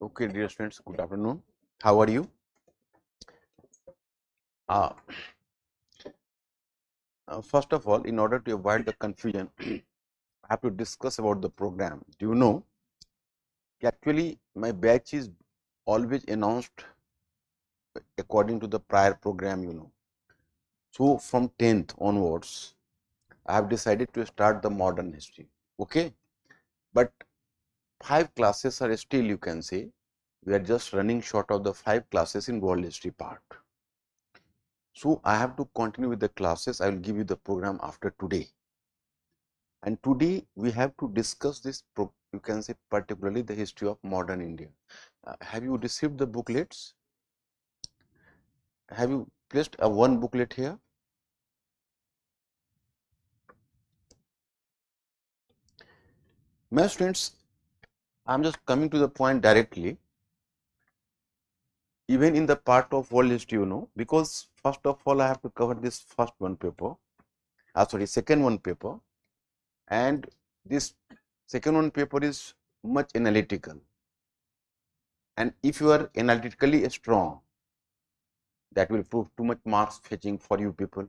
Okay, dear students, good afternoon. How are you? Uh, First of all, in order to avoid the confusion, I have to discuss about the program. Do you know, actually my batch is always announced according to the prior program. So, from 10th onwards, I have decided to start the modern history. Okay, but 5 classes are still, you can say, we are just running short of the 5 classes in world history part. So, I have to continue with the classes. I will give you the program after today. And today we have to discuss this, you can say, particularly the history of modern India. Have you received the booklets? Have you placed a one booklet here? My students, I am just coming to the point directly. Even in the part of world history, because first of all I have to cover this first one paper, second one paper, and this second one paper is much analytical. And if you are analytically strong, that will prove too much marks fetching for you people.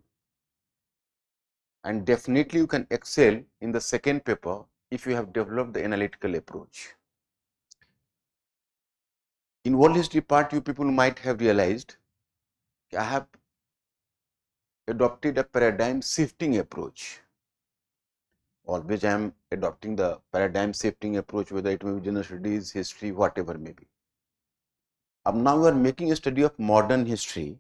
And definitely you can excel in the second paper if you have developed the analytical approach. In world history part, you people might have realized I have adopted a paradigm shifting approach. Always I am adopting the paradigm shifting approach, whether it may be general studies, history, whatever may be. Now we are making a study of modern history.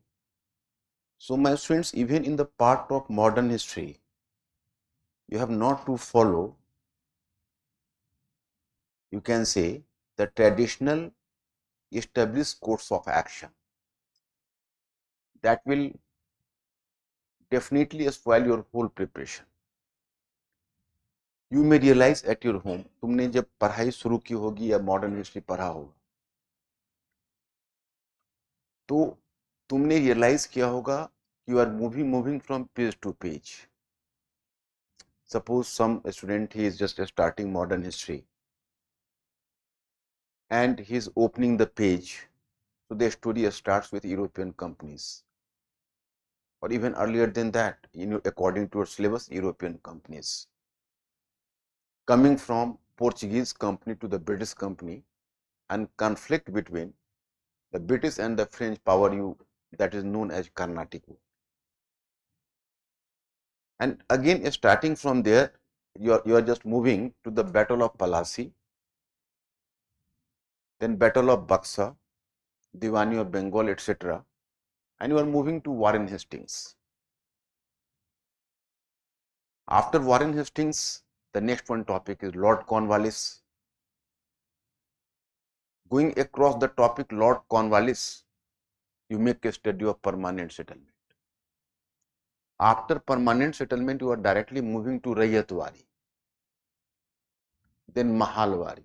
So my students, even in the part of modern history, you have not to follow, you can say, the traditional established course of action. That will definitely spoil your whole preparation. You may realize at your home, तुमने जब पढ़ाई शुरू की होगी या modern history पढ़ा होगा, तो तुमने रियलाइज किया होगा you are moving from page to page. Suppose some student, he is just starting modern history and he is opening the page, so the story starts with European companies, or even earlier than that, according to your syllabus, European companies coming from Portuguese company to the British company, and conflict between the British and the French power that is known as Carnatic War. And again, starting from there, you are just moving to the Battle of Plassey, then Battle of Buxar, Diwani of Bengal, etc. And you are moving to Warren Hastings. After Warren Hastings, the next one topic is Lord Cornwallis. Going across the topic Lord Cornwallis, you make a study of permanent settlement. After permanent settlement, you are directly moving to Rayatwari, then Mahalwari.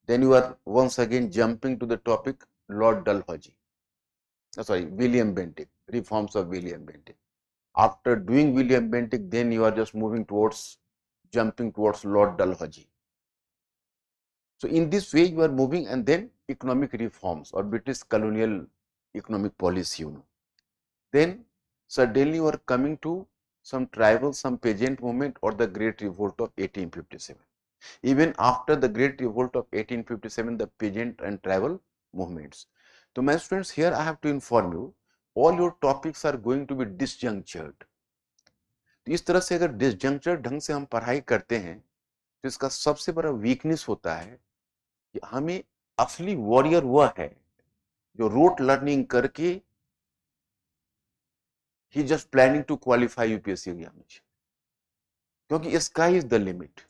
Then you are once again jumping to the topic Lord Dalhousie. William Bentinck, reforms of William Bentinck. After doing William Bentinck, then you are just jumping towards Lord Dalhousie. So in this way you are moving, and then economic reforms or British colonial economic policy, Then suddenly you are coming to some tribal, some peasant movement or the Great Revolt of 1857. Even after the Great Revolt of 1857, the peasant and tribal movements. So my students, here I have to inform you, all your topics are going to be disjunctured. तो इस तरह से अगर डिसजंक्चर ढंग से हम पढ़ाई करते हैं, तो इसका सबसे बड़ा वीकनेस होता है कि हमें असली वॉरियर वह है जो रोट लर्निंग करके ही just planning to qualify UPSC examination, क्योंकि स्काई इज द लिमिट.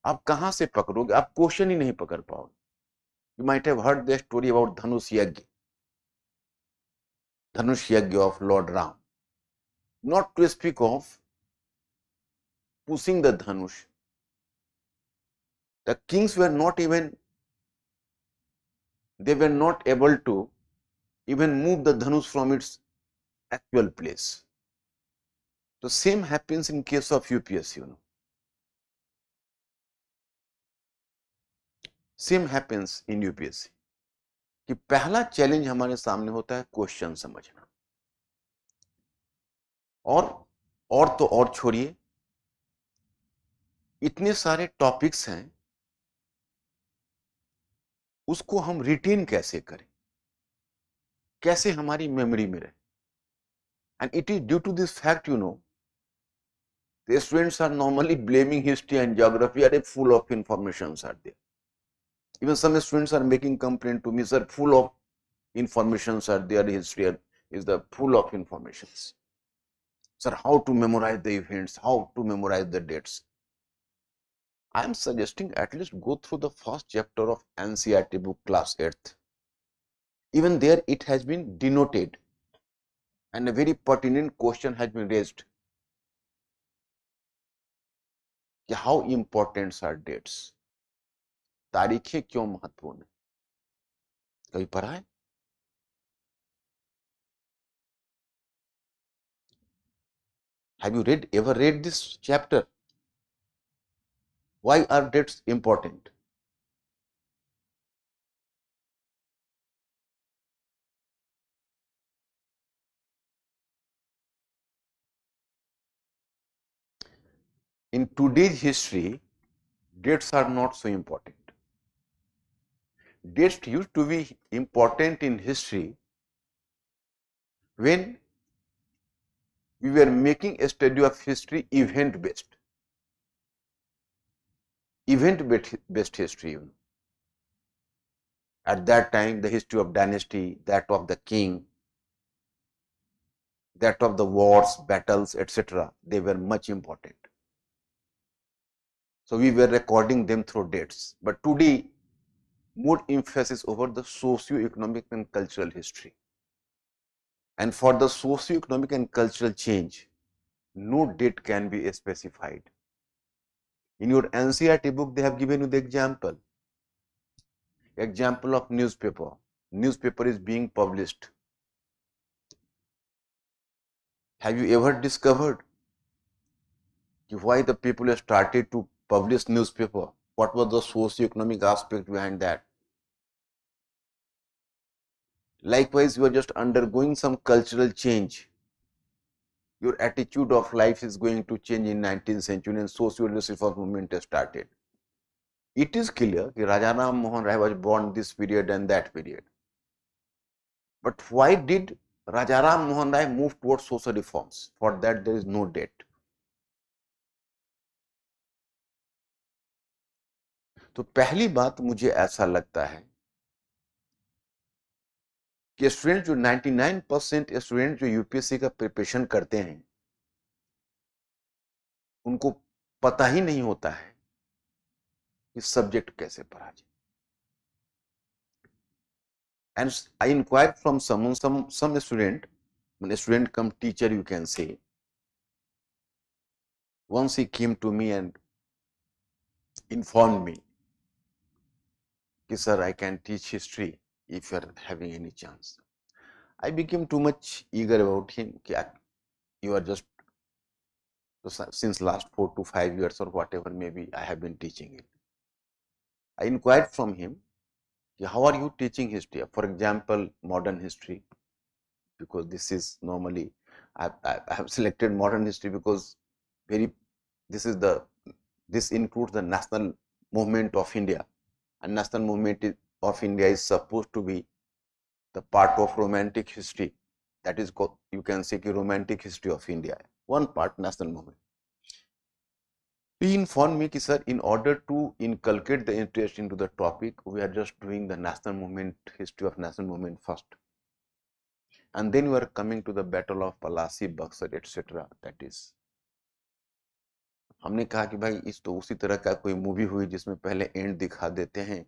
आप कहां से पकड़ोगे? आप क्वेश्चन ही नहीं पकड़ पाओगे. You might have heard the story about Dhanush Yagya of Lord Ram, not to speak of pushing the dhanush. The kings were not able to even move the dhanush from its actual place. The same happens in case of UPSC. Same happens in UPSC कि पहला challenge हमारे सामने होता है question समझना, और तो और छोड़िए, इतने सारे टॉपिक्स हैं, उसको हम रिटेन कैसे करें, कैसे हमारी मेमोरी में रहे। And it is due to this fact, the students are normally blaming history and geography are full of informations are there. Even some students are making complaint to me, sir, full of informations are there, history is the full of informations. Sir, how to memorize the events, how to memorize the dates. I am suggesting at least go through the first chapter of NCERT book class 8th. Even there it has been denoted and a very pertinent question has been raised. How important are dates? तारीखें क्यों महत्वपूर्ण है? कभी पढ़ा है? Have you ever read this chapter? Why are dates important? In today's history, dates are not so important. Dates used to be important in history when we were making a study of history event-based. Event-based history. At that time, the history of dynasty, that of the king, that of the wars, battles, etc., they were much important. So we were recording them through dates. But today, more emphasis over the socio-economic and cultural history. And for the socio-economic and cultural change, no date can be specified. In your NCERT book, they have given you the example of newspaper. Newspaper is being published. Have you ever discovered why the people have started to publish newspaper? What was the socio-economic aspect behind that? Likewise, you are just undergoing some cultural change. Your attitude of life is going to change in 19th century and socialist reform movement has started. It is clear that Raja Ram Mohan Rai was born this period and that period. But why did Raja Ram Mohan Rai move towards social reforms? For that there is no date. तो पहली बात मुझे ऐसा लगता है कि student जो 99% student जो यूपीएससी का प्रिपरेशन करते हैं, उनको पता ही नहीं होता है कि सब्जेक्ट कैसे पढ़ा जाए. And I inquired from some student, when a student come teacher, you can say, once he came to me and informed me, sir, I can teach history if you are having any chance. I became too much eager about him. You are just, since last 4 to 5 years or whatever, maybe I have been teaching it. I inquired from him, how are you teaching history? For example, modern history, because this is normally, I have selected modern history because this includes the national movement of India, and national movement of India is supposed to be the part of romantic history. That is called, you can say, romantic history of India. One part national movement. He informed me, sir, in order to inculcate the interest into the topic, we are just doing the national movement, history of national movement first. And then we are coming to the battle of Palasi, Buxar, etc. That is. हमने कहा कि भाई इस तो उसी तरह का कोई मूवी हुई जिसमें पहले एंड दिखा देते हैं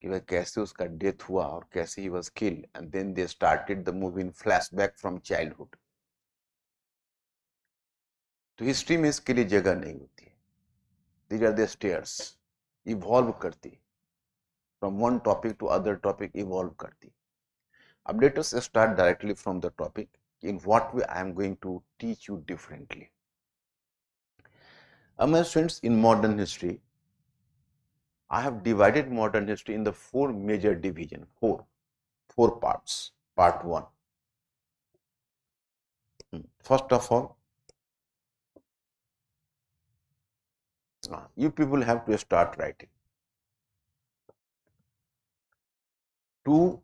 कि भाई कैसे उसका डेथ हुआ और कैसे ही was killed, and then they started the movie in flashback from childhood. तो हिस्ट्री में इसके लिए जगह नहीं होती है. These are the stairs, evolve करती, from one topic to other topic evolve करती. अब let us start directly from the topic, in what way I am going to teach you differently. My students, in modern history, I have divided modern history in the four major divisions, four parts. Part 1. First of all, you people have to start writing. To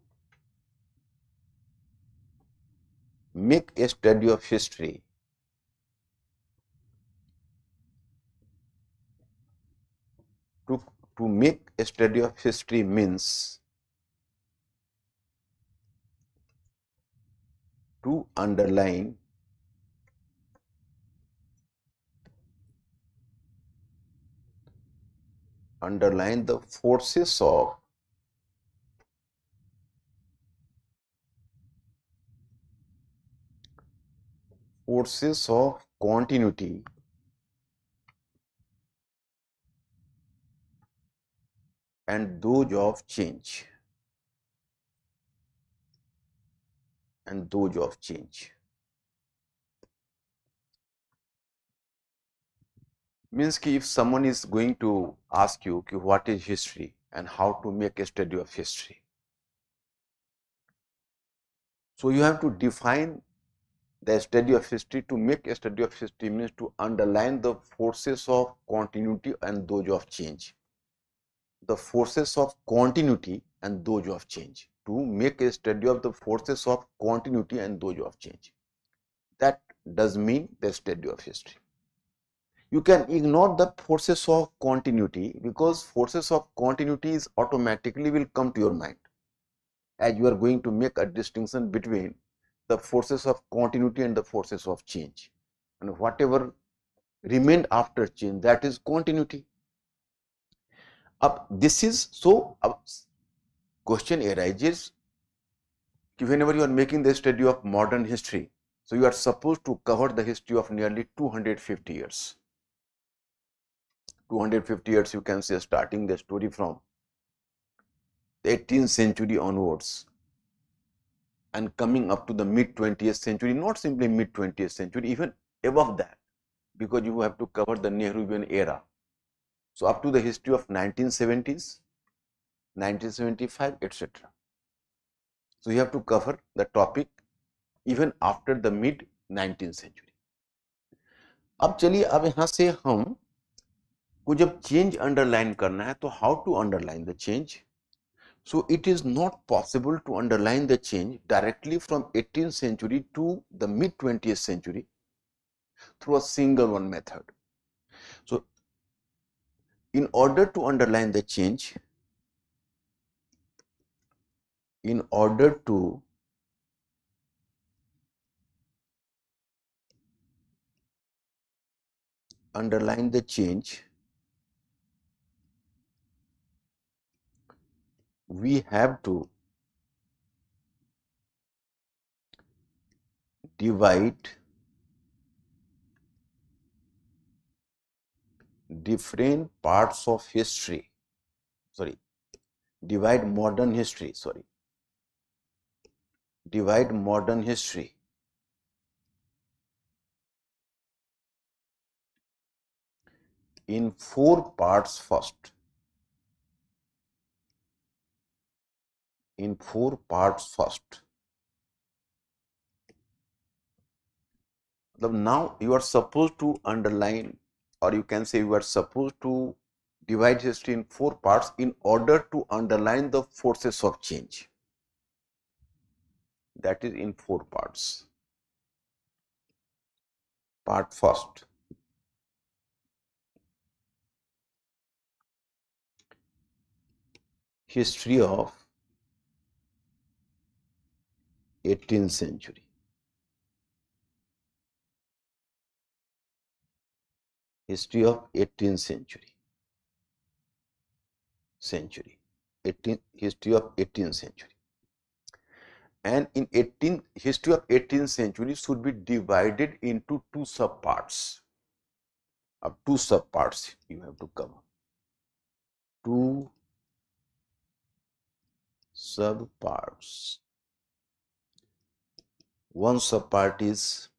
make a study of history, to make a study of history means to underline the forces of continuity and those of change. Means कि if someone is going to ask you what is history and how to make a study of history, so you have to define the study of history. To make a study of history means to underline the forces of continuity and those of change. The forces of continuity and those of change. To make a study of the forces of continuity and those of change. That does mean the study of history. You can ignore the forces of continuity because forces of continuity is automatically will come to your mind as you are going to make a distinction between the forces of continuity and the forces of change, and whatever remained after change, that is continuity. This is so. Question arises, whenever you are making the study of modern history, so you are supposed to cover the history of nearly 250 years. 250 years, you can say, starting the story from the 18th century onwards and coming up to the mid 20th century, not simply mid 20th century, even above that, because you have to cover the Nehruvian era. So up to the history of 1970s, 1975, etc. So you have to cover the topic even after the mid 19th century. अब चलिए, अब यहाँ से हम को जब change underline करना है तो how to underline the change. So it is not possible to underline the change directly from 18th century to the mid 20th century through a single one method. So in order to underline the change, in order to underline the change, we have to divide different parts of history, divide modern history in four parts first. Now you are supposed to underline, or you can say you are supposed to divide history in four parts in order to underline the forces of change. That is in four parts. Part first, history of 18th century. History of 18th century. History of 18th century. And in history of 18th century should be divided into two subparts. Two subparts you have to cover. Two subparts. One subpart is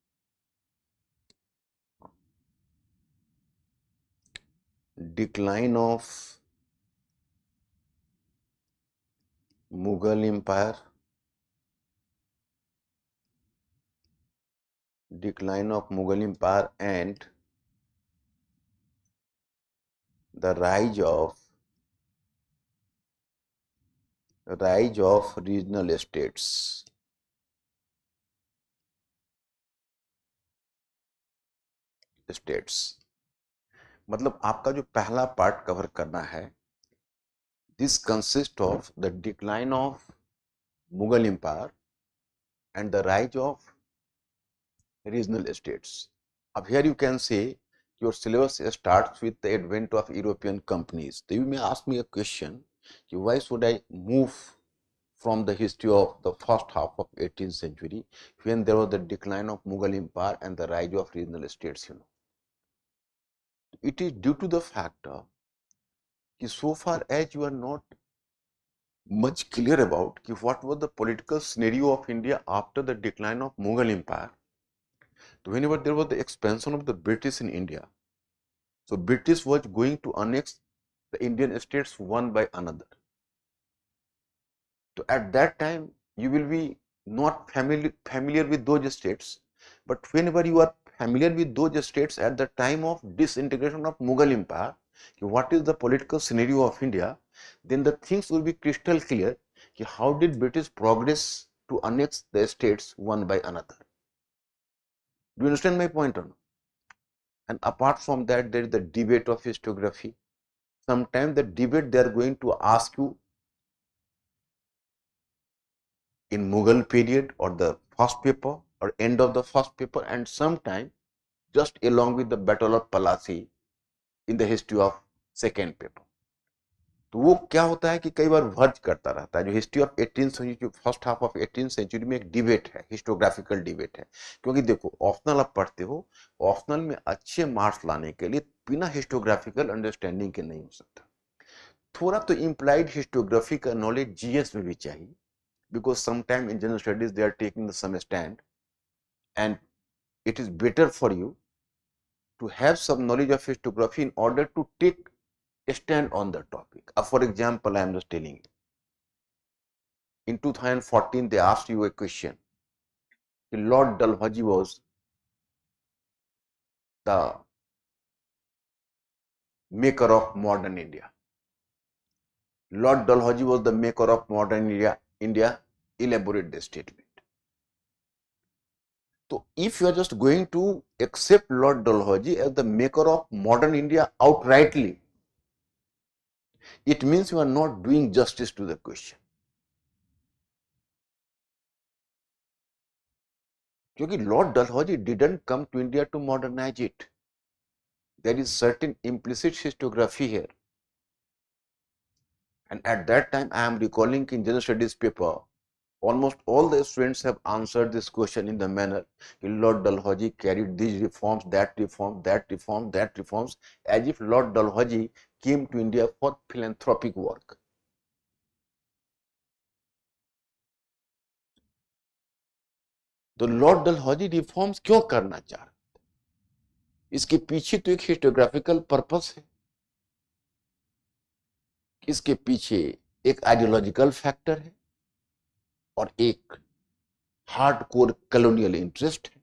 decline of Mughal Empire, decline of Mughal Empire and the rise of regional states मतलब आपका जो पहला part cover करना है, this consist of the decline of Mughal Empire and the rise of regional states. Up here you can say your syllabus starts with the advent of European companies. So you may ask me a question, why should I move from the history of the first half of 18th century when there was the decline of Mughal Empire and the rise of regional states, It is due to the factor that so far as you are not much clear about what was the political scenario of India after the decline of Mughal Empire, whenever there was the expansion of the British in India, so British was going to annex the Indian states one by another. So at that time you will be not familiar with those states, but whenever you are familiar with those states at the time of disintegration of Mughal Empire, what is the political scenario of India, then the things will be crystal clear. How did British progress to annex the states one by another? Do you understand my point or not? And apart from that, there is the debate of historiography. Sometimes the debate they are going to ask you in Mughal period or the first paper or end of the first paper, and sometime just along with the Battle of Plassey in the history of second paper. तो वो क्या होता है कि कई बार verge करता रहता है. जो history of 18th century, first half of 18th century में एक डिबेट है, हिस्टोग्राफिकल डिबेट है. क्योंकि देखो ऑप्शनल आप पढ़ते हो, ऑप्शनल में अच्छे मार्क्स लाने के लिए बिना हिस्टोग्राफिकल अंडरस्टैंडिंग के नहीं हो सकता. थोड़ा तो इम्प्लाइड हिस्टोग्राफी का नॉलेज जीएस में भी चाहिए, because sometime in general studies they are taking some stand, and it is better for you to have some knowledge of historiography in order to take a stand on the topic. For example, I am just telling you, in 2014 they asked you a question. Lord Dalhousie was the maker of modern India. Lord Dalhousie was the maker of modern India. Elaborate the statement. So if you are just going to accept Lord Dalhousie as the maker of modern India outrightly, it means you are not doing justice to the question. Because Lord Dalhousie didn't come to India to modernize it. There is certain implicit historiography here. And at that time, I am recalling in general studies paper, almost all the students have answered this question in the manner, Lord Dalhousie carried these reforms, that reform, that reform, that reforms, as if Lord Dalhousie came to India for philanthropic work. तो Lord Dalhousie reforms क्यों करना चाह रहे, इसके पीछे तो एक हिस्टोग्राफिकल purpose है, इसके पीछे एक आइडियोलॉजिकल फैक्टर है और एक हार्डकोर कॉलोनियल इंटरेस्ट है.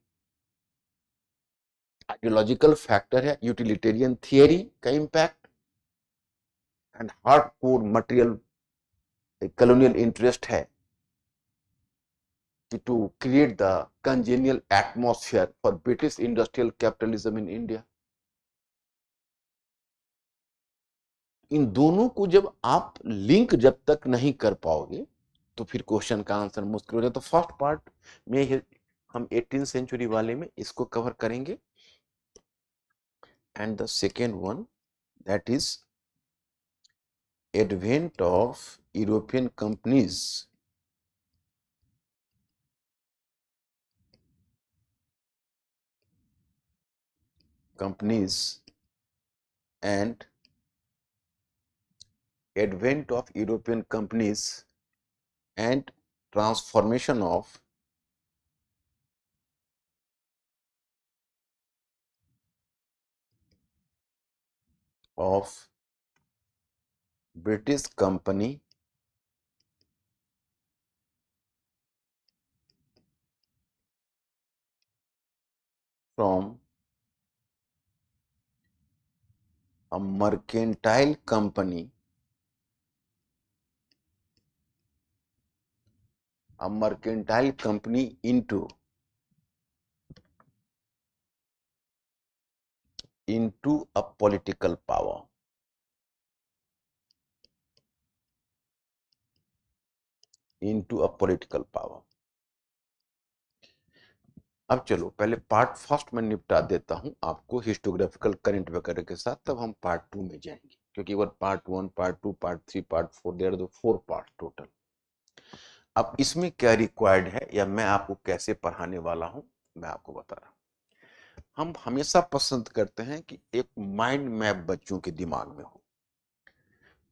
आइडियोलॉजिकल फैक्टर है यूटिलिटेरियन थियरी का impact, and hardcore material colonial interest है to create the congenial atmosphere for British industrial capitalism in India. इन दोनों को जब आप लिंक जब तक नहीं कर पाओगे तो फिर क्वेश्चन का आंसर मुश्किल हो जाए. तो फर्स्ट पार्ट में हम 18th सेंचुरी वाले में इसको कवर करेंगे, and the second one that is advent of European companies and advent of European companies and transformation of British company from a mercantile company into a political power. अब चलो पहले part first में निपटा देता हूं आपको हिस्टोग्राफिकल current वगैरह के साथ, तब हम पार्ट 2 में जाएंगे, क्योंकि वो part 1, part 2, part 3, part 4, there are 4 part total. अब इसमें क्या रिक्वायर्ड है या मैं आपको कैसे पढ़ाने वाला हूं, मैं आपको बता रहा हूं। हम हमेशा पसंद करते हैं कि एक माइंड मैप बच्चों के दिमाग में हो,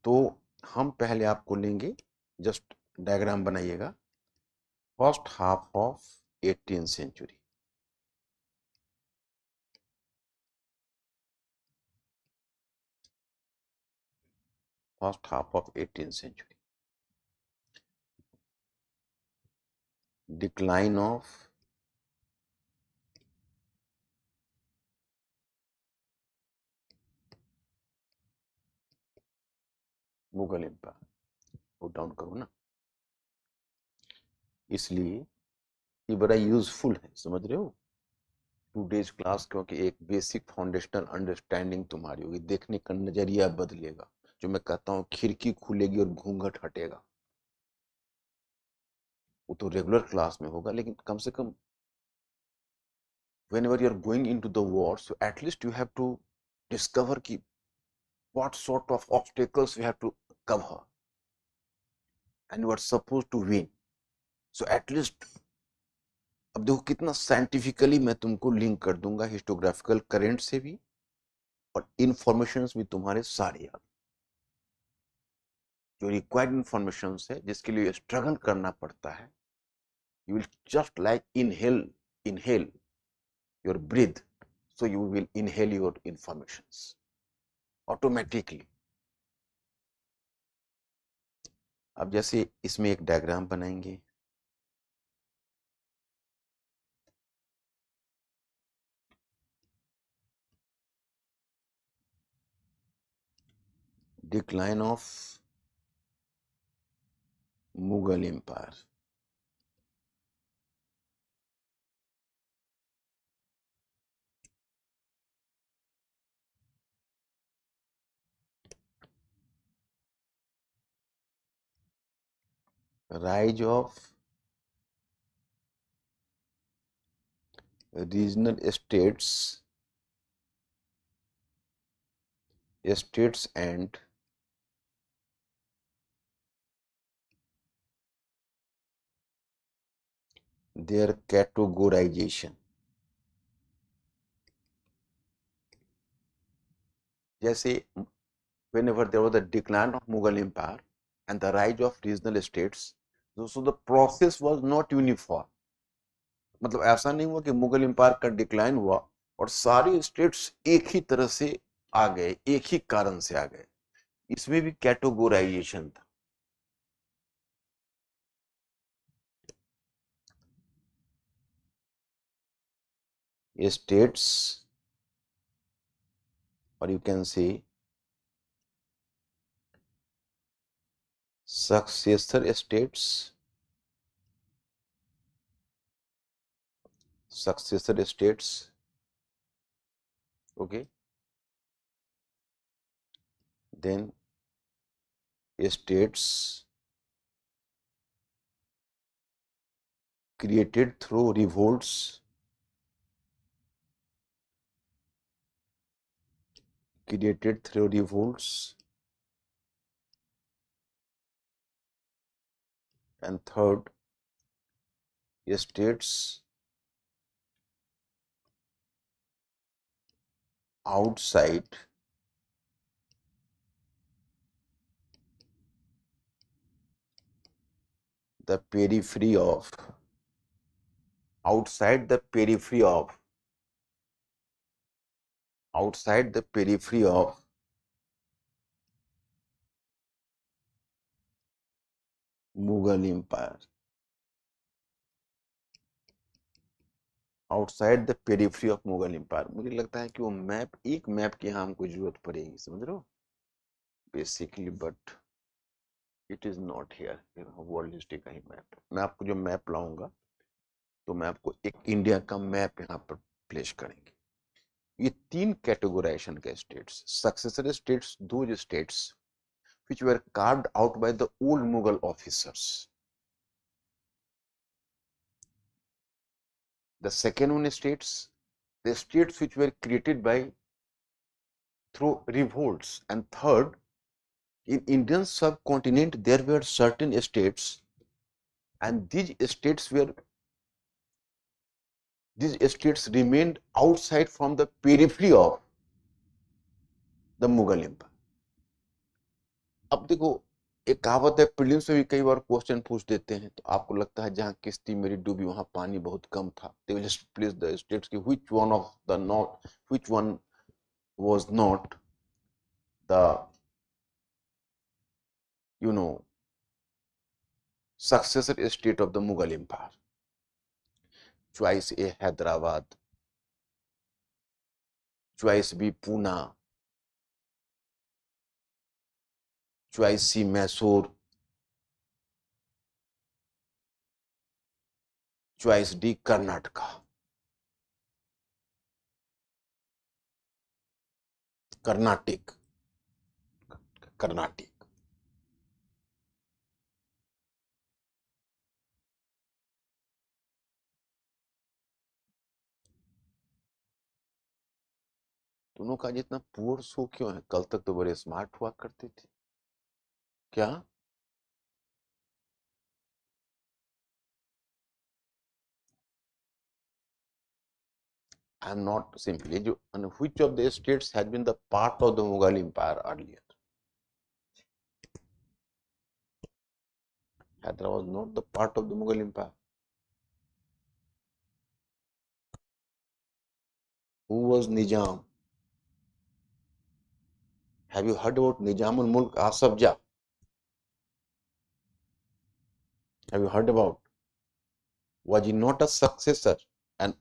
तो हम पहले आपको लेंगे, जस्ट डायग्राम बनाइएगा, first half of 18th century. First half of 18th century, decline of Mughal Empire. Note down करो ना, इसलिए ये बड़ा यूजफुल है, समझ रहे हो, 2 डेज क्लास, क्योंकि एक बेसिक फाउंडेशनल अंडरस्टैंडिंग तुम्हारी होगी, देखने का नजरिया बदलेगा। जो मैं कहता हूँ खिड़की खुलेगी और घूंघट हटेगा, वो तो रेगुलर क्लास में होगा, लेकिन कम से कम whenever you are going into the war, so at least you have to discover ki what sort of obstacles you have to cover and you are supposed to win. So at least, अब देखो कितना scientifically मैं तुमको link कर दूंगा हिस्टोग्राफिकल current से भी, और इंफॉर्मेशंस भी तुम्हारे सारे याद, जो रिक्वायर्ड इंफॉर्मेशंस है जिसके लिए स्ट्रगल करना पड़ता है। You will just like inhale your breathe, so you will inhale your informations automatically. अब जैसे इसमें एक डायग्राम बनाएंगे, decline of Mughal Empire. Rise of regional states and their categorization. जैसे whenever there was a decline of Mughal Empire and the rise of regional states, so the process was not uniform. मतलब ऐसा नहीं हुआ कि Mughal Empire का decline हुआ और सारे स्टेट्स एक ही तरह से आ गए, एक ही कारण से आ गए। इसमें भी कैटेगोराइजेशन था। स्टेट्स, और यू कैन से successor states, okay, then states created through revolts, and third, states outside the periphery of outside the periphery of Mughal Empire, outside the periphery of Mughal Empire. मुझे लगता है कि वो मैप, एक मैप की यहाँ हमको जरूरत पड़ेगी, समझ रहे हो basically, but it is not here. World history का ही मैप। मैं आपको जो मैप लाऊंगा तो मैं आपको एक इंडिया का मैप यहाँ पर प्लेस करेंगे। ये 3 कैटेगराइजेशन के स्टेट्स, सक्सेसर स्टेट्स, दो states which were carved out by the old Mughal officers. The second one states the states which were created by through revolts, and third, in Indian subcontinent there were certain states, and these states remained outside from the periphery of the Mughal Empire. अब देखो, एक कहावत है, prelims में भी कई बार question पूछ देते हैं, तो आपको लगता है जहां किश्ती मेरी डूबी वहां पानी बहुत कम था, they will just place the states की which one was not the successor state of the Mughal Empire. Choice A Hyderabad, choice B Pune, choice C Mysore, choice D Karnataka. Carnatic. दोनों का जितना पुअर सो क्यों है? कल तक तो बड़े स्मार्ट हुआ करते थे क्या? I am not simply which of the states had been the part of the Mughal Empire earlier. Hyderabad was not the part of the Mughal Empire. Who was Nizam? Have you heard about Nizamul Mulk Asaf Jah? Have you heard about? Was he not a successor? And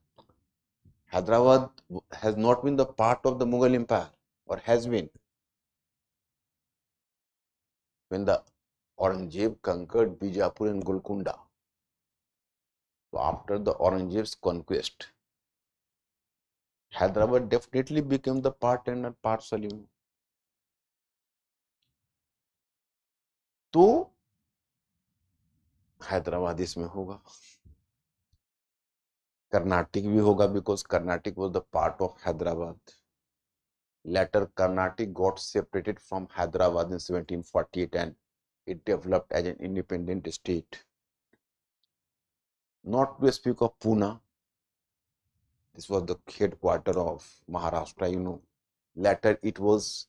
Hyderabad has not been the part of the Mughal Empire, or has been. When the Aurangzeb conquered Bijapur and Golconda, so after the Aurangzeb's conquest, Hyderabad definitely became the part and parcel. तो हैदराबाद इसमें होगा, कर्नाटक भी होगा, because Carnatic was the part of Hyderabad. Later, Carnatic got separated from Hyderabad in 1748 and it developed as an independent state. Not to speak of Pune, this was the headquarters of Maharashtra, Later, it was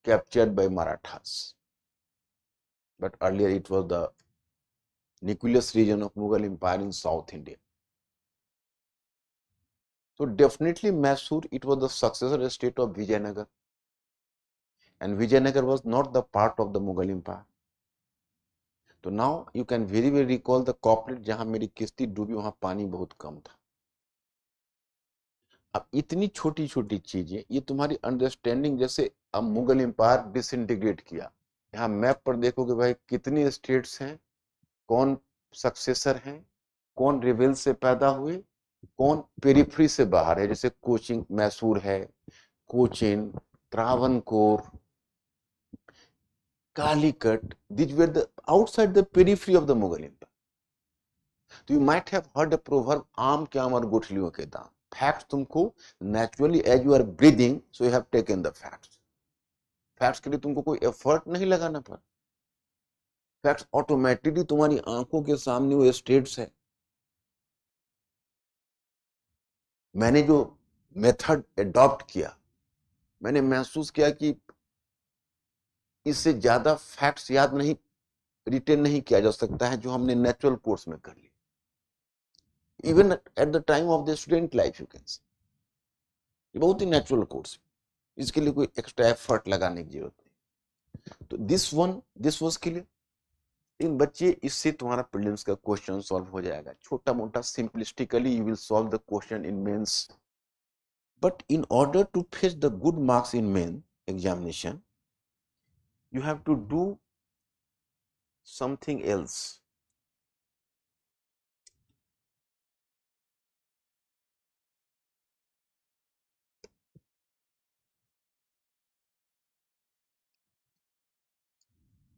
captured by Marathas. But earlier, it was the nucleus region of Mughal Empire in South India. So definitely Mysore, it was the successor state of Vijayanagar, and Vijayanagar was not the part of the Mughal Empire. So now you can very well recall the couplet जहां मेरी किश्ती डूबी वहां पानी बहुत कम था. अब इतनी छोटी छोटी चीजें, ये तुम्हारी अंडरस्टैंडिंग, जैसे अब मुगल एम्पायर डिसइंटीग्रेट किया, यहाँ मैप पर देखोगे भाई कितनी स्टेट्स हैं, कौन सक्सेसर हैं, कौन रिवेल से पैदा हुए, कौन पेरिफेरी से बाहर है, जैसे कोचिंग मैसूर है, Cochin, Travancore, Calicut, these were the outside the periphery of the Mughal Empire. So you might have heard a proverb, आम के आम और गुठलियों के दाम. Facts तुमको naturally as you are breathing, so you have taken the facts. Facts के लिए तुमको कोई effort नहीं लगाना पड़ा. Facts automatically तुम्हारी आंखों के सामने वो states है. मैंने जो मेथड अडॉप्ट किया, मैंने महसूस किया कि इससे ज्यादा फैक्ट्स याद नहीं, रिटेन नहीं किया जा सकता है जो हमने नेचुरल कोर्स में कर लिया. Even at the time of the student life you can से, ये बहुत ही नेचुरल कोर्स, इसके लिए कोई एक्स्ट्रा एफर्ट लगाने की जरूरत नहीं. तो दिस वाज क्लियर. इन बच्चे इससे तुम्हारा प्रीलिम्स का क्वेश्चन सॉल्व हो जाएगा, छोटा मोटा simplistically you will solve the question in mains. But in order to fetch the good marks in main examination, you have to do something else.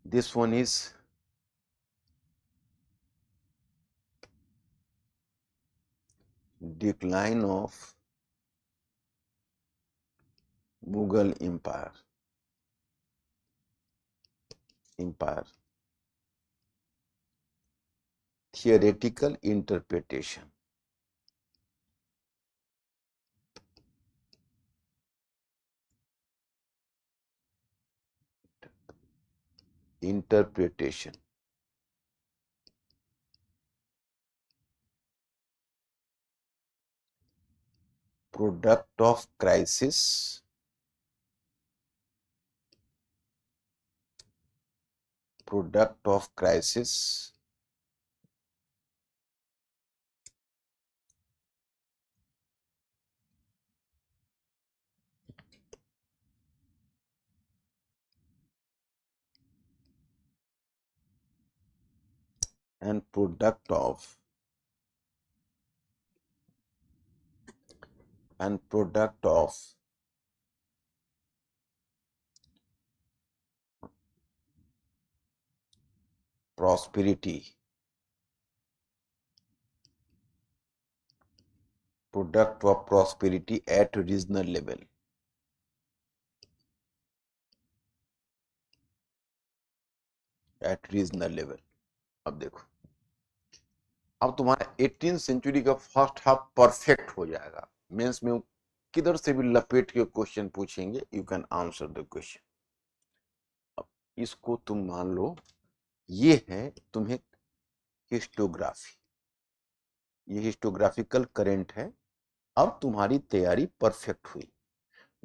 This one is decline of Mughal Empire. Theoretical interpretation. Product of crisis. And product of prosperity. Product of prosperity at regional level. अब देखो, अब तुम्हारा 18th century का first half perfect हो जाएगा. Mains में किधर से भी लपेट के क्वेश्चन पूछेंगे, you can answer the question. अब इसको तुम मान लो ये है तुम्हें हिस्टोग्राफी, ये हिस्टोग्राफिकल करंट है. अब तुम्हारी तैयारी परफेक्ट हुई.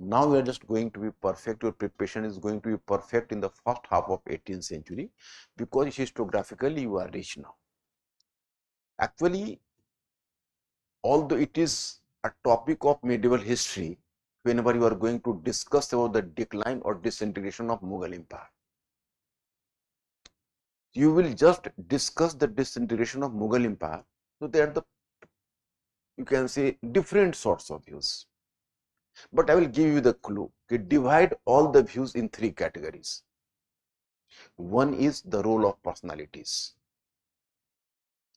Now we are just going to be perfect. Your preparation is going to be perfect in the first half of 18th century because historiographically you are rich now. Actually, although it is a topic of medieval history, whenever you are going to discuss about the decline or disintegration of Mughal Empire, you will just discuss the disintegration of Mughal Empire. So they are the, you can say, different sorts of views. But I will give you the clue. Divide all the views in 3 categories. One is the role of personalities.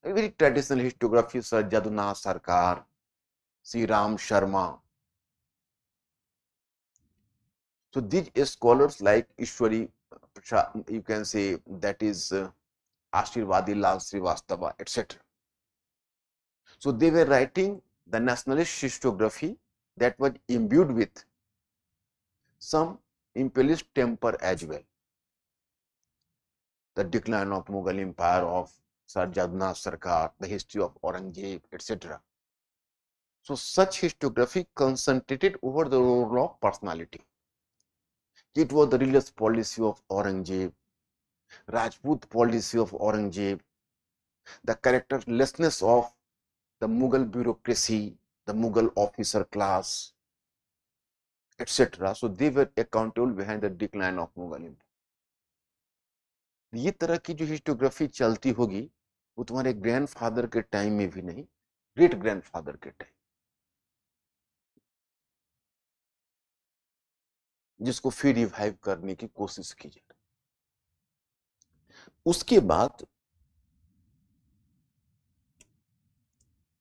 A very traditional historiography, Sir Jaduna Sarkar, Sri Ram Sharma. So these scholars like Ishwari, you can say that is Ashirwadi Lal Srivastava, etc. So they were writing the nationalist historiography that was imbued with some imperialist temper as well. The decline of Mughal Empire of Sir Jaduna Sarkar, the history of Aurangzeb, etc. So such historiography concentrated over the role of personality. It was the religious policy of Aurangzeb, Rajput policy of Aurangzeb, the characterlessness of the Mughal bureaucracy, the Mughal officer class, etc. So they were accountable behind the decline of Mughal Empire. ये तरह की जो historiography चलती होगी वो तुम्हारे grandfather के time में भी नहीं, ग्रेट ग्रैंडफादर के टाइम, जिसको फिर रिवाइव करने की कोशिश की जाए. उसके बाद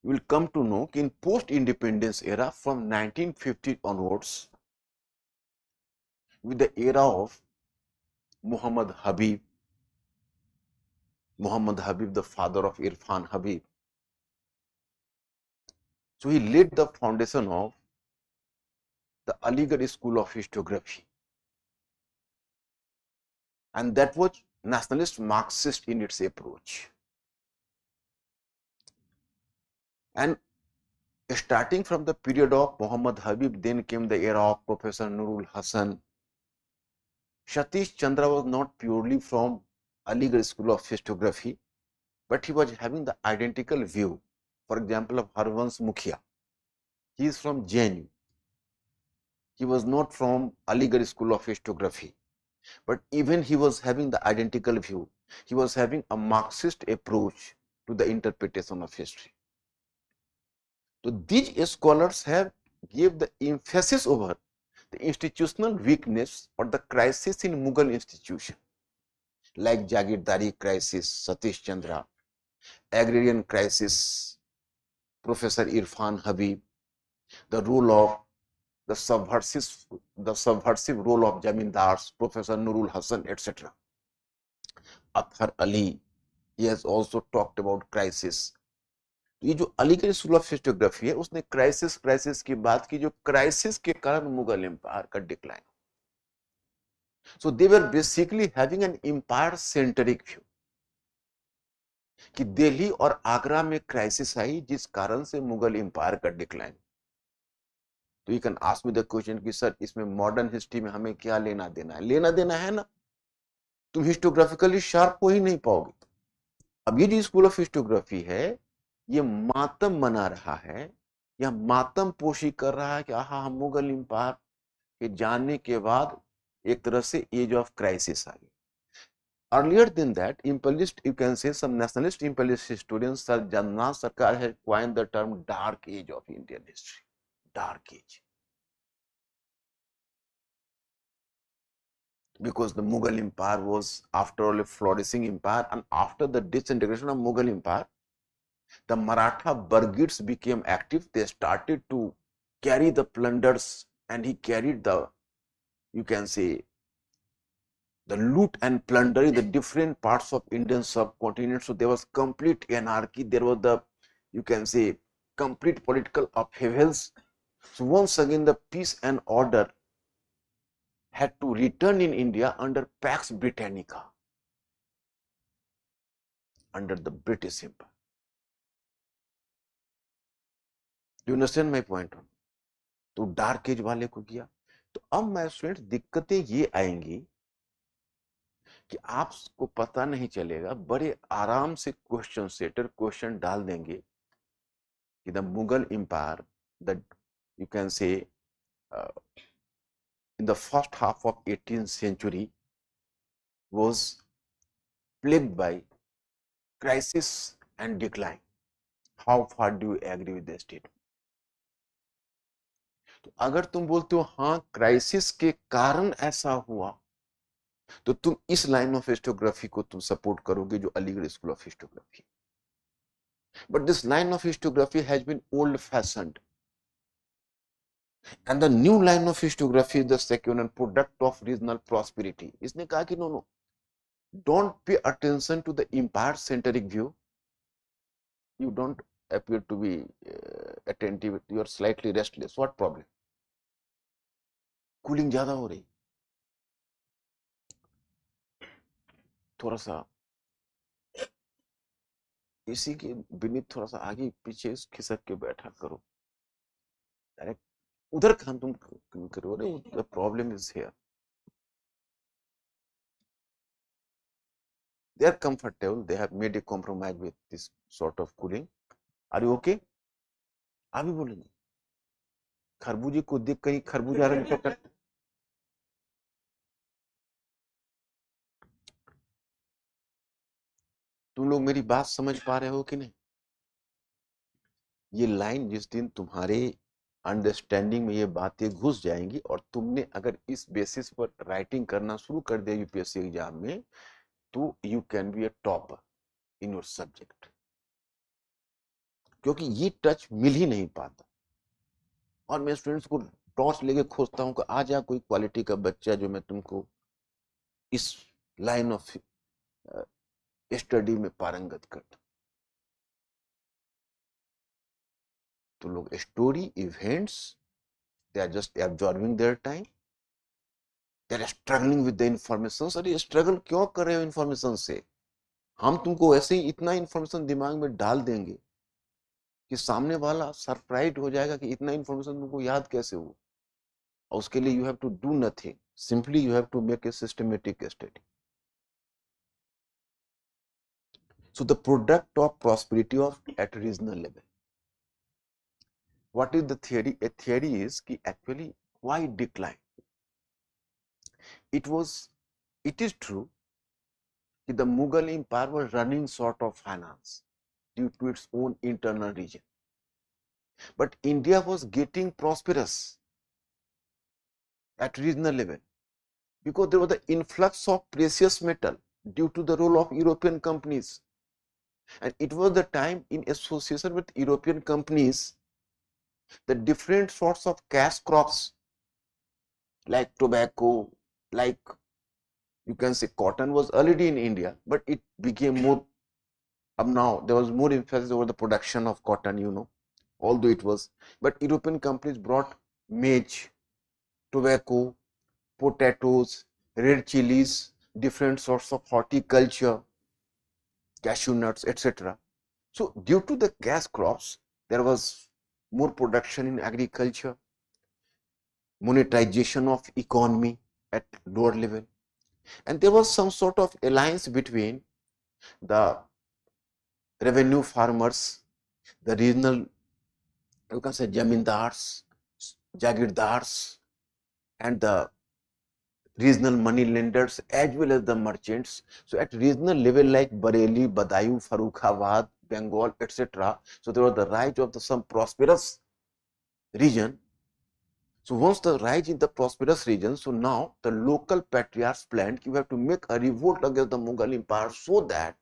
you will come to know in post-independence era from 1950 onwards, with the era of Muhammad Habib, the father of Irfan Habib. So he laid the foundation of the Aligarh School of Historiography, and that was nationalist Marxist in its approach. And starting from the period of Muhammad Habib, then came the era of Professor Nurul Hasan. Satish Chandra was not purely from Aligarh School of Historiography, but he was having the identical view. For example, of Harvansh Mukhia. He is from JNU. He was not from Aligarh School of Historiography, but even he was having the identical view. He was having a Marxist approach to the interpretation of history. So these scholars have gave the emphasis over the institutional weakness or the crisis in Mughal institution, like Jagirdari crisis, Satish Chandra, agrarian crisis, Professor Irfan Habib, the role of the subversive role of Jamindars, Professor Nurul Hasan, etc. Athar Ali, he has also talked about crisis. ये जो Aligarh school of historiography है उसने crisis की बात की, जो crisis के कारण मुगल एम्पायर का decline. So they were basically having an empire centric view कि दिल्ली और आगरा में क्राइसिस आई जिस कारण से मुगल एम्पायर का डिक्लाइन. तो you can ask me the question कि सर इसमें मॉडर्न हिस्ट्री में हमें क्या लेना देना है? लेना देना है ना, तुम हिस्टोग्राफिकली शार्प हो ही नहीं पाओगे. अब ये जो स्कूल ऑफ हिस्टोग्राफी है ये मातम मना रहा है या मातम पोशी कर रहा है कि आहा हम मुगल एम्पायर के जाने के बाद एक तरह से एज ऑफ क्राइसिस आ गई. Earlier than that, imperialist, you can say some nationalist imperialist historians, Sir Janna Sarkar had coined the term dark age of Indian history. Dark age. Because the Mughal Empire was after all a flourishing empire, and after the disintegration of Mughal Empire, the Maratha brigades became active. They started to carry the plunders, and he carried the, you can say, the loot and plunder in the different parts of Indian subcontinent. So there was complete anarchy. There was the, you can say, complete political upheavals. So once again, the peace and order had to return in India under Pax Britannica, under the British Empire. Do you understand my point? तो dark as वाले को किया. तो अब मैं student दिक्कतें ये आएंगी कि आपको पता नहीं चलेगा, बड़े आराम से क्वेश्चन सेटर क्वेश्चन डाल देंगे कि the Mughal Empire, the you can say in the first half of 18th century was plagued by crisis and decline. How far do you agree with this statement? तो अगर तुम बोलते हो हाँ क्राइसिस के कारण ऐसा हुआ, तो तुम इस लाइन ऑफ हिस्टोग्राफी को तुम सपोर्ट करोगे जो Aligarh school of historiography. But this line of historiography has been old fashioned, and the new line of historiography is the secular product of regional prosperity. इसने कहा कि no, don't pay attention to the empire centric view. You don't appear to be attentive. You are slightly restless. What problem? Cooling ज्यादा हो रही, थोड़ा सा इसी के बीनीत थोड़ा सा आगे पीछे खिसक के बैठा करो. डायरेक्ट उधर काम तुम करो रे. The problem is here. They are comfortable. They have made a compromise with this sort of cooling. Are you okay? अभी बोलेंगे. खरबूजे को देख कहीं खरबूजा रंग पकड़. तुम लोग मेरी बात समझ पा रहे हो कि नहीं? ये लाइन जिस दिन तुम्हारे अंडरस्टैंडिंग में ये बातें घुस जाएंगी और तुमने अगर इस बेसिस पर राइटिंग करना शुरू कर दिया यूपीएससी एग्जाम में, तो you can be a topper in your subject, क्योंकि ये टच मिल ही नहीं पाता. और मैं स्टूडेंट्स को टॉर्च लेके खोजता हूं कि आ जा कोई क्वालिटी का बच्चा जो मैं तुमको इस लाइन ऑफ स्टडी में पारंगत कर दूं. तो लोग story events, they are just absorbing their time, they are struggling with the information. अरे स्ट्रगल क्यों कर रहे हो इंफॉर्मेशन से? हम तुमको ऐसे ही इतना इंफॉर्मेशन दिमाग में डाल देंगे कि सामने वाला सरप्राइज हो जाएगा कि इतना इंफॉर्मेशन तुमको याद कैसे हो. और उसके लिए you have to do nothing, simply you have to make a systematic study. So the product of prosperity of at regional level. What is the theory? A theory is कि actually why decline? It is true that the Mughal Empire was running short of finance due to its own internal region. But India was getting prosperous at regional level because there was the influx of precious metal due to the role of European companies. And it was the time in association with European companies, the different sorts of cash crops like tobacco, like you can say cotton was already in India, but it became more, now there was more emphasis over the production of cotton, although it was, but European companies brought maize, tobacco, potatoes, red chilies, different sorts of horticulture, cashew nuts, etc. So due to the cash crops, there was more production in agriculture, monetization of economy at lower level, and there was some sort of alliance between the revenue farmers, the regional, you can say jamindars, jagirdars, and the regional money lenders as well as the merchants. So at regional level like Bareilly, Badaयूं, Farrukhabad, Bengal, etc. So there was the rise of some prosperous region. So once the rise in the prosperous region, so now the local patriarchs planned you have to make a revolt against the Mughal Empire so that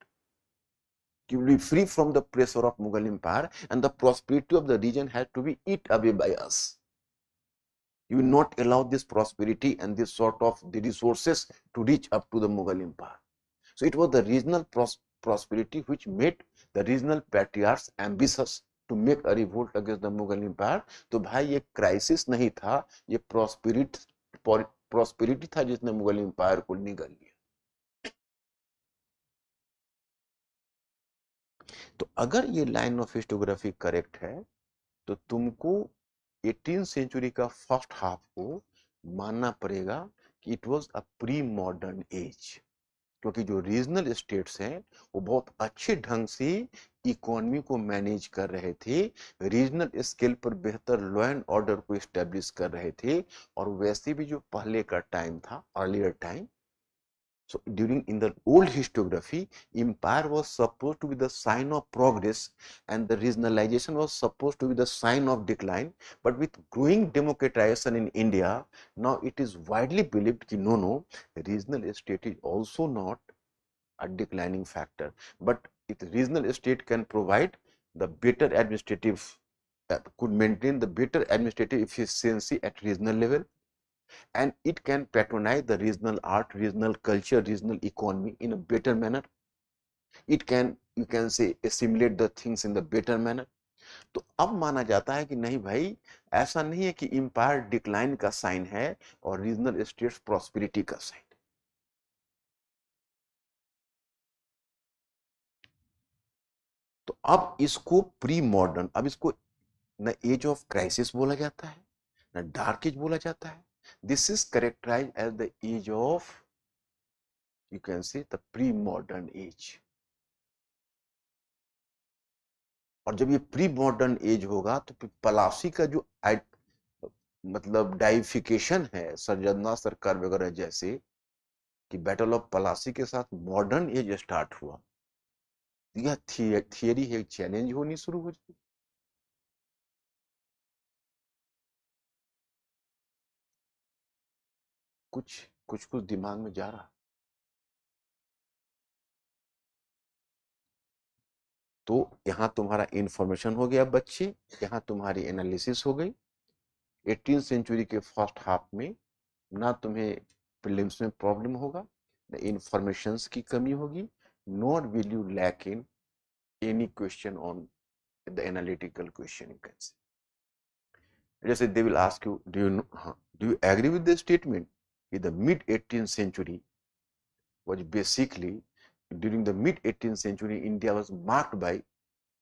you will be free from the pressure of Mughal Empire and the prosperity of the region has to be eaten away by us. You will not allow this prosperity and this sort of the resources to reach up to the Mughal Empire. So it was the regional prosperity which made the regional patriarchs ambitious to make a revolt against the Mughal Empire. तो भाई ये crisis नहीं था, ये prosperity था जिसने Mughal empire को निगल लिया. तो अगर ये लाइन ऑफ हिस्टोग्राफी करेक्ट है तो तुमको 18th सेंचुरी का फर्स्ट हाफ को मानना पड़ेगा कि it was a pre modern age, क्योंकि जो रीजनल स्टेट्स हैं वो बहुत अच्छे ढंग से इकोनॉमी को मैनेज कर रहे थे, रीजनल स्केल पर बेहतर लॉ एंड ऑर्डर को एस्टेब्लिश कर रहे थे. और वैसे भी जो पहले का टाइम था, earlier time, so during in the old historiography, empire was supposed to be the sign of progress and the regionalization was supposed to be the sign of decline. But with growing democratization in India, now it is widely believed that no, regional state is also not a declining factor, but if regional state can provide the better administrative, could maintain the better administrative efficiency at regional level, and it can patronize the regional art, regional culture, regional economy in a better manner. It can, you can say, assimilate the things in the better manner. तो अब माना जाता है कि नहीं भाई, ऐसा नहीं है कि एम्पायर डिक्लाइन का साइन है और रीजनल स्टेट्स प्रॉस्पेरिटी का साइन. तो अब इसको प्री मॉडर्न, अब इसको न एज ऑफ क्राइसिस बोला जाता है, न डार्क एज बोला जाता है. This is characterise as the age of, you can say, the pre-modern age. और जब ये प्री मॉडर्न एज होगा तो फिर पलासी का जो मतलब डाइफिकेशन है सरजन्ना सरकार वगैरह जैसे कि बैटल ऑफ पलासी के साथ मॉडर्न एज स्टार्ट हुआ, यह थियरी है चैलेंज होनी शुरू हो जाती. कुछ कुछ कुछ दिमाग में जा रहा. तो यहाँ तुम्हारा इंफॉर्मेशन हो गया बच्चे, यहाँ तुम्हारी एनालिसिस हो गई. 18th सेंचुरी के फर्स्ट हाफ में ना तुम्हें प्रीलिम्स में प्रॉब्लम होगा, न इंफॉर्मेशंस की कमी होगी, not will you lack in any question on the analytical question. You can say जैसे they will ask you, do you agree with the statement कि the mid 18th century was basically, during the mid 18th century India was marked by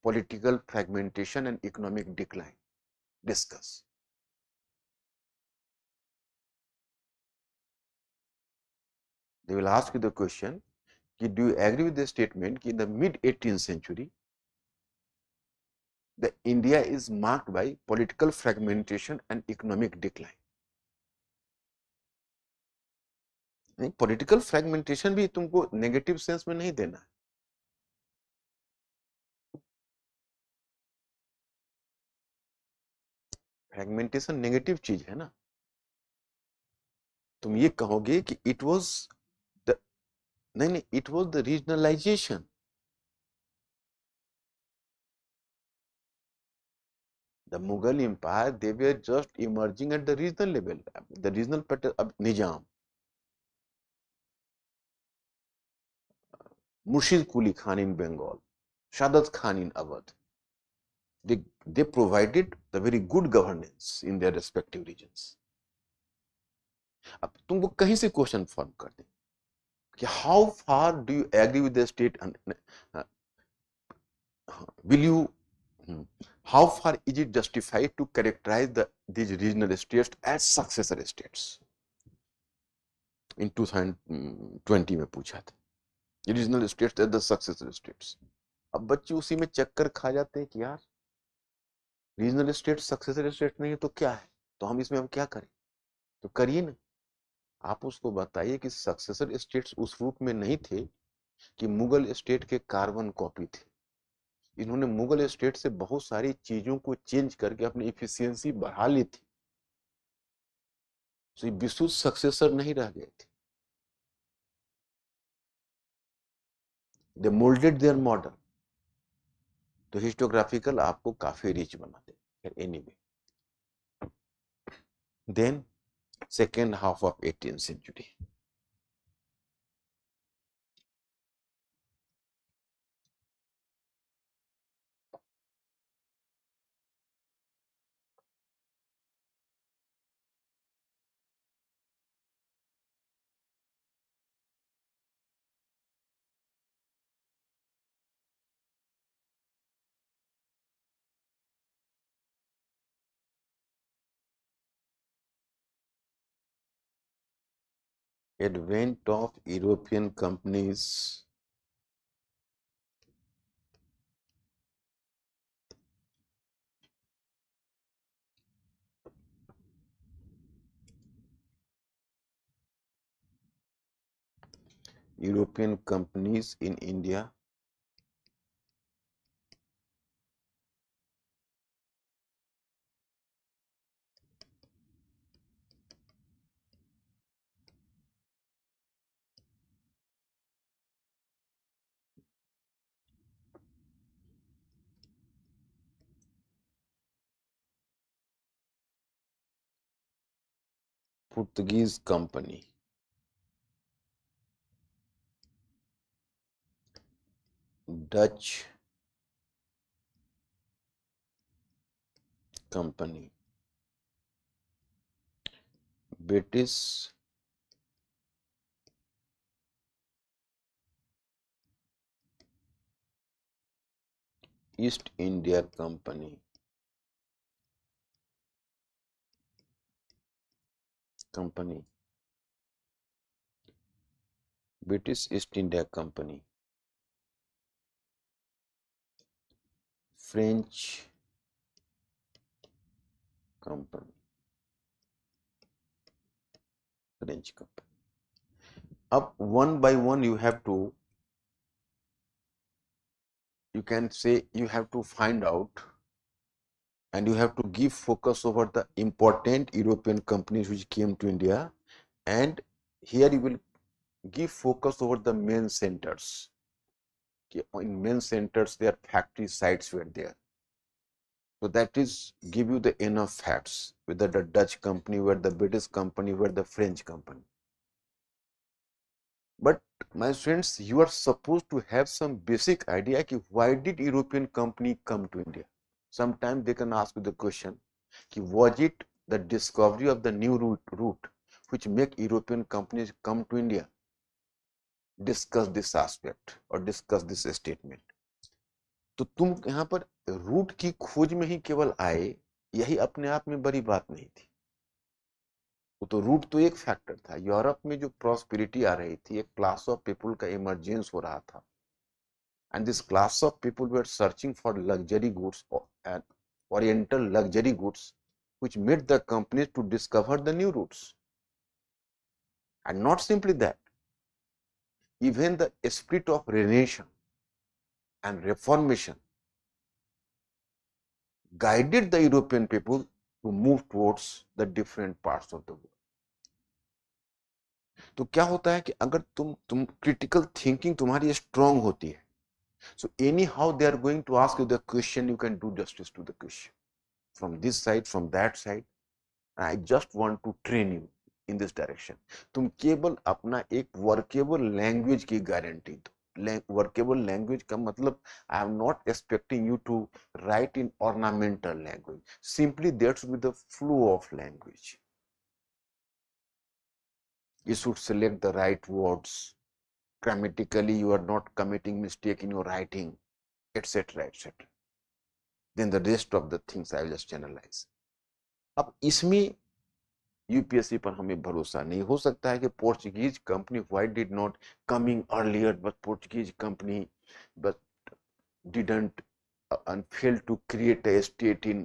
political fragmentation and economic decline. Discuss. They will ask you the question कि do you agree with the statement कि in the mid 18th century the India is marked by political fragmentation and economic decline? नहीं, political fragmentation भी तुमको negative sense में नहीं देना है। Fragmentation negative चीज है ना। तुम ये कहोगे कि इट वाज द नहीं, it was the regionalisation. The Mughal Empire, they were just emerging at the regional level, the regional pattern of Nizam, Murshid Quli Khan in Bengal, Shadat Khan in Awadh. They provided the very good governance in their respective regions. अब तुमको कहीं से question form कर दे कि how far do you agree with the state, will you how far is it justified to characterize these regional states as successor states? In 2020 में पूछा था regional states as the successor states. अब बच्चे उसी में चक्कर खा जाते हैं कि यार रीजनल स्टेट सक्सेसर स्टेट नहीं है तो क्या है, तो हम इसमें हम क्या करें? तो करिए ना, आप उसको बताइए कि सक्सेसर स्टेट्स उस रूप में नहीं थे कि मुगल स्टेट के कार्बन कॉपी थे। इन्होंने मुगल स्टेट से बहुत सारी चीजों को चेंज करके अपनी इफिशियंसी बढ़ा ली थी, तो विशुद्ध सक्सेसर नहीं रह गए थे। They moulded their model. तो हिस्टोग्राफिकल आपको काफी रिच बना दे। Anyway, then second half of 18th century. Advent of European companies in India. Portuguese company, Dutch company, British East India Company, British East India Company, French company, Up one by one you have to, you can say you have to find out and you have to give focus over the important European companies which came to India, and here you will give focus over the main centers. In main centers their factory sites were there, so that is give you the enough facts whether the Dutch company were, the British company were, the French company. But my friends, you are supposed to have some basic idea ki why did European company come to India. Sometimes they can ask you the question ki was it the discovery of the new route which make European companies come to India? Discuss this aspect or discuss this statement. तो तुम यहाँ पर root की खोज में ही केवल आए, यही अपने आप में बड़ी बात नहीं थी। वो तो रूट तो एक फैक्टर था। यूरोप में जो प्रॉस्पेरिटी आ रही थी, एक क्लास ऑफ पीपल का इमर्जेंस हो रहा था, and this class of people were searching for luxury goods and oriental luxury goods, which made the companies to discover the new routes. And not simply that, even the spirit of renovation and reformation guided the European people to move towards the different parts of the world. तो क्या होता है कि अगर तुम critical thinking तुम्हारी strong होती है, so anyhow they are going to ask you the question, you can do justice to the question from this side, from that side. I just want to train you in this direction. तुम केवल अपना एक workable language की guarantee दो। Workable language का मतलब I am not expecting you to write in ornamental language, simply that's with the flow of language. You should select the right words. Grammatically, you are not committing mistake in your writing, etc., etc. Then the rest of the things I will just analyze. अब इसमें UPSC पर हमें भरोसा नहीं हो सकता है कि Portuguese company why did not coming earlier, but Portuguese company but didn't fail to create a state in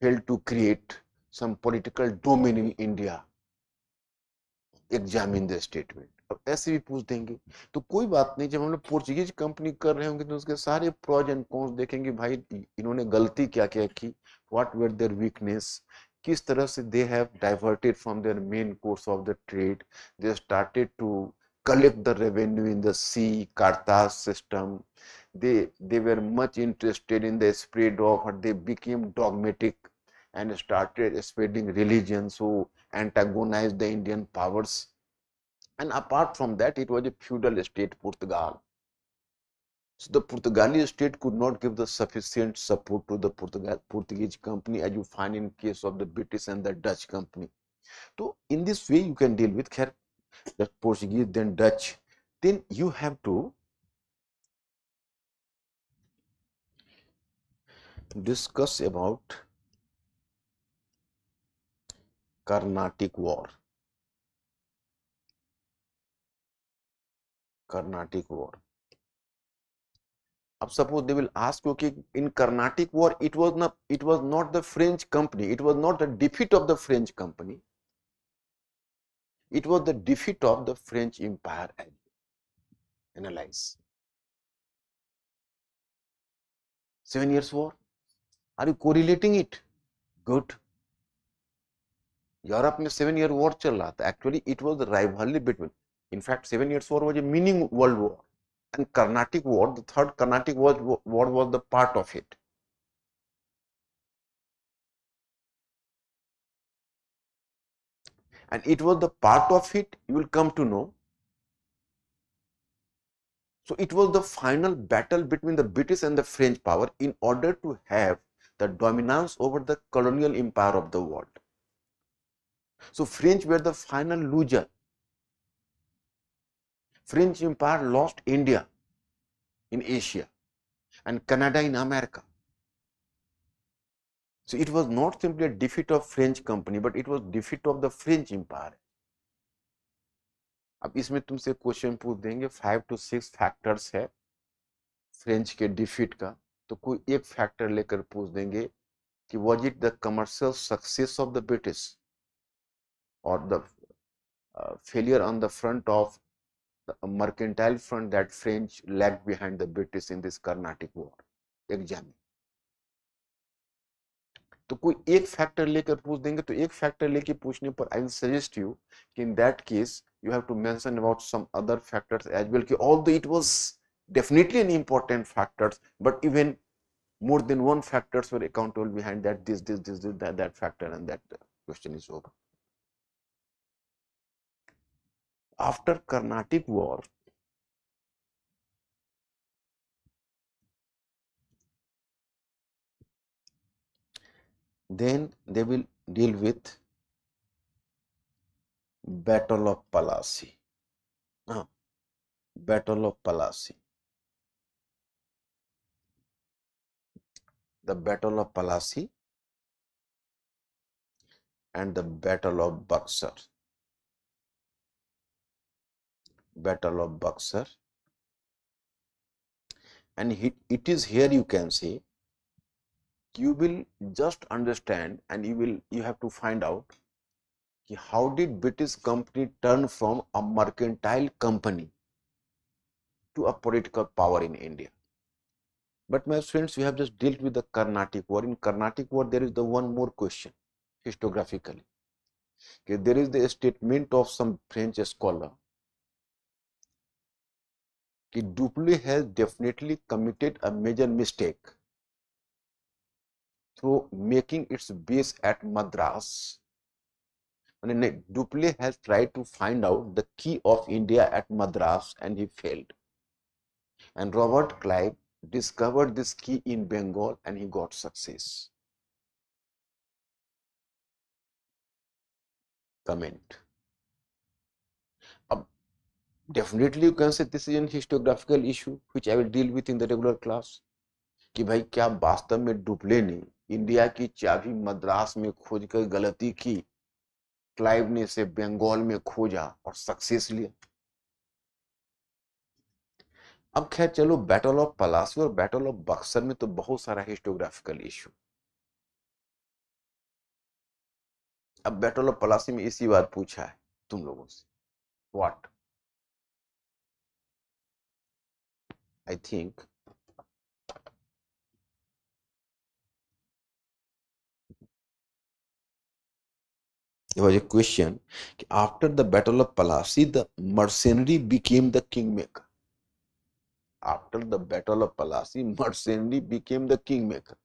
failed to create some political domain in India, examine the statement. अब ऐसे भी पूछ देंगे तो कोई बात नहीं, जब हम लोग पोर्चुगीज कंपनी कर रहे होंगे तो उसके सारे प्रोज एंड कॉन्स देखेंगे, भाई इन्होंने गलती क्या क्या की, व्हाट वर देयर वीकनेस, किस तरह से they have diverted from their main course of the trade, they started to collect the revenue in the sea, Carthage system. They were much interested in the spread of, or they became dogmatic and started spreading religions who antagonized the Indian powers. And apart from that, it was a feudal state, Portugal. So the Portuguese state could not give the sufficient support to the Portuguese company as you find in case of the British and the Dutch company. So in this way, you can deal with the Portuguese, then Dutch. Then you have to discuss about Carnatic War. Carnatic War. अब suppose they will ask you, okay, in Carnatic War, it was not the French company, it was not the defeat of the French company, it was the defeat of the French Empire. Analyze. 7 Years War. Are you correlating it? Good. Europe में 7 year war चल रहा था. Actually, it was the rivalry between. In fact, 7 years war was a mini world war, and Carnatic War, the third Carnatic war was the part of it. And it was the part of it, you will come to know. So it was the final battle between the British and the French power in order to have the dominance over the colonial empire of the world. So French were the final loser. French Empire lost India in Asia and Canada in America. So it was not simply a defeat of French company, but it was defeat of the French Empire. अब इसमें तुमसे question पूछ देंगे 5 to 6 factors है French के defeat का, तो कोई एक फैक्टर लेकर पूछ देंगे कि was it the commercial success of the British और the failure on the front of the mercantile front that French lagged behind the British in this Carnatic War. Exam तो कोई एक फैक्टर लेकर पूछ देंगे, तो एक फैक्टर लेके पूछने पर आई विल सजेस्ट यू कि in that case you have to mention about some other factors as well, although it was definitely an important factors, but even more than one factors were accountable behind that, this that factor, and that question is over. After Carnatic War, then they will deal with Battle of Plassey. Battle of Plassey. The Battle of Plassey and the Battle of Buxar. Battle of Buxar. And it is here you can see, you will just understand and you have to find out how did British company turn from a mercantile company to a political power in India. But my friends, we have just dealt with the Carnatic War. In Carnatic War, there is the one more question, historiographically. Okay, there is the statement of some French scholar that Dupleix has definitely committed a major mistake through making its base at Madras. And Dupleix has tried to find out the key of India at Madras and he failed. And Robert Clive discovered this key in Bengal and he got success. Comment. Definitely you can say this is an historiographical issue which I will deal with in the regular class. कि भाई क्या वास्तव में Dupleix ने India की चाबी मद्रास में खोज कर गलती की, क्लाइव ने इसे बंगाल में खोजा और सक्सेस लिया. अब खैर चलो, बैटल ऑफ पलासी और बैटल ऑफ बक्सर में तो बहुत सारा हिस्टोग्राफिकल इशू. अब बैटल ऑफ पलासी में इसी बार पूछा है तुम लोगों से, what I think there was a question, after the battle of Palasi the mercenary became the kingmaker. After the battle of Palasi, mercenary became the kingmaker.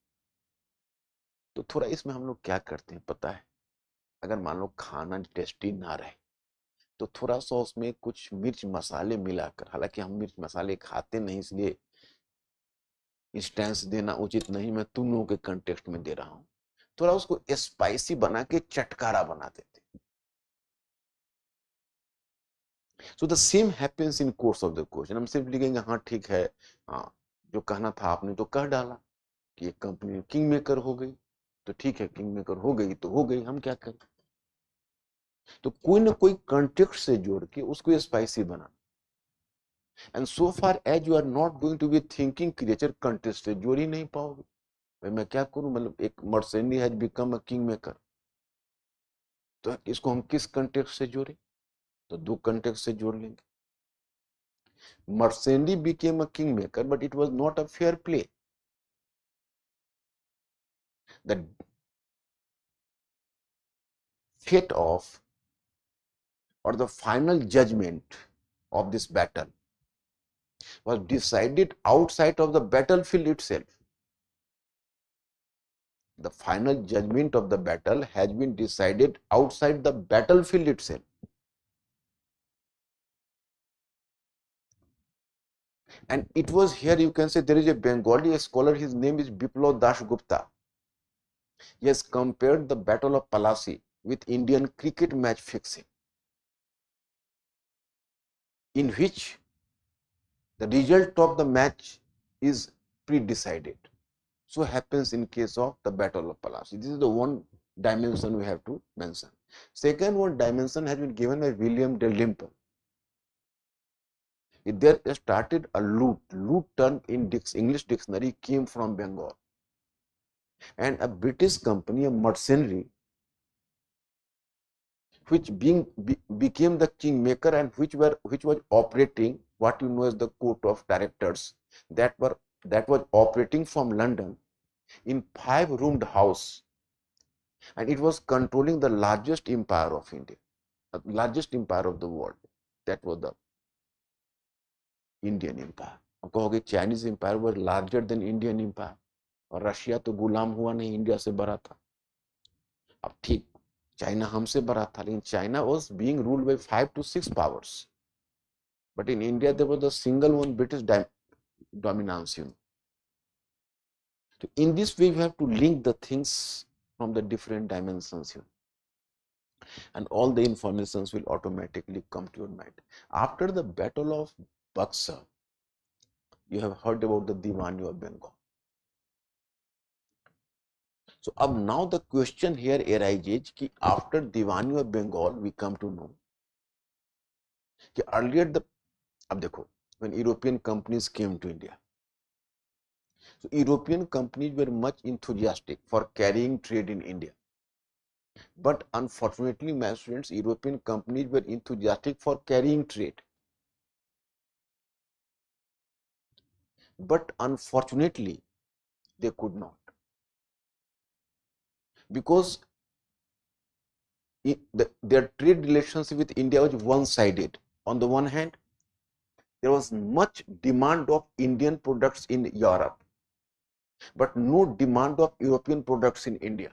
तो थोड़ा इसमें हम लोग क्या करते हैं पता है, अगर मान लो खाना टेस्टी ना रहे तो थोड़ा सा उसमें कुछ मिर्च मसाले मिलाकर, हालांकि हम मिर्च मसाले खाते नहीं इसलिए इंस्टेंस देना उचित नहीं, मैं तुम लोगों के कंटेक्स्ट में दे रहा हूं, थोड़ा उसको स्पाइसी बना के चटकारा बना देते. So the same happens in course of the question. हम सिर्फ लिखेंगे हाँ ठीक है, हाँ जो कहना था आपने तो कह डाला कि एक कंपनी किंग मेकर हो गई, तो ठीक है किंग मेकर हो गई तो हो गई, हम क्या करें. तो कोई ना कोई कंटेक्स्ट से जोड़ के उसको स्पाइसी बना. And so far as you are not going to be thinking creature, context से जोड़ ही नहीं पाओगे. भाई मैं क्या करूं, मतलब एक mercenary has become a king maker, तो इसको हम किस कंटेक्स्ट से जोड़े, तो दो कंटेक्स्ट से जोड़ लेंगे. Mercedes became a kingmaker, but it was not a fair play. The fate of or the final judgment of this battle was decided outside of the battlefield itself. The final judgment of the battle has been decided outside the battlefield itself. And it was here, you can say, there is a Bengali scholar, his name is Biplab Das Gupta. He has compared the Battle of Palasi with Indian cricket match fixing, in which the result of the match is pre-decided. So happens in case of the Battle of Palasi. This is the one dimension we have to mention. Second one dimension has been given by William Dalrymple. There started a loot. Loot term in English dictionary came from Bengal. And a British company, a mercenary, which became the kingmaker and which was operating what you know as the court of directors, that was operating from London in 5-roomed house, and it was controlling the largest empire of India, the largest empire of the world. That was the Indian empire. अब कहोगे Chinese empire was larger than Indian empire, और Russia तो गुलाम हुआ नहीं, India से बड़ा था. अब ठीक, चाइना हमसे बड़ा था, लेकिन China was being ruled by 5 to 6 powers. But in India, there was a single one British dominance. So in this way, you have to link the things from the different dimensions here, and all the informations will automatically come to your mind. After the Battle of Buxar, you have heard about the Diwani of Bengal. So now the question here arises कि after Diwani of Bengal we come to know कि earlier the, अब देखो, when European companies came to India, so European companies were much enthusiastic for carrying trade in India. But unfortunately, my students, European companies were enthusiastic for carrying trade. But unfortunately, they could not, because their trade relationship with India was one-sided. On the one hand, there was much demand of Indian products in Europe, but no demand of European products in India.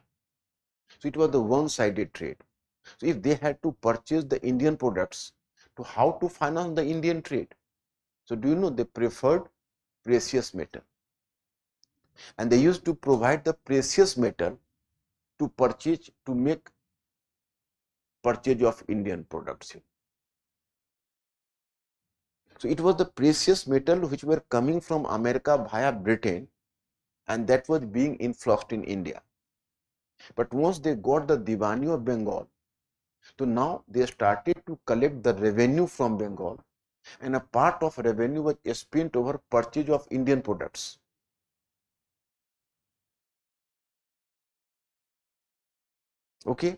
So it was the one-sided trade. So if they had to purchase the Indian products, to how to finance the Indian trade? So do you know they preferred precious metal, and they used to provide the precious metal to purchase, to make purchase of Indian products. So it was the precious metal which were coming from America via Britain, and that was being influxed in India. But once they got the Diwani of Bengal, so now they started to collect the revenue from Bengal, and a part of revenue was spent over purchase of Indian products. Okay,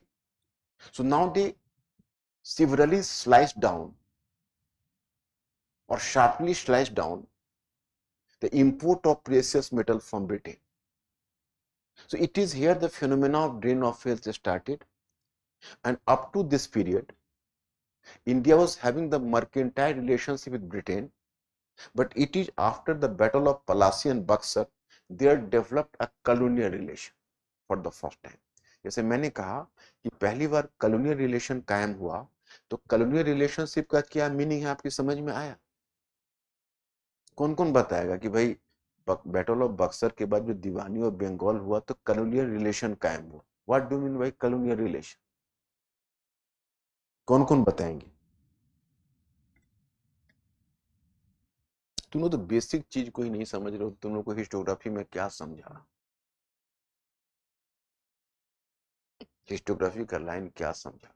so now they severely sliced down or sharply sliced down the import of precious metal from Britain. So it is here the phenomena of drain of wealth started, and up to this period, India was having the mercantile relationship with Britain, but it is after the Battle of Plassey and Buxar they developed a colonial relation for the first time. जैसे मैंने कहा कि पहली बार colonial relation कायम हुआ, तो colonial relationship का क्या मीनिंग है आपकी समझ में आया? कौन कौन बताएगा कि भाई बैटल ऑफ बक्सर के बाद जो दीवानी और बंगाल हुआ तो कॉलोनियल रिलेशन कायम हुआ? What do mean bye colonial relation? कौन कौन बताएंगे? तुम लोग तो बेसिक चीज को ही नहीं समझ रहे हो, तुम लोग को हिस्टोग्राफी में क्या समझा, हिस्टोग्राफी का लाइन क्या समझा?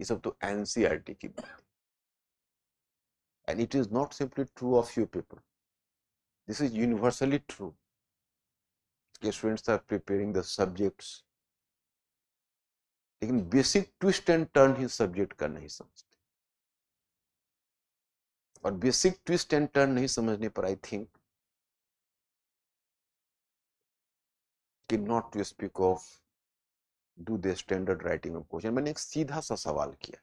ये सब तो एनसीईआरटी की बात है, and it is not simply true of you people, this is universally true कि students are preparing the subjects, लेकिन बेसिक ट्विस्ट एंड टर्न ही सब्जेक्ट का नहीं समझते, और बेसिक ट्विस्ट एंड टर्न नहीं समझने पर आई थिंक कि not to speak of do the standard writing of question. मैंने एक सीधा सा सवाल किया,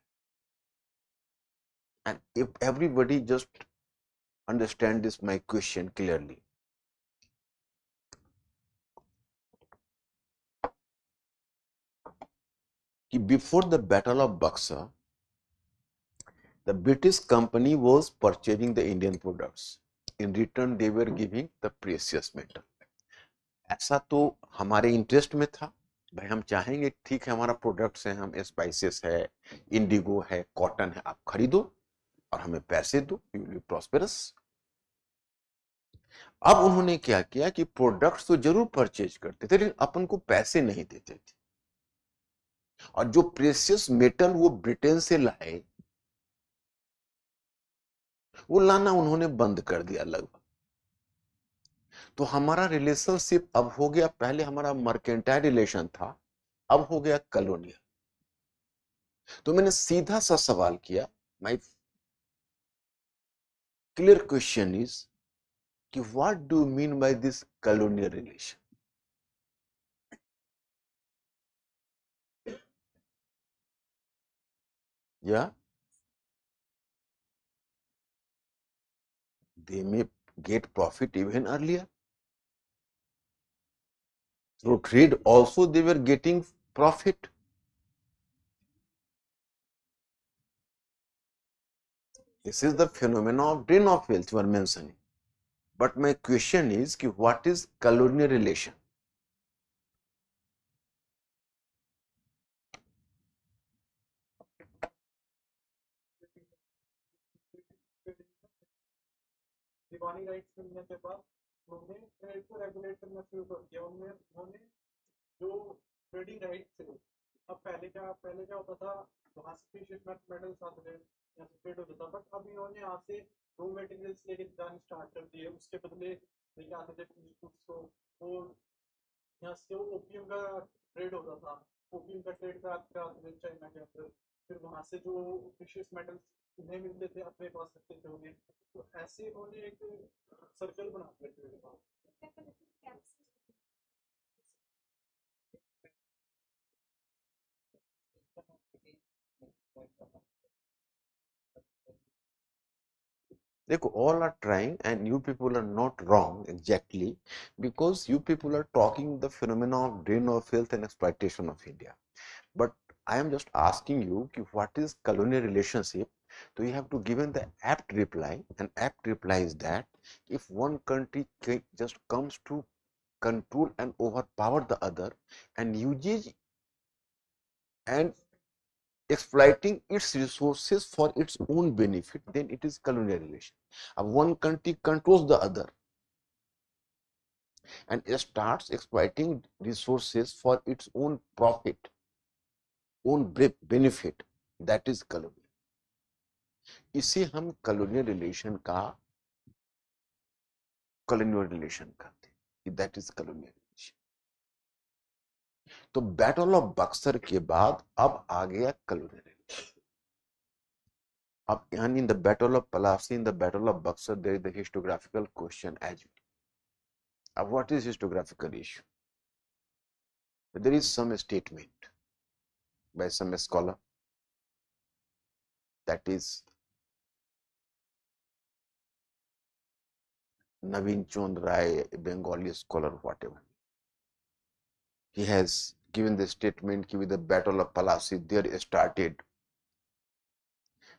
and if everybody just understand this my question clearly, कि before the battle of Buxar the British company was purchasing the Indian products. In return, they were giving the precious metal. ऐसा तो हमारे इंटरेस्ट में था, भाई हम चाहेंगे ठीक है हमारा प्रोडक्ट्स हैं, हम स्पाइसेस है, इंडिगो है, कॉटन है, आप खरीदो और हमें पैसे दो, यू विल बी प्रॉस्पेरस। अब उन्होंने क्या किया कि प्रोडक्ट्स तो जरूर परचेज करते थे, लेकिन अपन को पैसे नहीं देते थे, और जो प्रेशियस मेटल वो ब्रिटेन से लाए, वो लाना उन्होंने बंद कर दिया लगभग। तो हमारा रिलेशनशिप अब हो गया, पहले हमारा मर्केंटाइल रिलेशन था, अब हो गया कॉलोनियल। तो मैंने सीधा सा सवाल किया, माय क्लियर क्वेश्चन इज कि what do mean by this colonial relation? या they may get profit even earlier. Through trade also they were getting profit. This is the phenomena of drain of wealth you are mentioning. But my question is कि what is colonial relation? Deewani rights मिलने के बाद उन्होंने trade को regulate करना शुरू कर दिया। उन्होंने जो ट्रेडिंग राइट थे। अब पहले क्या होता था, वहां से फिर मेटल्स आते थे, यहाँ से ट्रेड होता था, बट अब इन्होंने यहाँ से रॉ मटेरियल्स लेके जाने स्टार्ट कर दिए, उसके बदले लेके आते थे गुड्स को। वो यहाँ से वो ओपियम का ट्रेड होता था, ओपियम का ट्रेड कराते थे चाइना के अंदर, फिर वहां से जो प्रीशियस मेटल्स उन्हें मिलते थे अपने पास रखते थे उन्हें। तो ऐसे उन्होंने एक सर्कल बना दिया ट्रेड का। देखो, all are trying and you people are not wrong exactly, because you people are talking the phenomena of drain of wealth and exploitation of India. But I am just asking you ki what is colonial relationship. So you have to given the apt reply, and apt reply is that if one country just comes to control and overpower the other and uses and exploiting its resources for its own benefit, then it is colonial relation. One country controls the other and starts exploiting resources for its own profit, own benefit, that is colonial. इसे हम colonial relation का colonial relation कहते हैं, that is colonial relation. तो battle of Buxar के बाद अब आ गया colonial relation. अब यानी in the battle of Plassey, in the battle of Buxar, there is the historiographical question as well. What is historiographical issue? There is some statement by some scholar, that is Naveen Chand Rai, a Bengali scholar, whatever. He has given the statement with the battle of Plassey, there started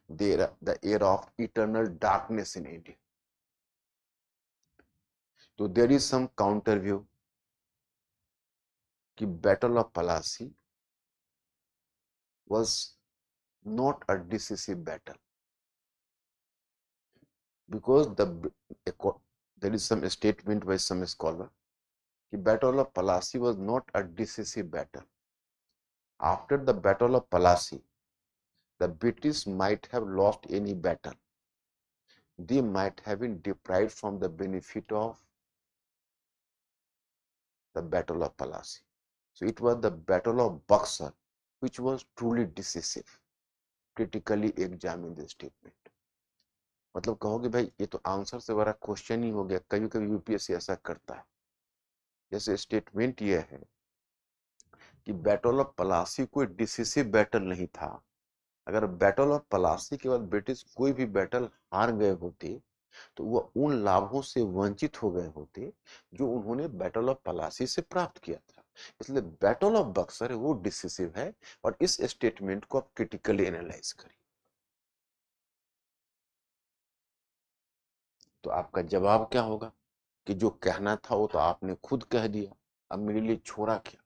the era of eternal darkness in India. So there is some counter view that battle of Plassey was not a decisive battle, because there is some statement by some scholar that battle of Plassey was not a decisive battle. After the battle of Plassey, the British might have lost any battle. They might have been deprived from the benefit of the battle of Plassey. So it was the battle of Buxar which was truly decisive. Critically examine the statement. मतलब कहोगे भाई ये तो answer से बड़ा question ही हो गया, कभी कभी यूपीएससी ऐसा करता है. जैसे स्टेटमेंट ये है कि बैटल ऑफ पलासी कोई डिसिसिव बैटल नहीं था. अगर बैटल ऑफ पलासी के बाद ब्रिटिश कोई भी बैटल हार गए होते तो वह उन लाभों से वंचित हो गए होते जो उन्होंने बैटल ऑफ पलासी से प्राप्त किया था. इसलिए बैटल ऑफ बक्सर वो डिसिसिव है, और इस स्टेटमेंट को आप क्रिटिकली एनालाइज करिए. तो आपका जवाब क्या होगा कि जो कहना था वो तो आपने खुद कह दिया, अब मेरे लिए छोड़ा क्या?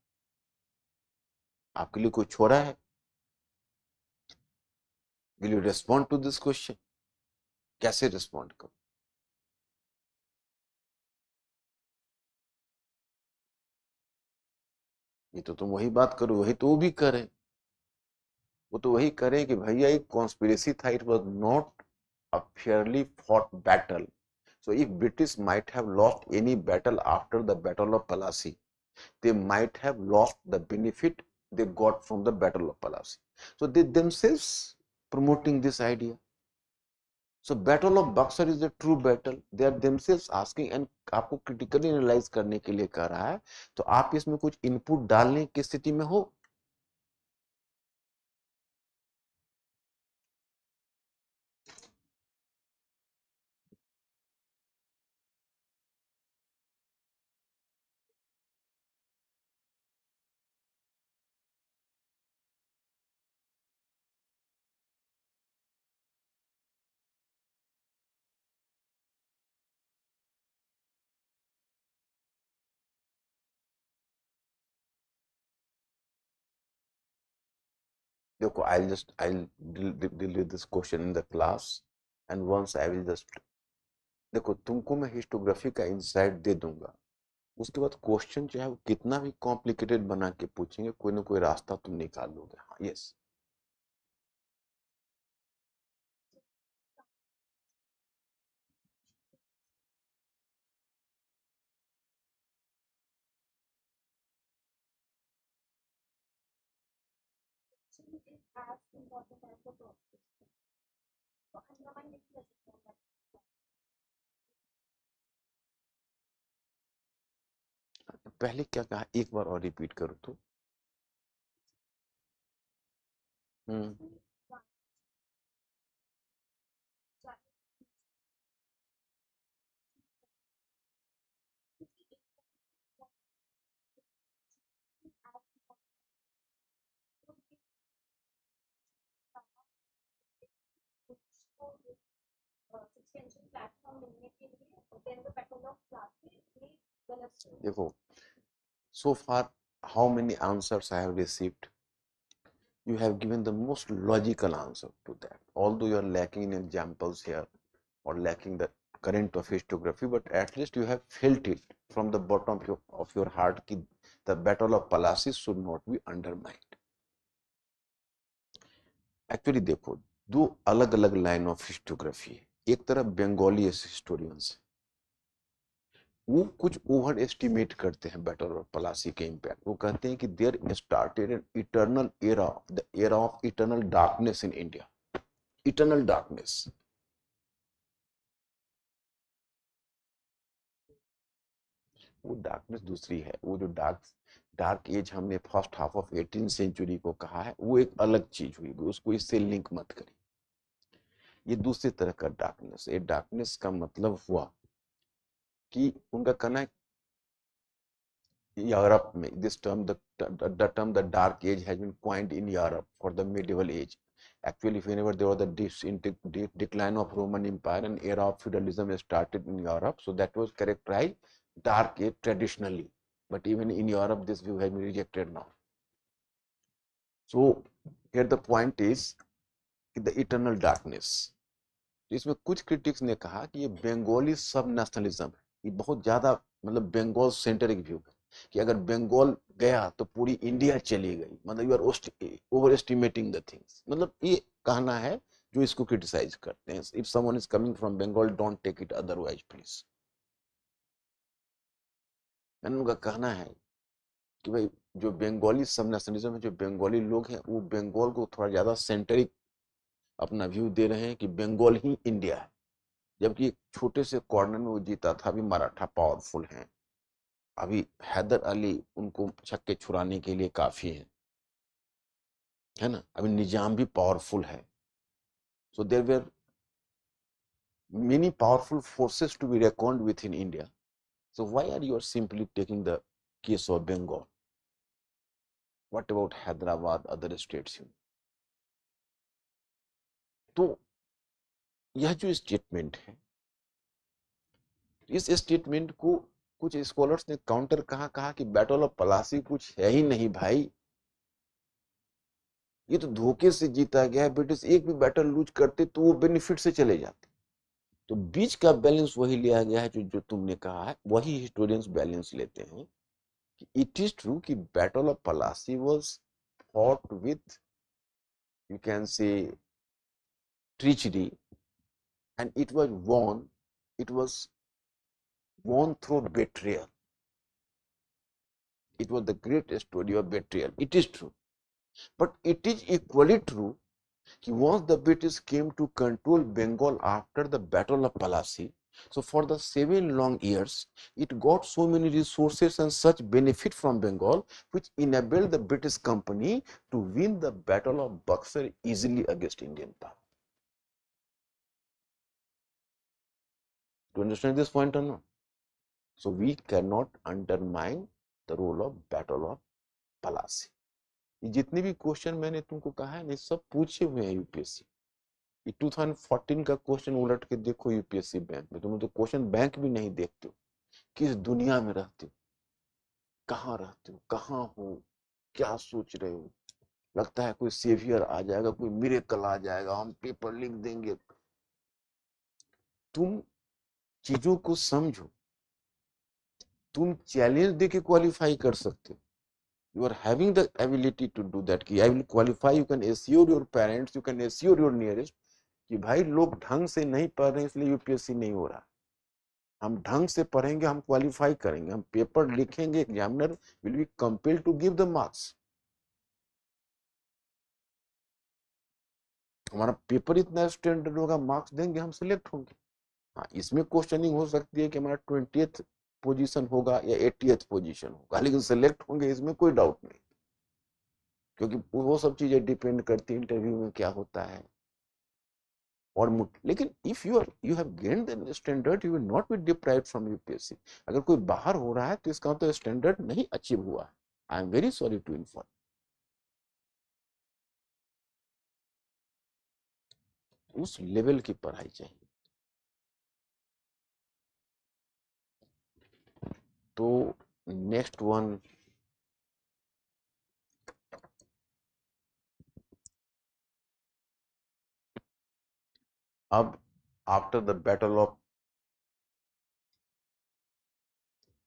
आपके लिए कोई छोड़ा है? Will you respond to this question? कैसे रिस्पॉन्ड करो? ये तो तुम वही बात करो, वही तो वो भी करें. वो तो वही करें कि भैया एक कॉन्स्पिरेसी था, it was not a fairly fought battle. So if British might have lost any battle after the Battle of Plassey, they might have lost the benefit they got from the Battle of Plassey. So they themselves promoting this idea. So Battle of Buxar is a true battle. They are themselves asking, and आपको critically analyze करने के लिए कह रहा है, तो आप इसमें कुछ input डालने की स्थिति में हो. देखो, I'll deal with this question in the class, and once I will just देखो तुमको मैं हिस्टोग्राफी का इंसाइट दे दूंगा, उसके बाद क्वेश्चन चाहे वो कितना भी कॉम्प्लिकेटेड बना के पूछेंगे, कोई ना कोई रास्ता तुम निकाल लोगे। हाँ, यस। पहले क्या कहा, एक बार और रिपीट करो तो। हम्म। देखो, so far how many answers I have received? You have given the most logical answer to that, although you are lacking in examples here or lacking the current of historiography, but at least you have felt it from the bottom of your heart कि the battle of Plassey should not be undermined. Actually देखो, दो अलग अलग line of historiography है। एक तरफ Bengali historians, वो कुछ ओवर एस्टिमेट करते हैं बैटल ऑफ पलासी के इम्पैक्ट। वो कहते हैं कि there started an eternal era, the era of eternal darkness in India. Eternal darkness, वो डार्कनेस दूसरी है। वो जो डार्क डार्क एज हमने first half of 18th century को कहा है, वो एक अलग चीज हुई, उसको इससे लिंक मत करिए। ये दूसरी तरह का डार्कनेस। ये डार्कनेस का मतलब हुआ कि उनका कहना है यूरोप में this term the term the dark age has been coined in Europe for the medieval age. Actually, whenever there was the decline of Roman Empire and era of feudalism started in Europe, so that was characterized dark age traditionally. But even in Europe, this view has been rejected now. So here the point is the eternal darkness. इसमें कुछ critics ने कहा कि ये बंगाली सब nationalism है, ये बहुत ज्यादा मतलब बंगाल सेंट्रिक व्यू है कि अगर बंगाल गया तो पूरी इंडिया चली गई, मतलब you are over estimating the things, मतलब ये कहना है जो इसको क्रिटिसाइज करते हैं। If someone is coming from Bengal, don't take it otherwise please. उनका कहना है कि भाई जो बंगाली सब नेशनलिज्म है, जो बंगाली लोग हैं वो बंगाल को थोड़ा ज्यादा सेंट्रिक अपना व्यू दे रहे हैं कि बंगाल ही इंडिया है, जबकि एक छोटे से कॉर्नर में वो जीता था। अभी मराठा पावरफुल हैं, अभी हैदर अली उनको छक्के छुड़ाने के लिए काफी है ना, अभी निजाम भी पावरफुल है। So there were many powerful forces to be reckoned with in India. So why are you simply taking the case of Bengal? What about Hyderabad, other states? तो यह जो स्टेटमेंट है, इस स्टेटमेंट को कुछ स्कॉलर्स ने counter कहा कि बैटल ऑफ पलासी कुछ है ही नहीं भाई, ये तो धोखे से जीता गया है। ब्रिटिश एक भी बैटल लूज करते तो वो बेनिफिट से चले जाते। तो बीच का बैलेंस वही लिया गया है जो तुमने कहा है, वही हिस्टोरियंस बैलेंस लेते हैं कि इट इज ट्रू कि battle of Plassey was fought with, you can say, treachery, and it was won through betrayal. It was the great story of betrayal. It is true, but it is equally true once the British came to control Bengal after the Battle of Plassey, so for the 7 long years, it got so many resources and such benefit from Bengal, which enabled the British company to win the Battle of Buxar easily against Indian power. Do you understand this point or not? So we cannot undermine the role of Battle of Plassey. जितने भी question मैंने तुमको कहा है ना, सब पूछे हुए हैं यूपीएससी। 2014 का क्वेश्चन उलट के देखो यूपीएससी बैंक में, तुम तो क्वेश्चन बैंक भी नहीं देखते हो। किस दुनिया में रहते हो, कहाँ रहते हो, कहाँ हो, क्या सोच रहे हो। लगता है कोई सेवियर आ जाएगा, कोई मिरेकल आ जाएगा, हम पेपर लिख देंगे। तुम चीजों को समझो। तुम चैलेंज दे के क्वालिफाई कर सकते हो. You are having the ability to do that कि I will qualify. You can assure your parents, you can assure your nearest कि भाई लोग ढंग से नहीं पढ़ रहे इसलिए यूपीएससी नहीं हो रहा. हम ढंग से पढ़ेंगे, हम क्वालिफाई करेंगे, हम पेपर लिखेंगे, examiner will be compelled to give the marks. हमारा पेपर इतना स्टैंडर्ड होगा, मार्क्स देंगे, हम सिलेक्ट होंगे. हाँ, इसमें क्वेश्चनिंग हो सकती है कि हमारा 20th पोजीशन होगा या 80th पोजीशन होगा, लेकिन सिलेक्ट होंगे इसमें कोई डाउट नहीं, क्योंकि वो सब चीजें डिपेंड करती है इंटरव्यू में क्या होता है. और लेकिन if you have gained the standard, you will not be deprived from UPSC. अगर कोई बाहर हो रहा है तो इसका मतलब स्टैंडर्ड नहीं अचीव हुआ है. I am very sorry to inform. उस लेवल की पढ़ाई चाहिए. तो नेक्स्ट वन, अब after the battle of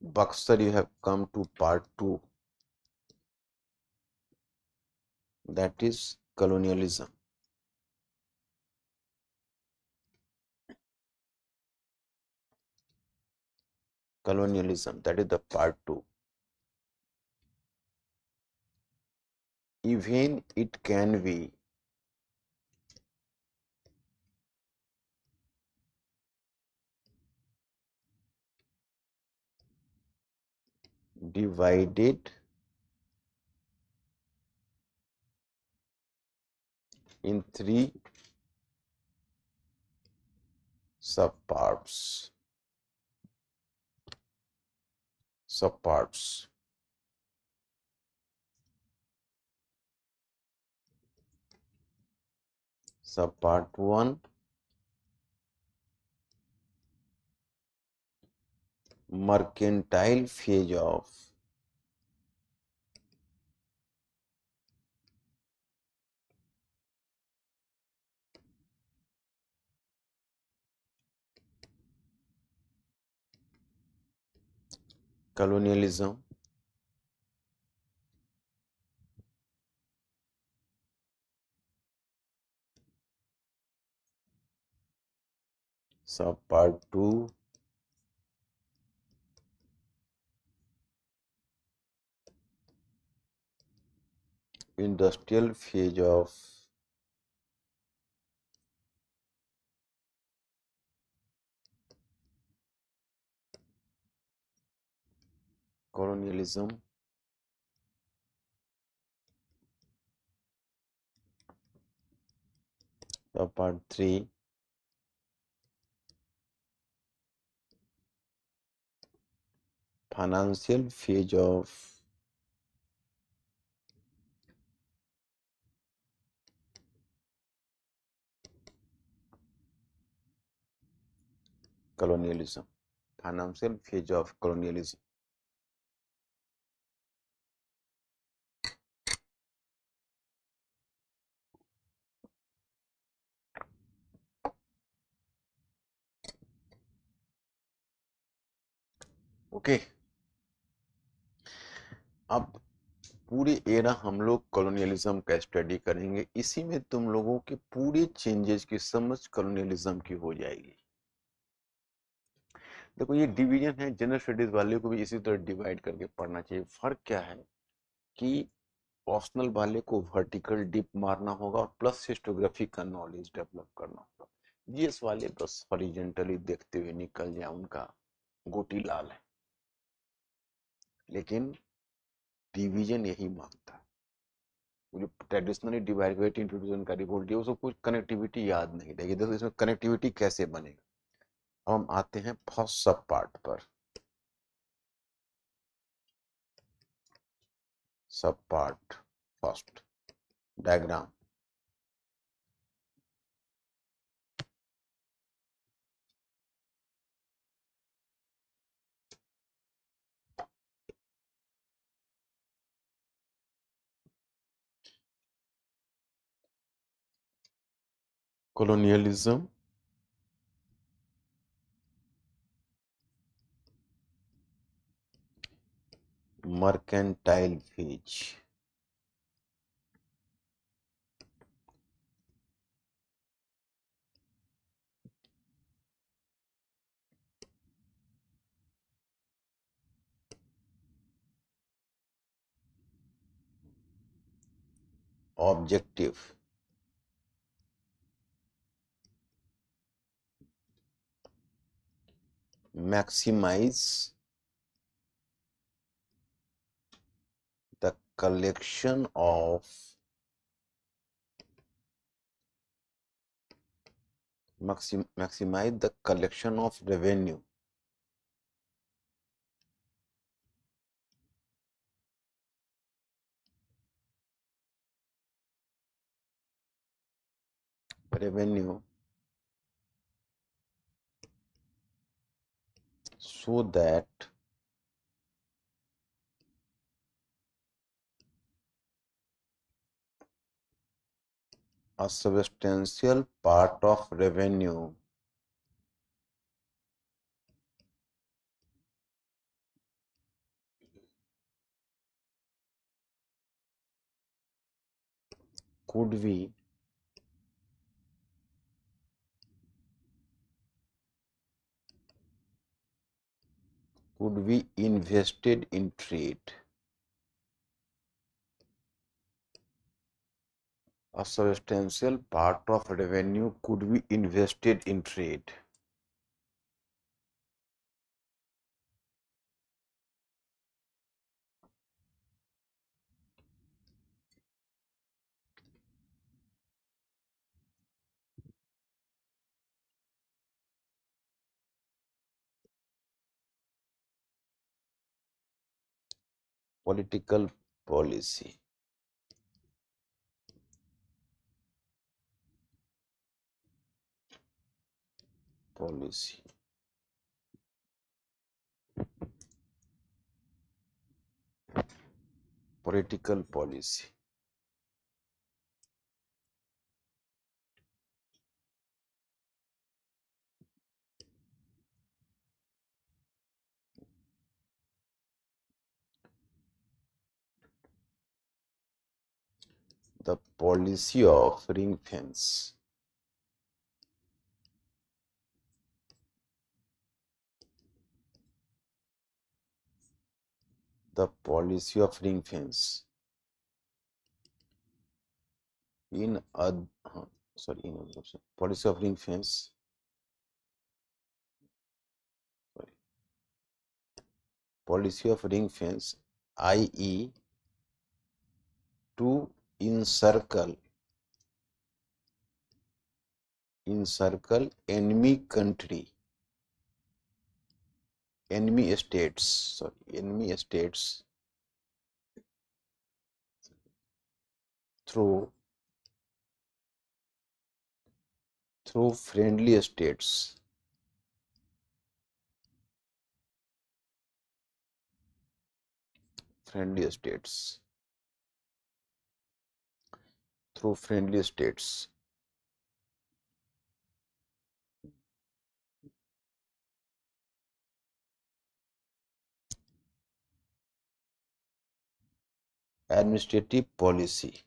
Buxar you have come to part 2, that is colonialism. Colonialism, that is the part 2. Even it can be divided in 3 subparts. Subparts. Subpart 1, mercantile phase of colonialism. Subpart 2, industrial phase of colonialism. Subpart 3, financial phase of colonialism. Financial phase of colonialism. Okay. अब पूरे era हम लोग colonialism का study करेंगे. इसी में तुम लोगों के पूरे चेंजेस की समझ कॉलोनियलिज्म की हो जाएगी. देखो ये डिवीजन है, जनरल स्टडीज वाले को भी इसी तरह डिवाइड करके पढ़ना चाहिए. फर्क क्या है कि ऑप्शनल वाले को वर्टिकल डिप मारना होगा और प्लस हिस्टोग्राफी का नॉलेज डेवलप करना होगा. जीएस वाले बस हॉरिजॉन्टली देखते हुए निकल जाए, उनका गोटी लाल है. लेकिन डिवीजन यही मांगता है. जो ट्रेडिशनली डिवाइड इंट्रोड्यूशन का रिवोल्ट है, उसको कुछ कनेक्टिविटी याद नहीं रहेगी. देखो इसमें कनेक्टिविटी कैसे बनेगा. अब हम आते हैं फर्स्ट सब पार्ट पर. सब part first diagram. colonialism mercantile wage, objective, maximize the collection of maximize the collection of revenue, so that a substantial part of revenue could be invested in trade. A substantial part of revenue could be invested in trade. Political policy. Political policy. The policy of ring fence. The policy of ring fence. In policy of ring fence. Policy of ring fence, i.e., to encircle enemy states through friendly states. Through friendly states. Administrative policy.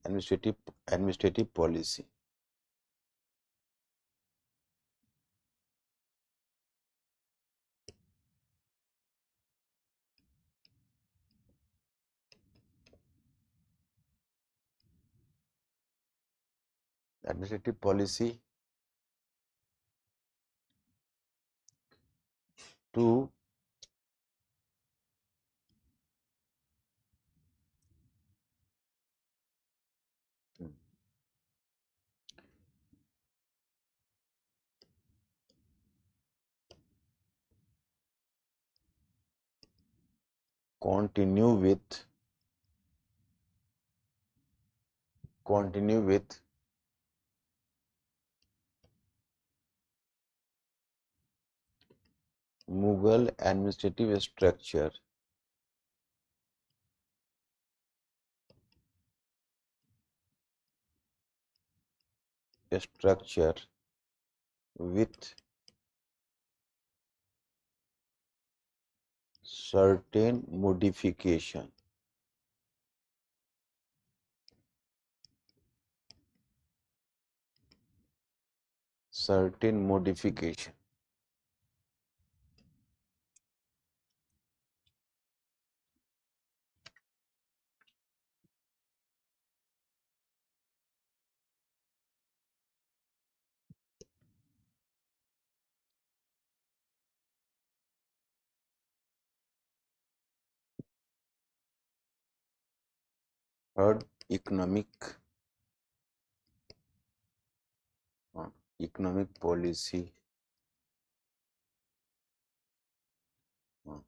Administrative policy. Administrative policy to continue with Mughal administrative structure structure with certain modification. Certain modification. Third, economic policy uh,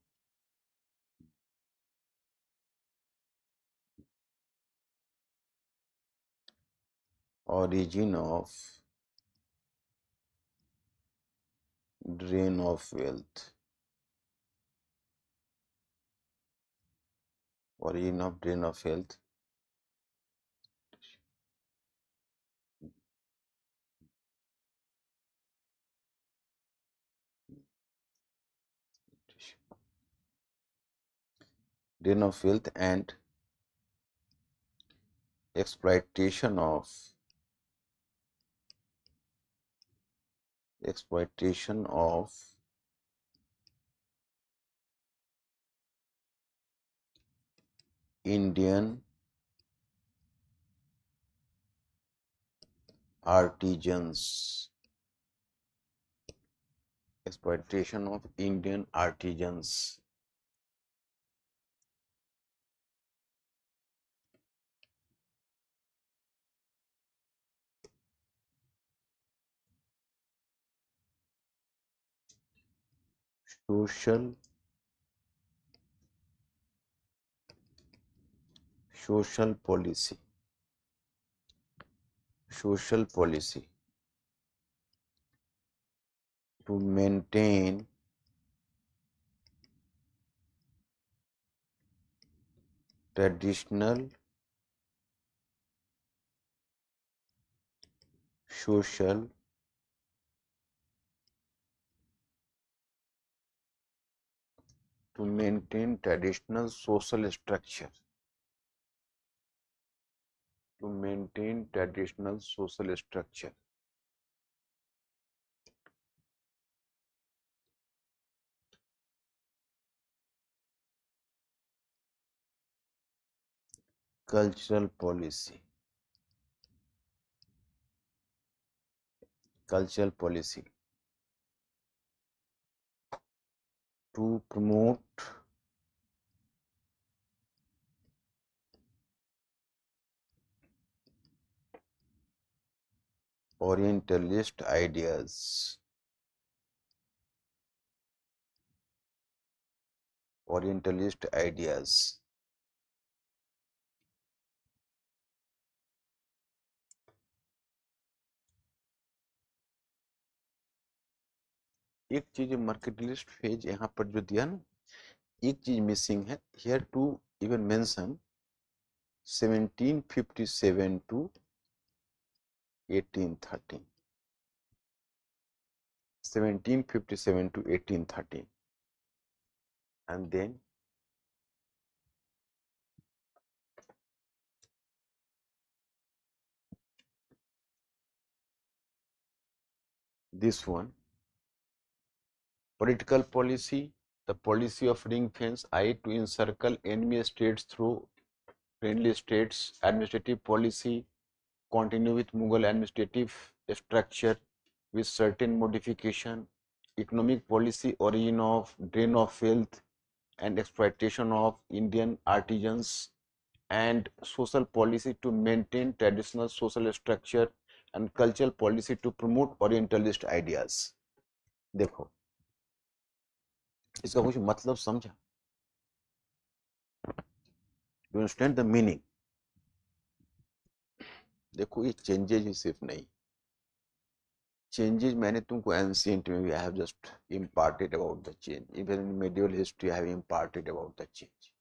origin of drain of wealth. Origin of drain of wealth. Drain of wealth and exploitation of Indian artisans. Exploitation of Indian artisans. Social policy. Social policy to maintain traditional social structure. To maintain traditional social structure. Cultural policy. Cultural policy to promote Orientalist ideas. Orientalist ideas. एक चीज mercantilist phase यहाँ पर जो दिया ना, एक चीज missing है here to even mention 1757 to 1813. 1757 to 1813, and then this one, political policy, the policy of ring fence eye to encircle enemy states through friendly states. Administrative policy continue with Mughal administrative structure with certain modification. Economic policy origin of drain of wealth and exploitation of Indian artisans, and social policy to maintain traditional social structure and cultural policy to promote Orientalist ideas. देखो इसका कुछ मतलब समझा? You understand the meaning? देखो ये changes ही सिर्फ नहीं, changes मैंने तुमको ancient में भी I have just imparted about the change. Even in medieval history I have imparted about the change.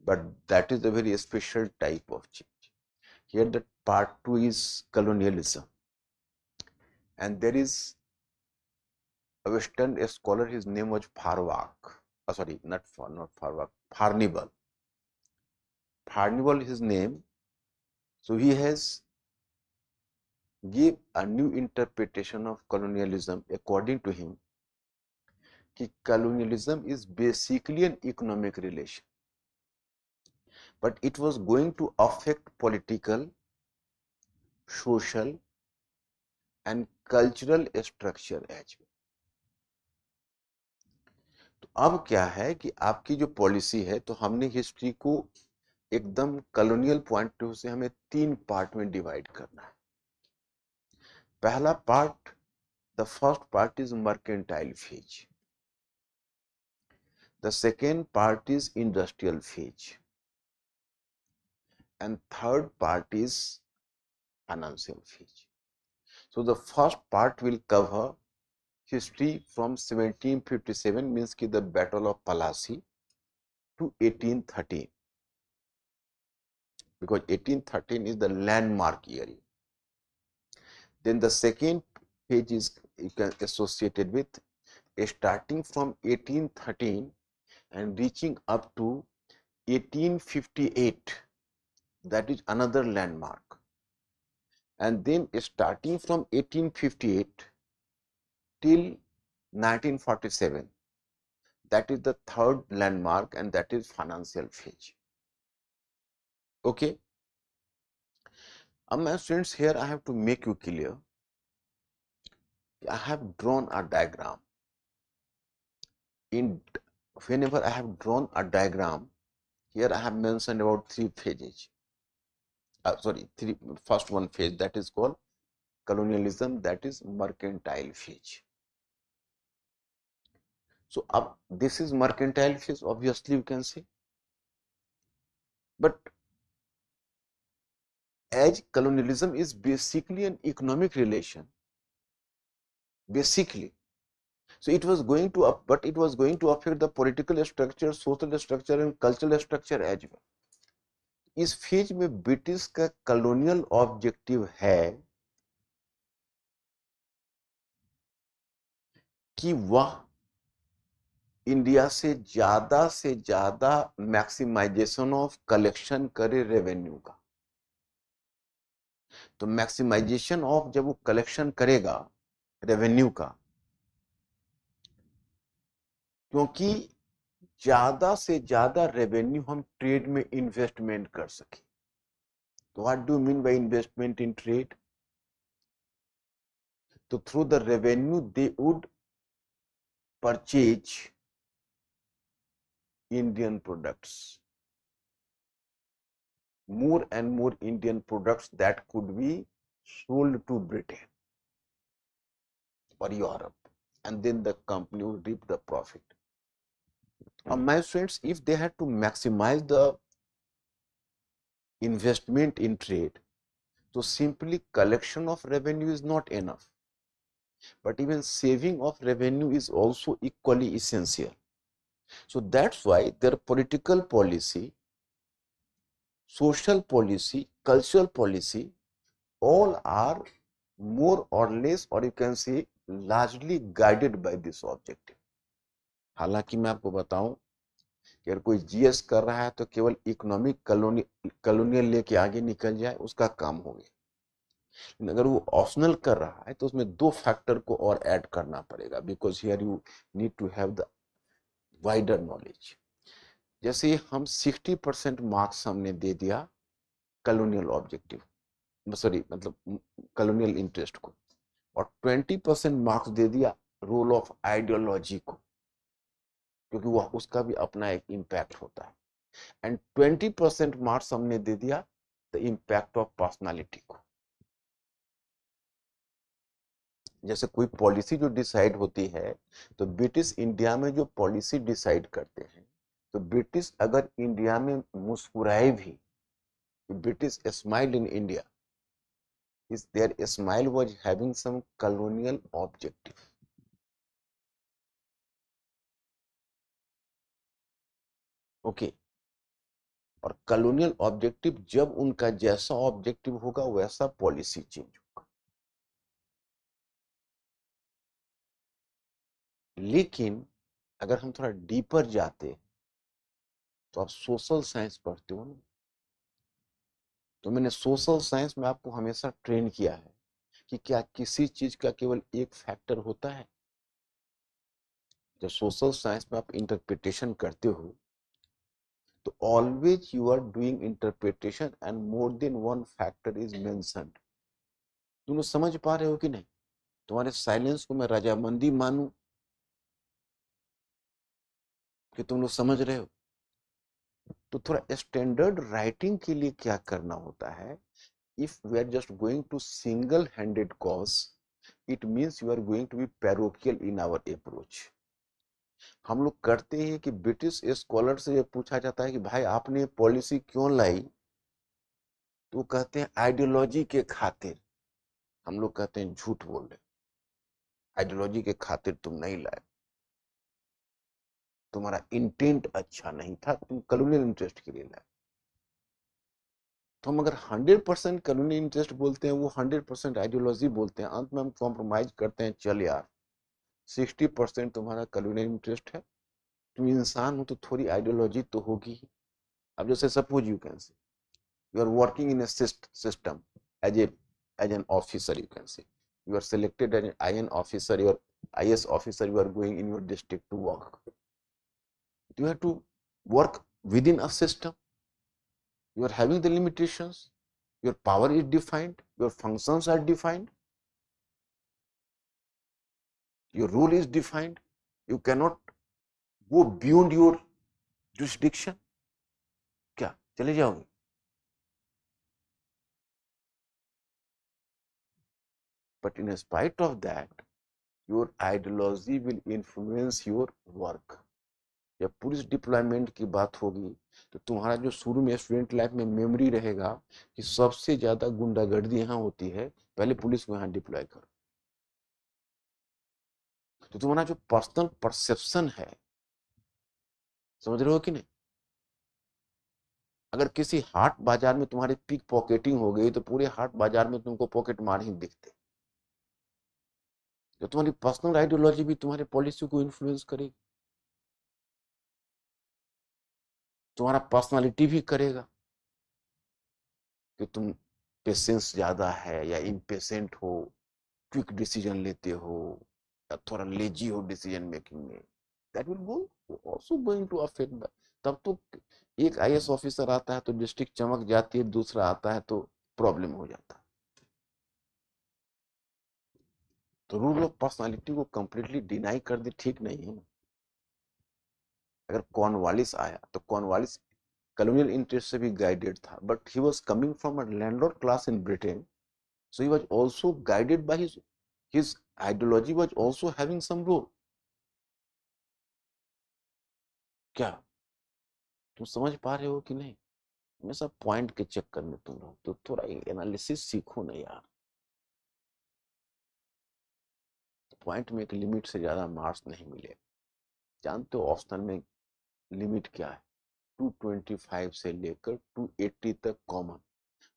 But that is a very special type of change. Here the part 2 is colonialism, and there is a Western scholar, his name was Farwak. Sorry, not Farwak, Farnibal. Farnibal his name. So he has give a new interpretation of colonialism. According to him, colonialism is basically an economic relation, but it was going to affect political, social and cultural structure as well. तो अब क्या है कि आपकी जो policy है, तो हमने हिस्ट्री को एकदम कॉलोनियल पॉइंट ऑफ व्यू से हमें 3 पार्ट में डिवाइड करना है. पहला part, the first part is mercantile phase, the second part is industrial phase, and third part is financial phase. So the first part will cover history from 1757, means ki the Battle of Plassey, to 1813, because 1813 is the landmark year. Then the second page is associated with starting from 1813 and reaching up to 1858, that is another landmark. And then starting from 1858 till 1947, that is the third landmark, and that is financial phase. Okay. My students, here I have to make you clear, I have drawn a diagram. Whenever I have drawn a diagram, here I have mentioned about 3 phases. First one phase, that is called colonialism, that is mercantile phase. So this is mercantile phase, obviously you can say, but as colonialism is basically an economic relation, basically, so it was going to affect the political structure, social structure and cultural structure as well. इस phase में British का colonial objective है कि वह India से ज्यादा maximization of collection करे revenue का. तो मैक्सिमाइजेशन ऑफ जब वो कलेक्शन करेगा रेवेन्यू का, क्योंकि ज्यादा से ज्यादा रेवेन्यू हम ट्रेड में इन्वेस्टमेंट कर सके. तो what do mean by investment in trade? तो through the revenue they would purchase Indian products, more and more Indian products that could be sold to Britain or Europe, and then the company would reap the profit. My friends, if they had to maximize the investment in trade, so simply collection of revenue is not enough, but even saving of revenue is also equally essential. So that's why their political policy, social policy, cultural policy, all are more or less, or you can say largely guided by this objective. हालांकि मैं आपको बताऊं कि अगर कोई GS कर रहा है तो केवल इकोनॉमिक कॉलोनियल लेके आगे निकल जाए उसका काम हो गया, लेकिन अगर वो ऑप्शनल कर रहा है तो उसमें 2 फैक्टर को और ऐड करना पड़ेगा, because here you need to have the wider knowledge. जैसे हम 60% मार्क्स हमने दे दिया कॉलोनियल ऑब्जेक्टिव, सॉरी मतलब कॉलोनियल इंटरेस्ट को, और 20% मार्क्स दे दिया रोल ऑफ आइडियोलॉजी को, क्योंकि वह उसका भी अपना एक इम्पैक्ट होता है, एंड 20% मार्क्स हमने दे दिया द इम्पैक्ट ऑफ पर्सनालिटी को. जैसे कोई पॉलिसी जो डिसाइड होती है, तो ब्रिटिश इंडिया में जो पॉलिसी डिसाइड करते हैं, तो ब्रिटिश अगर इंडिया में मुस्कुराए भी, British smile in India, is their smile was having some colonial objective. Okay. और कॉलोनियल ऑब्जेक्टिव जब उनका जैसा ऑब्जेक्टिव होगा वैसा पॉलिसी चेंज होगा। लेकिन अगर हम थोड़ा डीपर जाते तो आप सोशल साइंस पढ़ते हो ना, तो मैंने सोशल साइंस में आपको हमेशा ट्रेन किया है कि क्या किसी चीज का केवल एक फैक्टर होता है। जब सोशल साइंस में आप इंटरप्रिटेशन करते हो तो always you are doing interpretation and more than one factor is mentioned. तुम लोग समझ पा रहे हो कि नहीं? तुम्हारे साइलेंस को मैं रजामंदी मानूं कि तुम लोग समझ रहे हो? तो थोड़ा स्टैंडर्ड राइटिंग के लिए क्या करना होता है, if we are just going to single handed cause, it means you are going to be parochial in our approach। हम लोग करते हैं कि ब्रिटिश स्कॉलर से पूछा जाता है कि भाई आपने पॉलिसी क्यों लाई, तो वो कहते हैं आइडियोलॉजी के खातिर। हम लोग कहते हैं झूठ बोल रहे, आइडियोलॉजी के खातिर तुम नहीं लाए, तुम्हारा इंटेंट अच्छा नहीं था, तुम कॉलोनियल इंटरेस्ट के लिए लाए। तो हम अगर 100% कॉलोनियल इंटरेस्ट बोलते हैं, वो 100% आइडियोलॉजी बोलते हैं, अंत में हम कॉम्प्रोमाइज करते हैं, चल यार 60% तुम्हारा कॉलोनियल इंटरेस्ट है, तुम इंसान हो तो थोड़ी आइडियोलॉजी तो होगी। अब जैसे suppose you can say you are working in a system as a as an officer, you can say you are selected as an IN officer, your IS officer, you are going in your district to work. You have to work within a system. You are having the limitations. Your power is defined. Your functions are defined. Your role is defined. You cannot go beyond your jurisdiction. क्या चले जाओगे? But in spite of that, your ideology will influence your work. जब police deployment की बात होगी तो तुम्हारा जो शुरू में स्टूडेंट लाइफ में मेमोरी रहेगा कि सबसे ज्यादा गुंडागर्दी यहाँ होती है, पहले पुलिस को यहाँ डिप्लॉय करो। तो तुम्हारा जो पर्सनल परसेप्शन है, समझ रहे हो कि नहीं? अगर किसी हाट बाजार में तुम्हारी पिक पॉकेटिंग हो गई तो पूरे हाट बाजार में तुमको पॉकेट मार ही दिखते। तो तुम्हारी पर्सनल आइडियोलॉजी भी तुम्हारे पॉलिसी को इन्फ्लुएंस करेगी, तुम्हारा पर्सनालिटी भी करेगा कि तुम पेशेंस ज्यादा है या इम्पेशेंट हो, क्विक डिसीजन लेते हो या थोड़ा लेजी हो डिसीजन मेकिंग में। That will go also going to affect the. तब तो एक IS ऑफिसर आता है तो डिस्ट्रिक्ट चमक जाती है, दूसरा आता है तो प्रॉब्लम हो जाता है। तो रूल ऑफ पर्सनालिटी को कंप्लीटली डिनाई कर दे, ठीक नहीं है ना। अगर कॉर्नवालिस आया तो कॉर्नवालिस कॉलोनियल इंटरेस्ट से भी गाइडेड था, but he was coming from a landlord class in Britain, so he was also guided by his ideology was also having some role। क्या तुम समझ पा रहे हो कि नहीं? हमेशा पॉइंट के चक्कर में तुम रहो, तो थोड़ा एनालिसिस सीखो ना यार। पॉइंट में एक लिमिट से ज्यादा मार्क्स नहीं मिले। जानते हो ऑप्शनल में लिमिट क्या है? 225 से लेकर 280 तक कॉमन,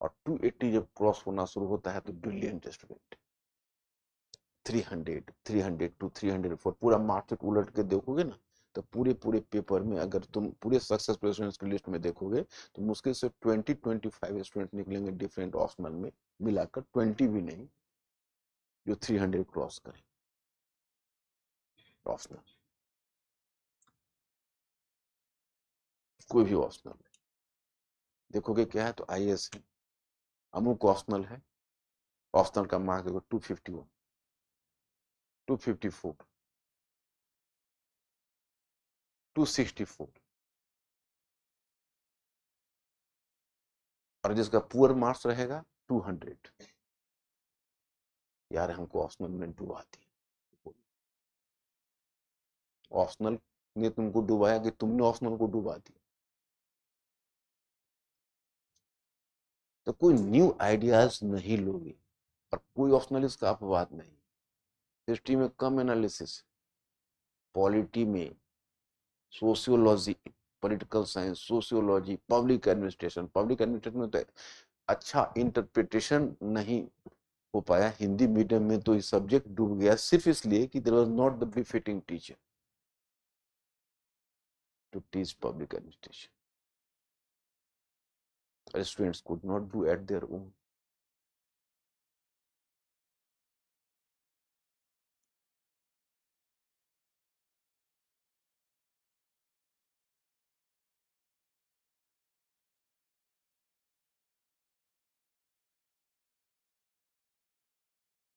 और 280 जब क्रॉस होना शुरू होता है तो ब्रिलियंट स्टूडेंट। 300 300 टू 304 पूरा मार्क्स उलट के देखोगे ना, तो पूरे पूरे पेपर में अगर तुम पूरे सक्सेसफुल स्टूडेंट्स की लिस्ट में देखोगे तो मुश्किल से 20-25 स्टूडेंट निकलेंगे डिफरेंट ऑप्शनल में, मिलाकर 20 भी नहीं जो 300 क्रॉस करें ऑप्शनल, कोई भी ऑप्शनल देखोगे क्या है तो IS है, अमुक ऑप्शनल है, ऑप्शनल का मार्क्स देखो 251 254 264, और जिसका पुअर मार्क्स रहेगा 200। यार हमको ऑप्शनल में डुबा दिया। ऑप्शनल ने तुमको डुबाया कि तुमने ऑप्शनल को डुबा दिया? तो कोई न्यू आइडियाज नहीं लोगे, और कोई ऑप्शनलिस्ट का अपवाद नहीं। हिस्ट्री में कम एनालिसिस, पॉलिटी में, sociology political science, sociology, public administration में तो अच्छा इंटरप्रिटेशन नहीं हो पाया। हिंदी मीडियम में तो ये सब्जेक्ट डूब गया सिर्फ इसलिए कि there was not the befitting teacher to teach public administration. Students could not do at their own.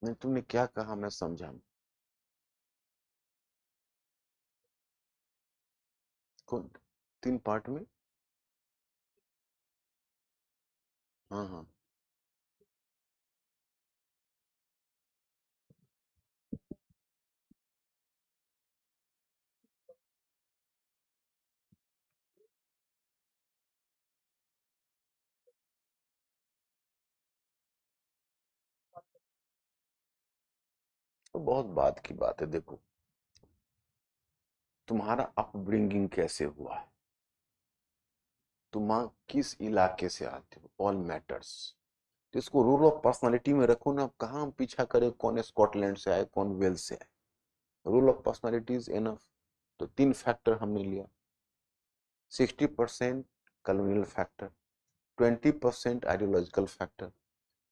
नहीं, तुमने क्या कहा मैं समझा नहीं। कौन? 3 पार्ट में? हाँ हाँ। तो बहुत बात की बात है। देखो, तुम्हारा अपब्रिंगिंग कैसे हुआ है, तुम किस इलाके से आते हो, ऑल मैटर्स। तो इसको रूल ऑफ पर्सनालिटी में रखो ना। अब कहाँ हम पीछा करें कौन स्कॉटलैंड से आए, कौन वेल्स से आए। Rule of personality is enough. तो 3 फैक्टर हमने लिया। 60% colonial factor, 20% ideological factor,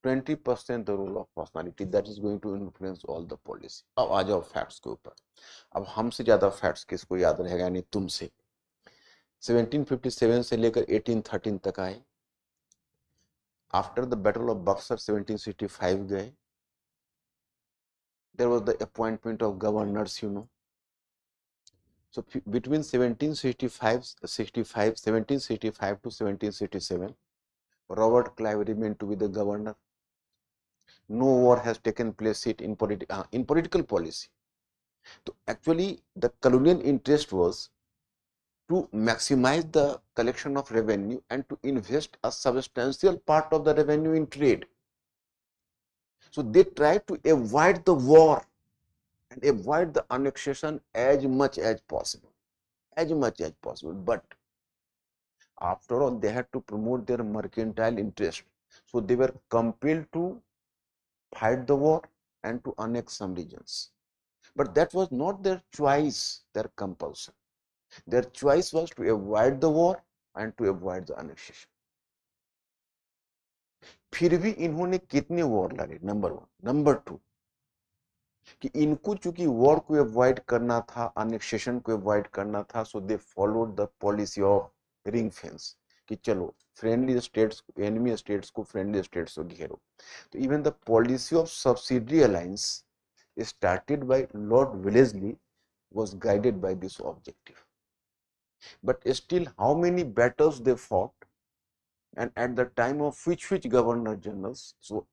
20% the role of personality that is going to influence all the policy। अब आ जाओ फैक्ट्स के ऊपर। अब हमसे ज्यादा फैक्ट्स किसको याद रहेगा, नहीं तुमसे। 1757 से लेकर 1813 तक आए। After the battle of Buxar 1765 गए। There was the appointment of governors, you know. So between 1765 to 1767, Robert Clive remained to be the governor. No war has taken place in political policy. So actually, the colonial interest was to maximize the collection of revenue and to invest a substantial part of the revenue in trade. So they tried to avoid the war and avoid the annexation as much as possible, But after all, they had to promote their mercantile interest. So they were compelled to fight the war and to annex some regions. But that was not their choice, their compulsion. Their choice was to avoid the war and to avoid the annexation. फिर भी इन्होंने कितने war लड़े, number 1। Number 2, कि इनको चूंकि war को avoid करना था, अनेक्सेशन को अवॉइड करना था, so they followed the policy of ring fence, कि चलो फ्रेंडली स्टेट्स, एनिमी स्टेट्स को फ्रेंडली स्टेट्स को घेरो। तो even the policy of subsidiary alliance started by Lord Wellesley was guided by this objective. But still, how many battles they fought, and at the time of which governor generals, so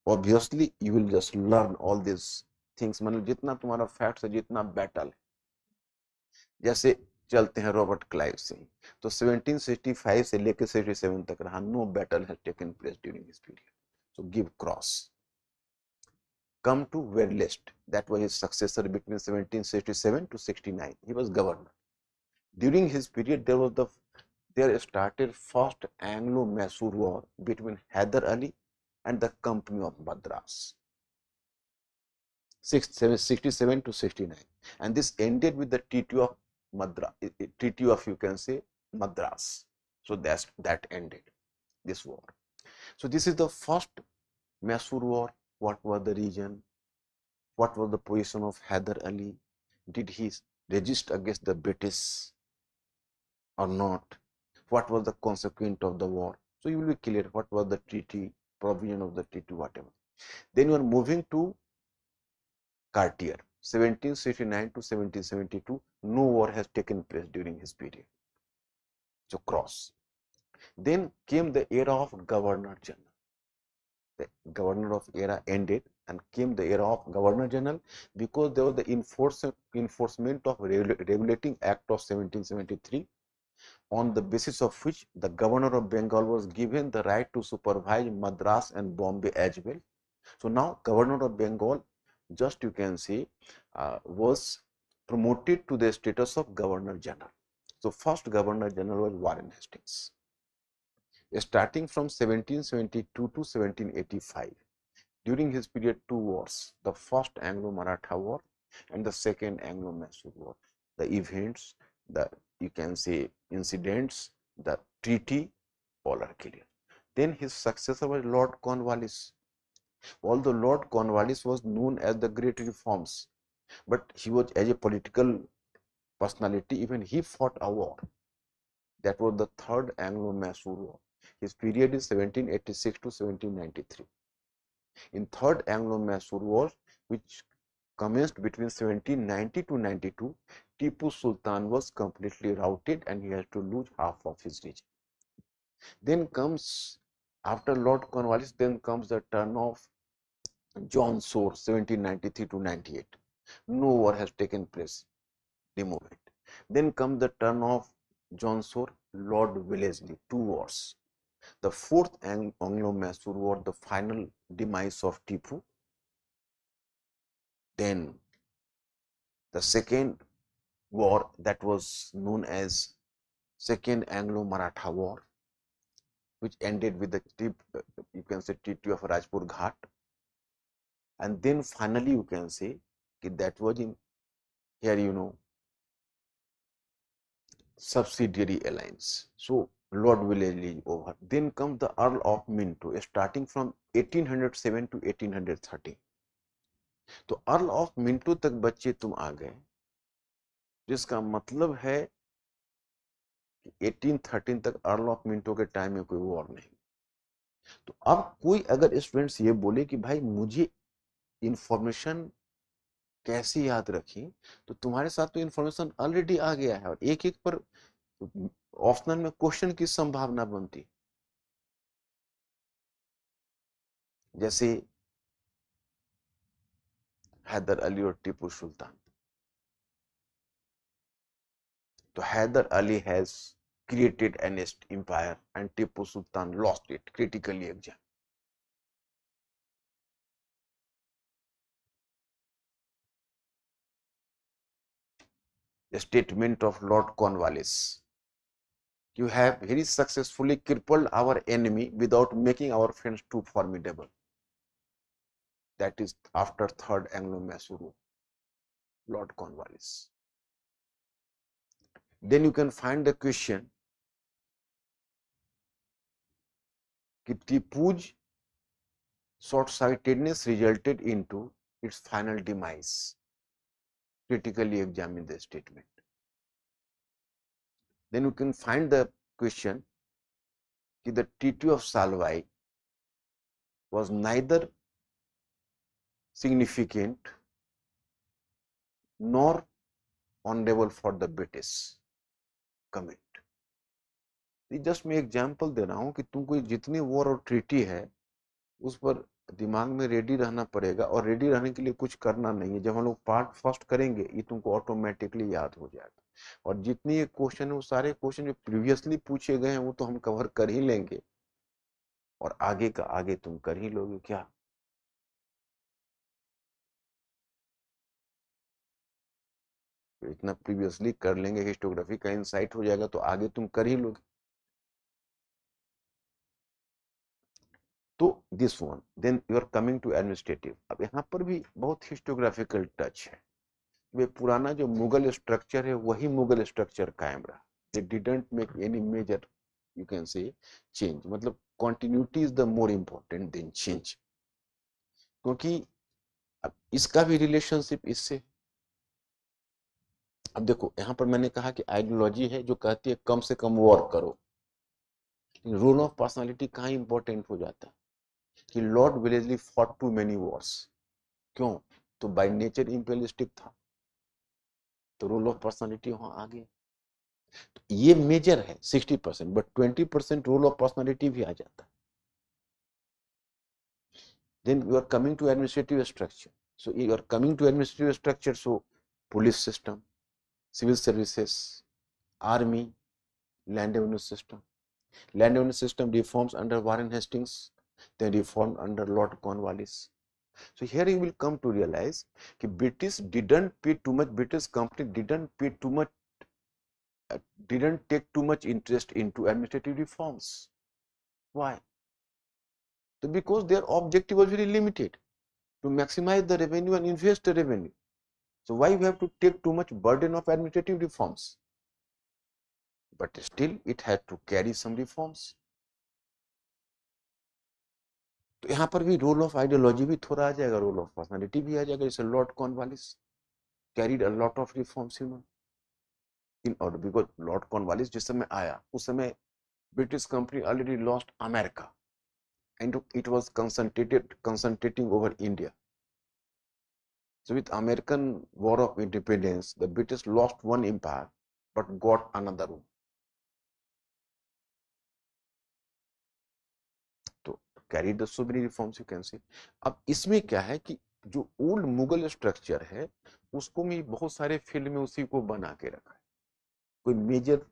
obviously you will just learn all these things। मतलब जितना तुम्हारा facts है, जितना battle है। जैसे चलते हैं Robert Clive से, तो 1765 से लेकर 67 तक रहा, no battle has taken place during this period. So give cross. Come to Verlest, that was his successor between 1767 to 69. He was governor. During his period, there started first Anglo-Mysore war between Hyder Ali and the Company of Madras, 67 to 69, and this ended with the Treaty of Madras, Treaty of, you can say, Madras. So that ended this war. So this is the first Mysore war. What was the region? What was the position of Hyder Ali? Did he resist against the British or not? What was the consequence of the war? So you will be clear what was the treaty, provision of the treaty, whatever. Then you are moving to Cartier, 1769 to 1772. No war has taken place during his period. So cross. Then came the era of Governor General. The Governor of era ended and came the era of Governor General, because there was the enforcement of Regulating Act of 1773, on the basis of which the Governor of Bengal was given the right to supervise Madras and Bombay as well. So now Governor of Bengal, just you can see, was promoted to the status of Governor General. So first Governor General was Warren Hastings. Starting from 1772 to 1785, during his period, two wars, the first Anglo-Maratha War and the second Anglo-Mysore War. The events, the you can say incidents, the treaty, all are clear. Then his successor was Lord Cornwallis. Although Lord Cornwallis was known as the Great Reforms, but he was, as a political personality, even he fought a war. That was the third Anglo-Mysore War. His period is 1786 to 1793. In third Anglo-Mysore War, which commenced between 1790 to 92, Tipu Sultan was completely routed and he had to lose half of his region. Then comes, after Lord Cornwallis, then comes the turn of John Soar, 1793 to 98. No war has taken place, remove it. Then comes the turn of John Soar, Lord Wellesley, two wars. The fourth Anglo-Mysore War, the final demise of Tipu. Then the second war, that was known as Second Anglo-Maratha War, which ended with the you can say Treaty of Rajpur Ghat. And then finally you can say that was in here, subsidiary alliance. So Lord Wellesley over. Then comes the Earl of Minto, starting from 1807 to 1830. तो earl of Minto तक बच्चे तुम आ गए, जिसका मतलब है कि 1813 तक अर्ल ऑफ मिंटो के टाइम में कोई वॉर नहीं। तो अब कोई अगर स्टूडेंट्स ये बोले कि भाई मुझे इंफॉर्मेशन कैसे याद रखें, तो तुम्हारे साथ तो इंफॉर्मेशन ऑलरेडी आ गया है और एक एक पर ऑप्शनल में क्वेश्चन की संभावना बनती। जैसे हैदर अली और टीपू सुल्तान, तो Hyder Ali has created an empire and Tipu Sultan lost it critically exam. The statement of Lord Cornwallis: you have very successfully crippled our enemy without making our friends too formidable. That is after third Anglo-Mysore, Lord Cornwallis. Then you can find the question कि Tipu's short-sightedness resulted into its final demise. Critically examine the statement. Then you can find the question कि the Treaty of Salwai was neither significant nor honorable for the British. Comment. Just मैं example दे रहा हूं कि तुमको जितनी war और treaty है उस पर दिमाग में रेडी रहना पड़ेगा, और रेडी रहने के लिए कुछ करना नहीं है। जब हम लोग पार्ट फर्स्ट करेंगे ये तुमको ऑटोमेटिकली याद हो जाएगा, और जितनी ये क्वेश्चन है वो सारे क्वेश्चन जो प्रीवियसली पूछे गए हैं वो तो हम कवर कर ही लेंगे, और आगे का आगे तुम कर ही लोगे। क्या इतना प्रीवियसली कर लेंगे, हिस्टोग्राफी का इंसाइट हो जाएगा तो आगे तुम कर ही लोगे। तो this one, then you are coming to administrative. अब यहाँ पर भी बहुत हिस्टोग्राफिकल टच है। वे पुराना जो मुगल स्ट्रक्चर है वही मुगल स्ट्रक्चर कायम रहा। They didn't make any major you can say change, मतलब continuity is the more important than change. क्योंकि अब इसका भी रिलेशनशिप इससे, अब देखो यहाँ पर मैंने कहा कि आइडियोलॉजी है जो कहती है कम से कम वॉर करो, रोल ऑफ पर्सनालिटी कहाँ इंपॉर्टेंट हो जाता है कि Lord Wellesley fought too many wars. क्यों? तो बाय नेचर इंपीरियलिस्टिक था, तो रोल ऑफ पर्सनालिटी वहां आ गया। तो ये मेजर है 60%, बट 20% रोल ऑफ पर्सनालिटी भी आ जाता है। Then you are coming to administrative structure. So you are coming to administrative structure, so police system, civil services, army, land revenue system. Land revenue system reforms under Warren Hastings, then reformed under Lord Cornwallis. So here you will come to realize कि British didn't pay too much, British company didn't pay too much didn't take too much interest into administrative reforms. Why? So because their objective was very limited, to maximize the revenue and invest the revenue. So why we have to take too much burden of administrative reforms? But still it had to carry some reforms. तो यहाँ पर भी role of ideology भी थोड़ा आ जाएगा, role of personality भी आ जाएगा, जैसे Lord Cornwallis carried a lot of reforms in order, because Lord Cornwallis जिस समय आया उस समय British company already lost America and it was concentrating over India. So with American War of Independence, the British lost one empire but got another one. तो carried the so many reforms you can see. अब इसमें क्या है कि जो old Mughal structure है उसको भी बहुत सारे फील्ड में उसी को बना के रखा है. कोई मेजर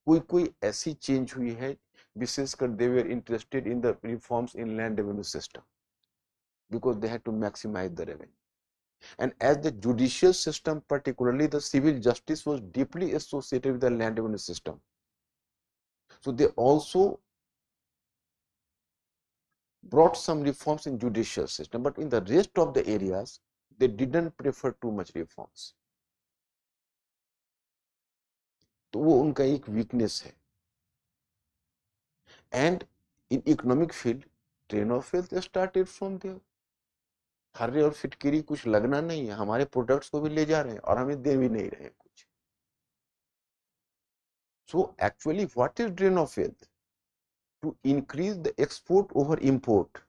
कोई ऐसी चेंज हुई है, विशेषकर they were interested in the reforms in land revenue system because they had to maximize the revenue. And as the judicial system, particularly the civil justice, was deeply associated with the land revenue system, so they also brought some reforms in judicial system, but in the rest of the areas they didn't prefer too much reforms. तो वो उनका एक weakness है. And in economic field, train of wealth started from there. Hooray और फिटकिरी कुछ लगना नहीं है, हमारे प्रोडक्ट्स को भी ले जा रहे हैं और हमें दे भी नहीं रहे कुछ. So actually what is drain of wealth? To increase the export over import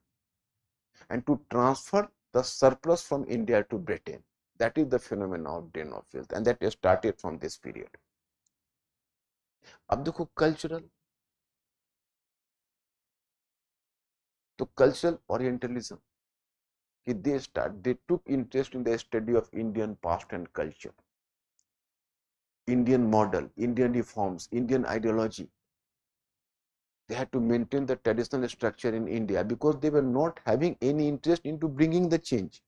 and to transfer the surplus from India to Britain. That is the phenomenon of drain of wealth, and that started from this period. अब देखो cultural, तो cultural orientalism कि they took interest in the study of Indian past and culture, Indian model, Indian reforms, Indian ideology. They had to maintain the traditional structure in India because they were not having any interest into bringing the change.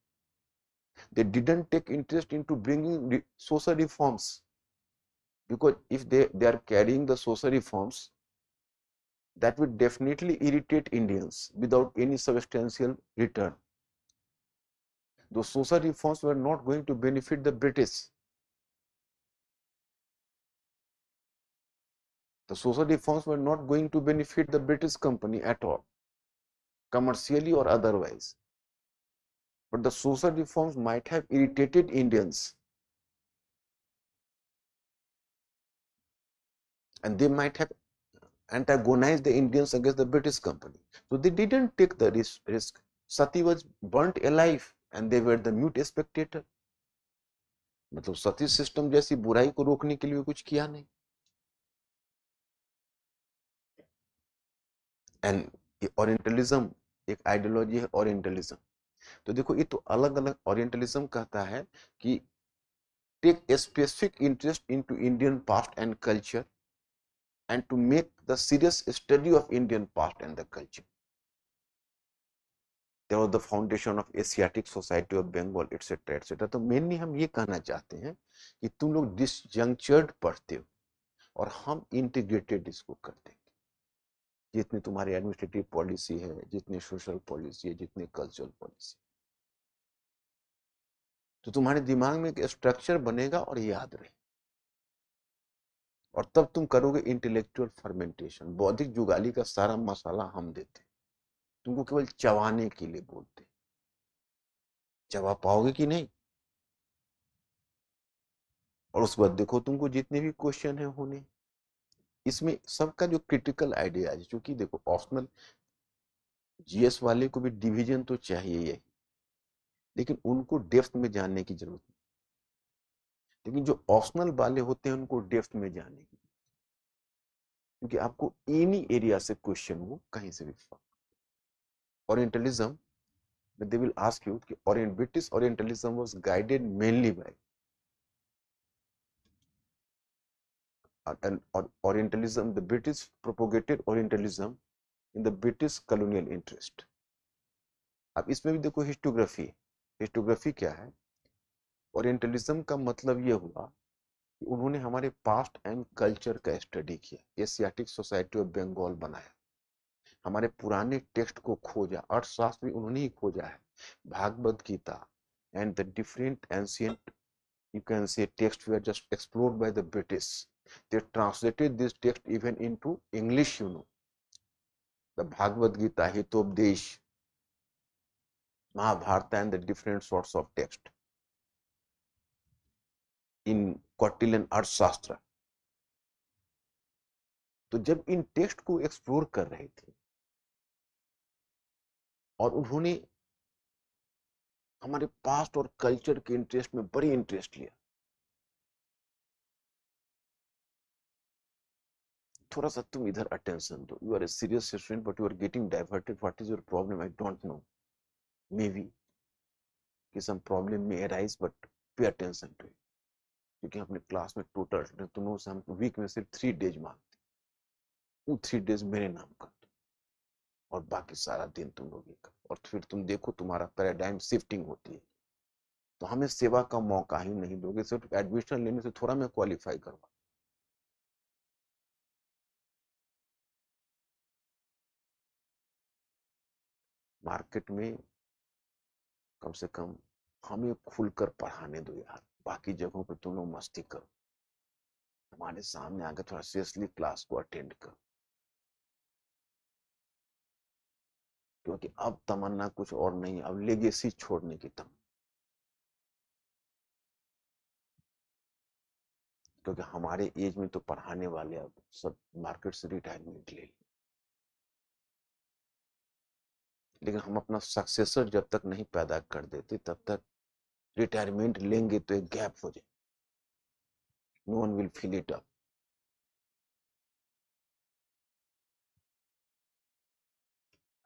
They didn't take interest into bringing social reforms, because if they are carrying the social reforms, that would definitely irritate Indians without any substantial return. Those social reforms were not going to benefit the British. The social reforms were not going to benefit the British company at all, commercially or otherwise. But the social reforms might have irritated Indians, and they might have antagonized the Indians against the British company. So they didn't take the risk. Sati was burnt alive and they were the mute spectator. मतलब सती system जैसी बुराई को रोकने के लिए कुछ किया नहीं. एंड ओरिएंटलिज्म एक आइडियोलॉजी है, ओरिएंटलिज्म. तो देखो ये तो अलग अलग, ओरिएंटलिज्म कहता है कि take a specific interest into Indian past and culture and to make the serious study of Indian past and the culture. There was the foundation of Asiatic Society of Bengal, etc., etc. तो mainly हम ये कहना चाहते हैं कि तुम लोग डिसजंक्चर्ड पढ़ते हो और हम इंटीग्रेटेड इसको करते हैं. जितनी तुम्हारी एडमिनिस्ट्रेटिव पॉलिसी है, जितनी सोशल पॉलिसी है, जितनी कल्चरल पॉलिसी, तो तुम्हारे दिमाग में एक स्ट्रक्चर बनेगा और याद रहे, और तब तुम करोगे इंटेलेक्चुअल फर्मेंटेशन. बौद्धिक जुगाली का सारा मसाला हम देते, तुमको केवल चबाने के लिए बोलते. चबा पाओगे कि नहीं? और उसके बाद देखो तुमको जितने भी क्वेश्चन है होने, इसमें सबका जो क्रिटिकल आइडिया है, क्योंकि देखो ऑप्शनल जीएस वाले को भी डिवीजन तो चाहिए ही, लेकिन उनको डेप्थ में जानने की जरूरत नहीं. लेकिन जो ऑप्शनल वाले होते हैं उनको डेप्थ में जानने की, क्योंकि आपको एनी एरिया से क्वेश्चन हो कहीं से भी. Orientalism they will ask you कि British Orientalism was guided mainly by Orientalism. The British propagated Orientalism in the British colonial interest. अब इसमें भी देखो हिस्टोग्राफी. हिस्टोग्राफी क्या है? ओरिएंटलिज्म का मतलब ये हुआ उन्होंने हमारे पास्ट एंड कल्चर का स्टडी किया, एशियाटिक सोसाइटी ऑफ बंगाल बनाया, हमारे पुराने टेक्स्ट को खोजा, अर्थशास्त्र भी उन्होंने ही खोजा है, Bhagavad Gita and the different ancient you can say texts were just explored by the British. They translated this text even into English, the Bhagavad Gita, Hitopdesh, Mahabharata and the different sorts of text in Kautilyan अर्थशास्त्र। तो जब इन text को explore कर रहे थे और उन्होंने हमारे पास्ट और कल्चर के इंटरेस्ट में बड़ी इंटरेस्ट लिया, थोड़ा सा तुम इधर अटेंशन दो, you are a serious student but you are getting diverted, what is your problem, I don't know, maybe कि सम प्रॉब्लम में arise, but pay attention to it, क्योंकि अपने क्लास में टोटल तुम लोग से हम वीक में सिर्फ 3 डेज मांगते, वो 3 डेज मेरे नाम कर दो और बाकी सारा दिन तुम लोग का, और फिर तुम देखो तुम्हारा पैराडाइम शिफ्टिंग होती है, तो हमें सेवा का मौका ही नहीं दोगे, सिर्फ एडमिशन लेने से थोड़ा मैं क्वालिफाई करवा। मार्केट में कम से कम हमें खुलकर पढ़ाने दो यार, बाकी जगहों पे तुम लोग मस्ती करो, हमारे सामने आकर थोड़ा सीरियसली क्लास को अटेंड करो, क्योंकि अब तमन्ना कुछ और नहीं, अब लेगेसी छोड़ने की तमन्ना, क्योंकि हमारे एज में तो पढ़ाने वाले अब सब मार्केट से रिटायरमेंट ले, लेकिन हम अपना सक्सेसर जब तक नहीं पैदा कर देते तब तक रिटायरमेंट लेंगे तो एक गैप हो जाए, no one will fill it up.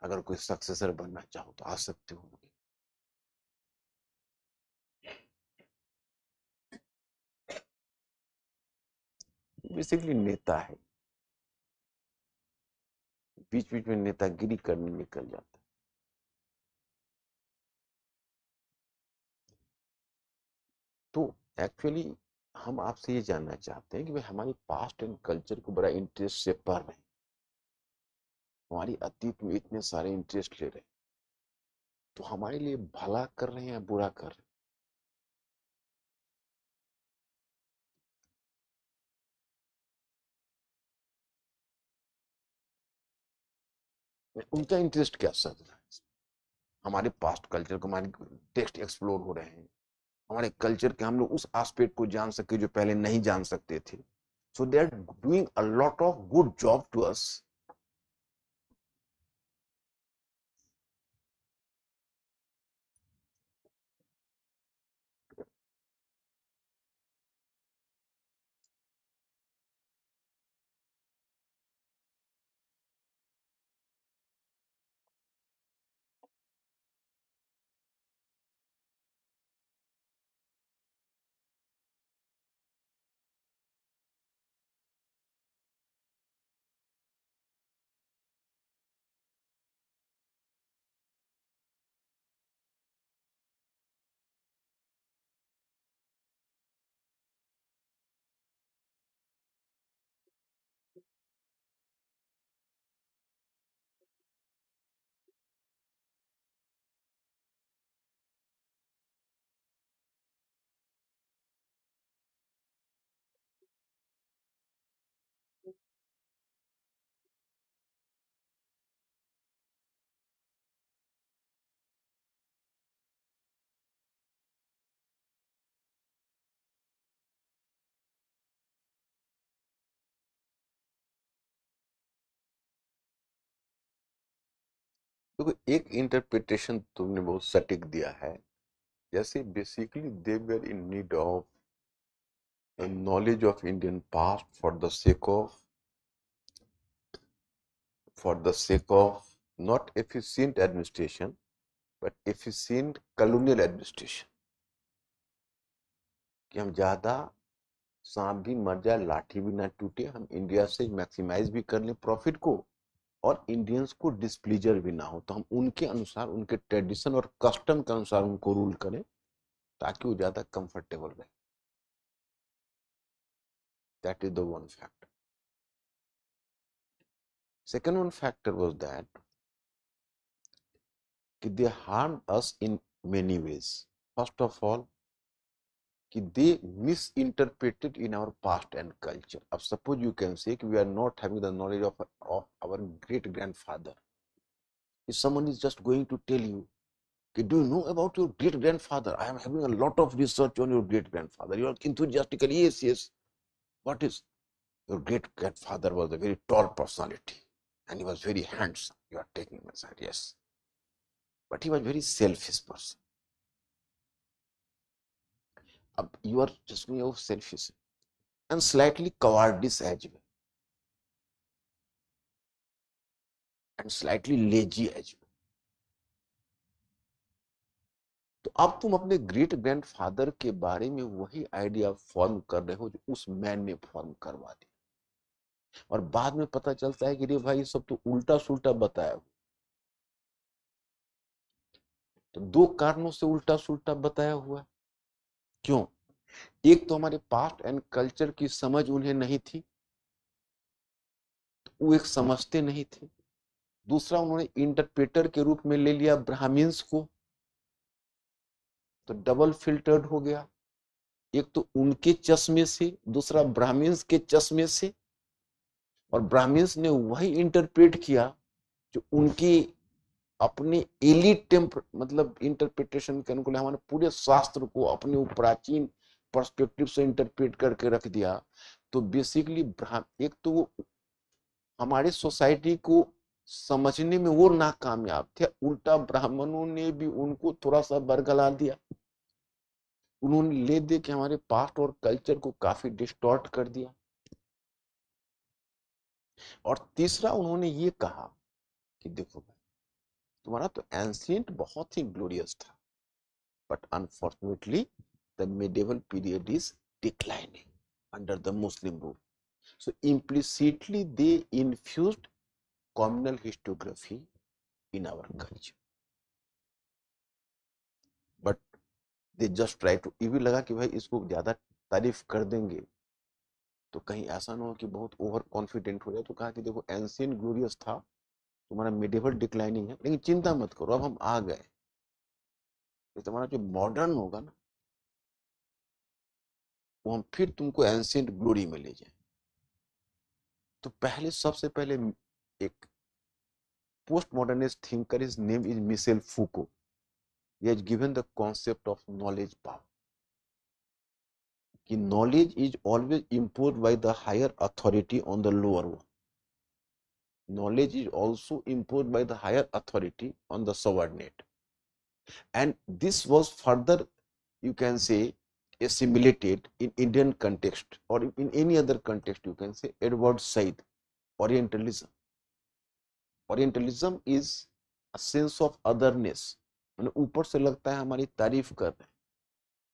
अगर कोई सक्सेसर बनना चाहो तो आ सकते हो, बेसिकली नेता है, बीच बीच में नेतागिरी करने निकल जाता है। तो एक्चुअली हम आपसे ये जानना चाहते हैं कि भाई हमारी पास्ट एंड कल्चर को बड़ा इंटरेस्ट से पढ़ रहे हैं, हमारी अतीत में इतने सारे इंटरेस्ट ले रहे हैं, तो हमारे लिए भला कर रहे हैं या बुरा कर रहे हैं, उनका इंटरेस्ट क्या सर रहा है, हमारे पास्ट कल्चर को, हमारे टेक्स्ट एक्सप्लोर हो रहे हैं, हमारे कल्चर के हम लोग उस एस्पेक्ट को जान सके जो पहले नहीं जान सकते थे, so they are doing a lot of good job to us. तो एक इंटरप्रिटेशन तुमने बहुत सटीक दिया है, जैसे basically they were in need of knowledge of Indian past for the sake of not efficient administration but efficient colonial administration, कि हम ज्यादा सांप भी मर जाए लाठी भी ना टूटे, हम इंडिया से मैक्सिमाइज भी कर लें प्रॉफिट को और इंडियंस को डिस्प्लीजर भी ना हो, तो हम उनके अनुसार, उनके ट्रेडिशन और कस्टम के अनुसार उनको रूल करें ताकि वो ज्यादा कंफर्टेबल रहे। That is the one factor. Second one factor was that they harmed us in many ways. First of all, they misinterpreted in our past and culture. अब suppose you can say we are not having the knowledge of our great grandfather. If someone is just going to tell you, do you know about your great grandfather? I am having a lot of research on your great grandfather. You are enthusiastically, yes, yes. What is? Your great grandfather was a very tall personality and he was very handsome. You are taking my side, yes. But he was very selfish person. You are just going to selfish and slightly cowardice as well. And slightly lazy as well. तो अब तुम अपने great grandfather के बारे में वही idea form कर रहे हो जो उस मैन ने फॉर्म करवा दिया और बाद में पता चलता है कि रे भाई सब तो उल्टा सुल्टा बताया हो। तो दो कारणों से उल्टा सुल्टा बताया हुआ। क्यों? एक तो हमारे पास्ट एंड कल्चर की समझ उन्हें नहीं थी, तो वो एक समझते नहीं थे। दूसरा, उन्होंने इंटरप्रेटर के रूप में ले लिया ब्राह्मण्स को, तो डबल फिल्टर्ड हो गया। एक तो उनके चश्मे से, दूसरा ब्राह्मण्स के चश्मे से, और ब्राह्मण्स ने वही इंटरप्रेट किया जो उनकी अपने एलिट टेम्पर मतलब इंटरप्रिटेशन के अनुकूल हमारे पूरे शास्त्र को अपने प्राचीन पर्सपेक्टिव से इंटरप्रेट करके रख दिया। तो बेसिकली एक तो वो हमारे सोसाइटी को समझने में वो नाकामयाब थे, उल्टा ब्राह्मणों ने भी उनको थोड़ा सा बरगला दिया। उन्होंने ले दे के हमारे पास्ट और कल्चर को काफी डिस्टॉर्ट कर दिया। और तीसरा, उन्होंने ये कहा कि देखो तुम्हारा तो एंशिएंट बहुत ही ग्लोरियस था, but unfortunately the medieval period is declining under the Muslim rule. So implicitly they infused communal historiography in our culture, but they just try to, ये भी लगा कि भाई इसको ज्यादा तारीफ कर देंगे तो कहीं ऐसा ना हो कि बहुत ओवर कॉन्फिडेंट हो जाए। तो कहा कि देखो एंशिएंट ग्लोरियस था, तुम्हारा मेडिवल डिक्लाइनिंग है, लेकिन चिंता मत करो, अब हम आ गए, तो तुम्हारा जो मॉडर्न होगा ना वो हम फिर तुमको एंशिएंट ग्लोरी में ले जाए। तो पहले सबसे पहले एक postmodernist thinker, his name is Michel Foucault. He has given the concept of knowledge power. कि knowledge is always imposed by the higher authority on the lower one. Knowledge is also imposed by the higher authority on the subordinate. And this was further, you can say, assimilated in Indian context or in any other context, you can say, Edward Said, Orientalism. Orientalism is a sense of otherness. मैंने ऊपर से लगता है हमारी तारीफ कर रहे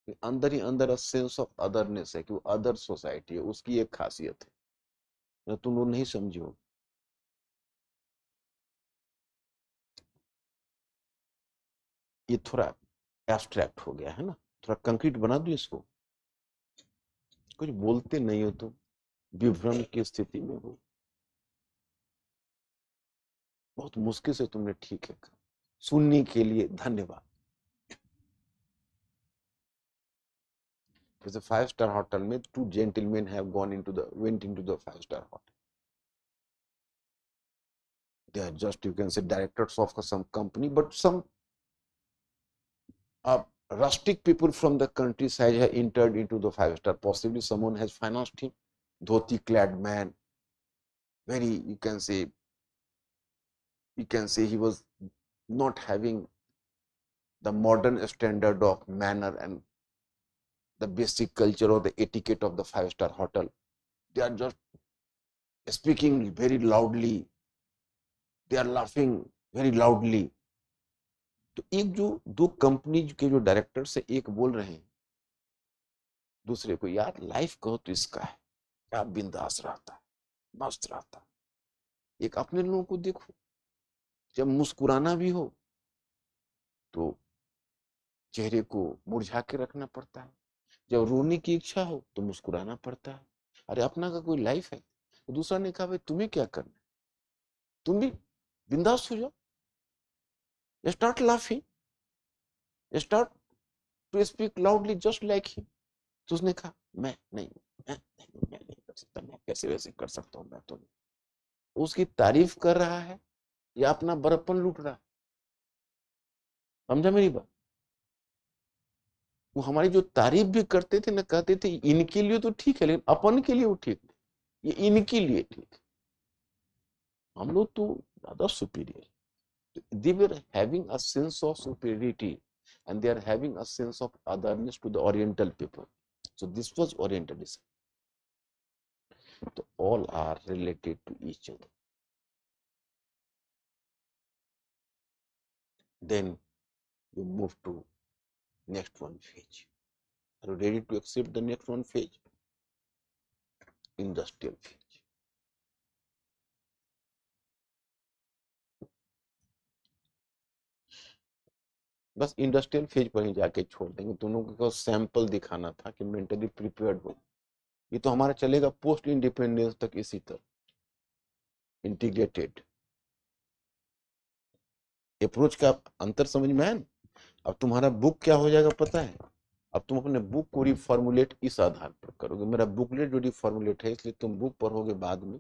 हैं, अंदर ही अंदर सेंस ऑफ अदरनेस है कि वो अदर सोसाइटी है, उसकी एक खासियत है, तुम लोग नहीं समझो। ये थोड़ा एब्स्ट्रैक्ट हो गया है ना, थोड़ा कंक्रीट बना दो इसको। कुछ बोलते नहीं हो तो विभ्रम की स्थिति में हो, बहुत मुश्किल से तुमने ठीक है। सुनने के लिए धन्यवाद। जैसे 5 स्टार होटल में 2 gentlemen have went into the 5 star hotel. They are just, you can say, directors of some company, but some rustic people from the countryside have entered into the 5 star. Possibly someone has financed him. Dhoti clad man, very, you can say he was not having the modern standard of manner and the basic culture or the etiquette of the 5 star hotel. They are just speaking very loudly, they are laughing very loudly. तो एक जो दो company के जो director से एक बोल रहे हैं दूसरे को, यार लाइफ कहो तो इसका है, क्या बिंदास रहता है, मस्त रहता है। एक अपने लोगों को देखो, जब मुस्कुराना भी हो तो चेहरे को मुरझा के रखना पड़ता है, जब रोने की इच्छा हो तो मुस्कुराना पड़ता है, अरे अपना का कोई लाइफ है। तो दूसरा ने कहा भाई तुम्हें क्या करना है, तुम भी बिंदास हो जाओ, start laughing, start to speak loudly just like him. तो उसने कहा मैं नहीं कर सकता, मैं कैसे वैसे कर सकता हूँ, मैं तो नहीं। उसकी तारीफ कर रहा है या अपना बड़प्पन लूट रहा है? समझा मेरी बात? वो हमारी जो तारीफ भी करते थे ना, कहते थे इनके लिए तो ठीक है, लेकिन अपन के लिए वो ठीक नहीं, ये इनके लिए ठीक है, हम लोग तो ज्यादा superior. They were having a sense of superiority and they are having a sense of otherness to the Oriental people. So this was Orientalism. So all are related to each other. Then we move to next one phase. Are you ready to accept the next one phase? Industrial phase. बस industrial phase पर ही जाके छोड़ देंगे, तुम लोगों को sample दिखाना था कि मेंटली प्रिपेयर्ड हो। ये तो हमारा चलेगा पोस्ट इंडिपेंडेंस तक इसी तरह इंटीग्रेटेड। अप्रोच का अंतर समझ में आया ना? अब तुम्हारा बुक क्या हो जाएगा पता है? अब तुम अपने बुक को रिफॉर्मुलेट इस आधार पर करोगे, मेरा बुकलेट जो रिफॉर्मुलेट है, इसलिए तुम बुक पढ़ोगे बाद में,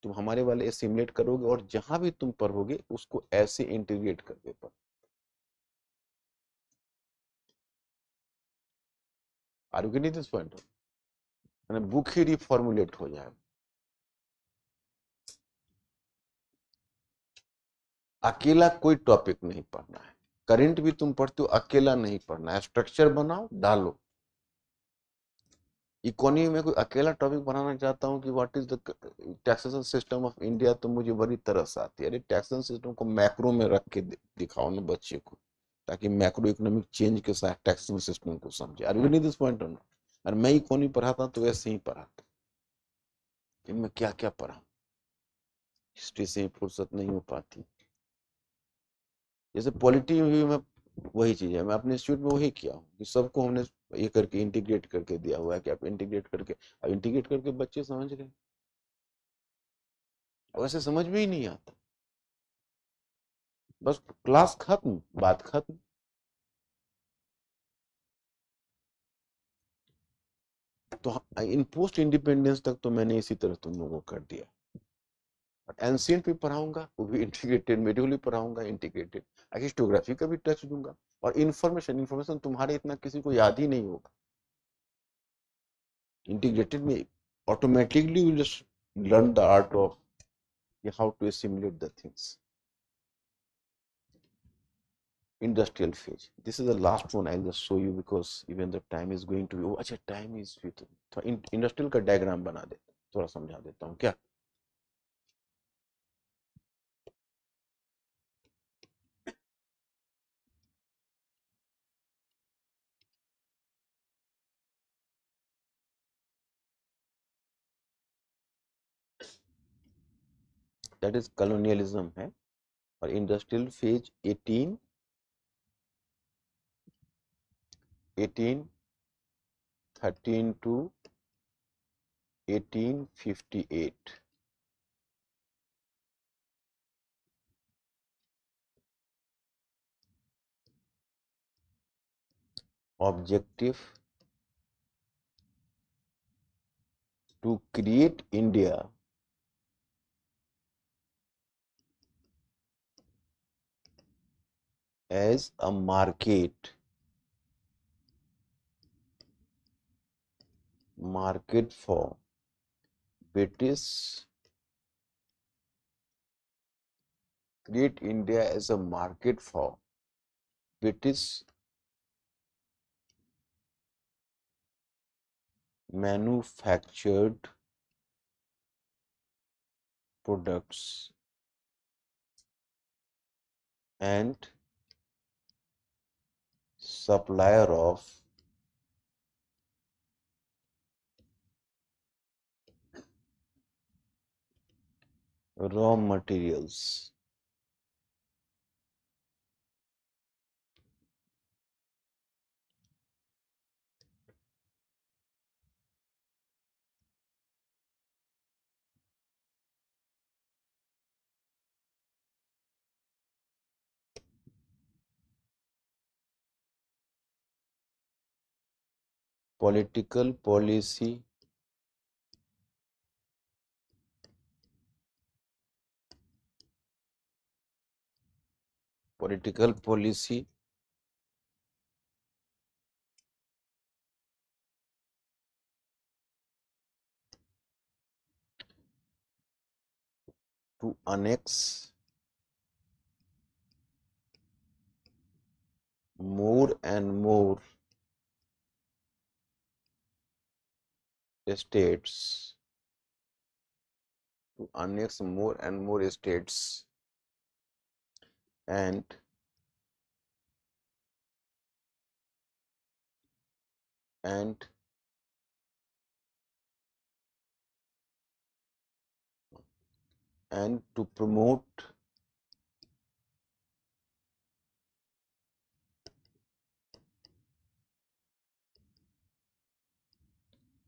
तुम हमारे वाले एसिमुलेट करोगे और जहां भी तुम पढ़ोगे उसको ऐसे इंटीग्रेट करके पढ़ो। Are you getting this point? मैंने बुक ही रिफॉर्मुलेट हो जाएगा। अकेला कोई टॉपिक नहीं पढ़ना है, करंट भी तुम पढ़ते हो अकेला नहीं पढ़ना है, स्ट्रक्चर बनाओ डालो। इकोनॉमी में कोई अकेला टॉपिक बनाना चाहता हूँ कि what is the taxation system of India, तो मुझे बड़ी तरस आती है। अरे टैक्सेशन सिस्टम को मैक्रो में रख के दिखाओ ना बच्चे को, ताकि मैक्रो इकोनॉमिक चेंज के साथ टैक्सेशन सिस्टम को समझे। Are you getting this point? और मैं इकोनॉमी पढ़ाता तो वैसे ही पढ़ाता, इनमें क्या क्या पढ़ा, हिस्ट्री से ही फुर्सत नहीं हो पाती। जैसे पॉलिटी में भी मैं वही चीज है, मैं अपने इंस्टीट्यूट में वही किया हूँ कि सबको हमने ये करके इंटीग्रेट करके दिया हुआ है कि आप इंटीग्रेट करके, अब इंटीग्रेट करके बच्चे समझ गए, वैसे समझ में ही नहीं आता, बस क्लास खत्म, बात खत्म। तो इन पोस्ट इंडिपेंडेंस तक तो मैंने इसी तरह तुम लोगों को कर दिया। एंशियंट भी पढ़ाऊंगा, वो भी इंटीग्रेटेड, मेडिवल भी पढ़ाऊंगा इंटीग्रेटेड, हिस्टोग्राफी का भी टच दूंगा। और इन्फॉर्मेशन इन्फॉर्मेशन तुम्हारे इतना किसी को याद ही नहीं होगा। इंटीग्रेटेड में automatically you just learn the art of how to assimilate the things. Industrial phase. This is the last one. I'll just show you because even the time is going to be. Oh, अच्छा time is with. तो industrial का diagram बना देता हूँ, थोड़ा समझा देता हूँ क्या। दैट इज कॉलोनियलिज्म है। और industrial phase 1813 to 1858। Objective to create India as a market for British, create India as a market for British manufactured products and supplier of raw materials. political policy to annex more and more states, to annex more and more states, and and and to promote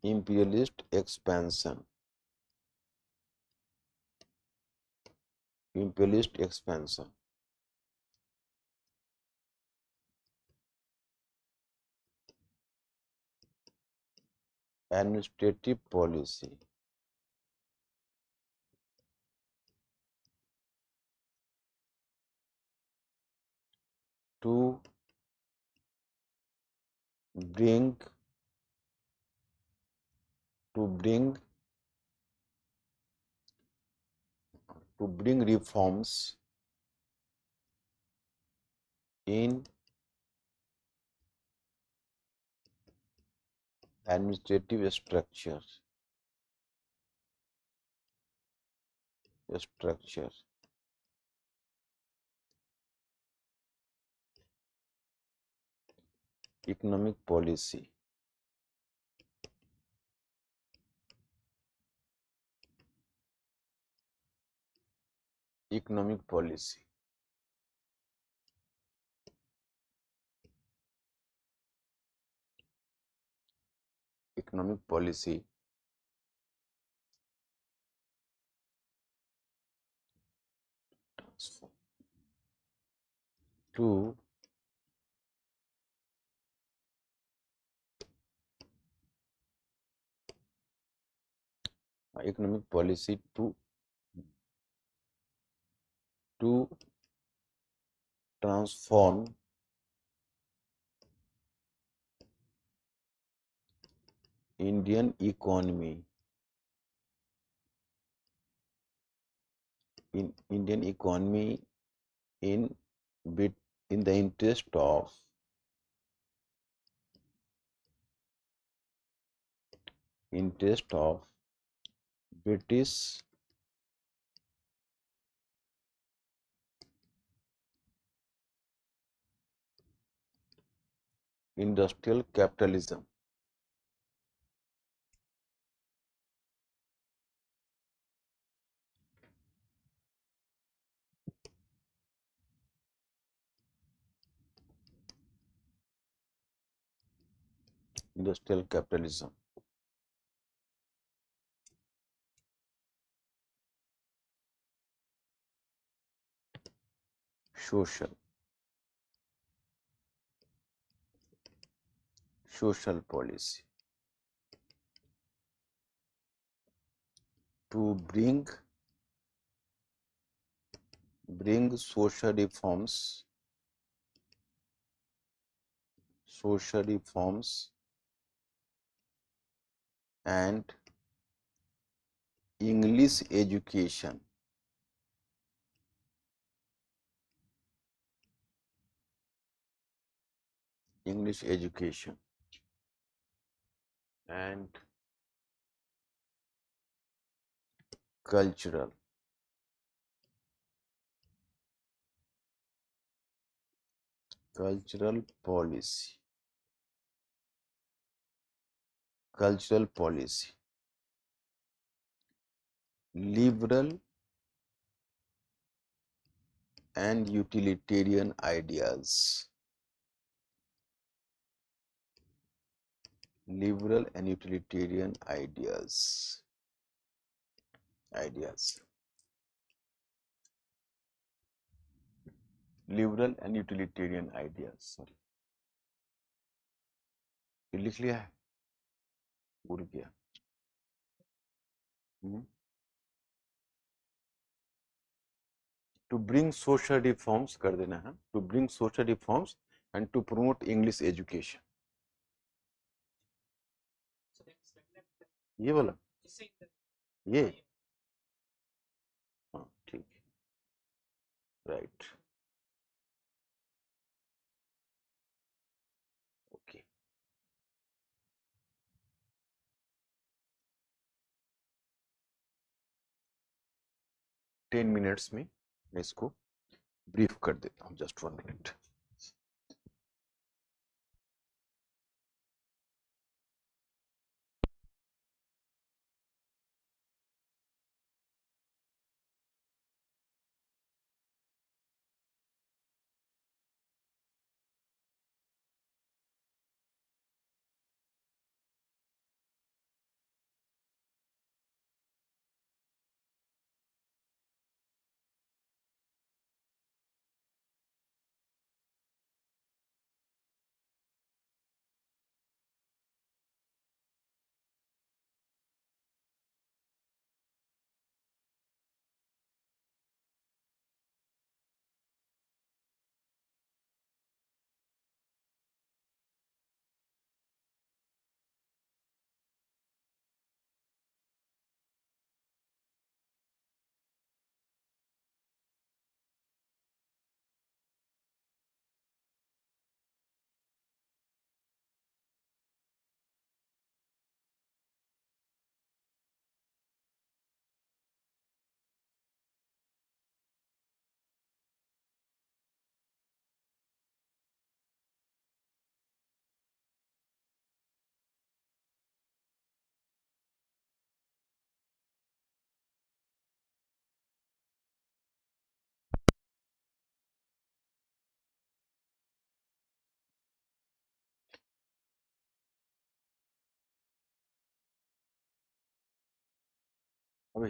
imperialist expansion, imperialist expansion. Administrative policy to bring to bring to bring reforms in administrative structure. Economic policy economic policy economic policy to economic policy to transform Indian economy in bit in the interest of British industrial capitalism. Industrial capitalism. Social policy to bring social reforms and English education and cultural policy liberal and utilitarian ideas liberal and utilitarian ideas liberal and utilitarian ideas. Sorry, ये लिख लिया है. भूल गया। To bring social reforms कर देना है, to bring social reforms and to promote English education, ये बोला, ये, हाँ ठीक है, राइट, ओके। टेन मिनट्स में मैं इसको ब्रीफ कर देता हूँ, just 1 minute.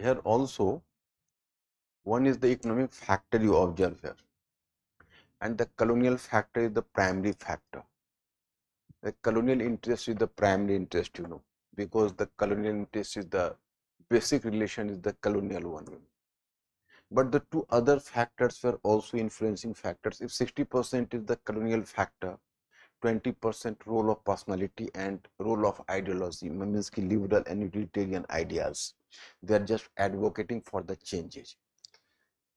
Here also, one is the economic factor you observe here, and the colonial factor is the primary factor. The colonial interest is the primary interest, because the colonial interest is the basic relation is the colonial one. But the two other factors were also influencing factors. If 60% is the colonial factor, 20% role of personality and role of ideology, means liberal and utilitarian ideas. They are just advocating for the changes.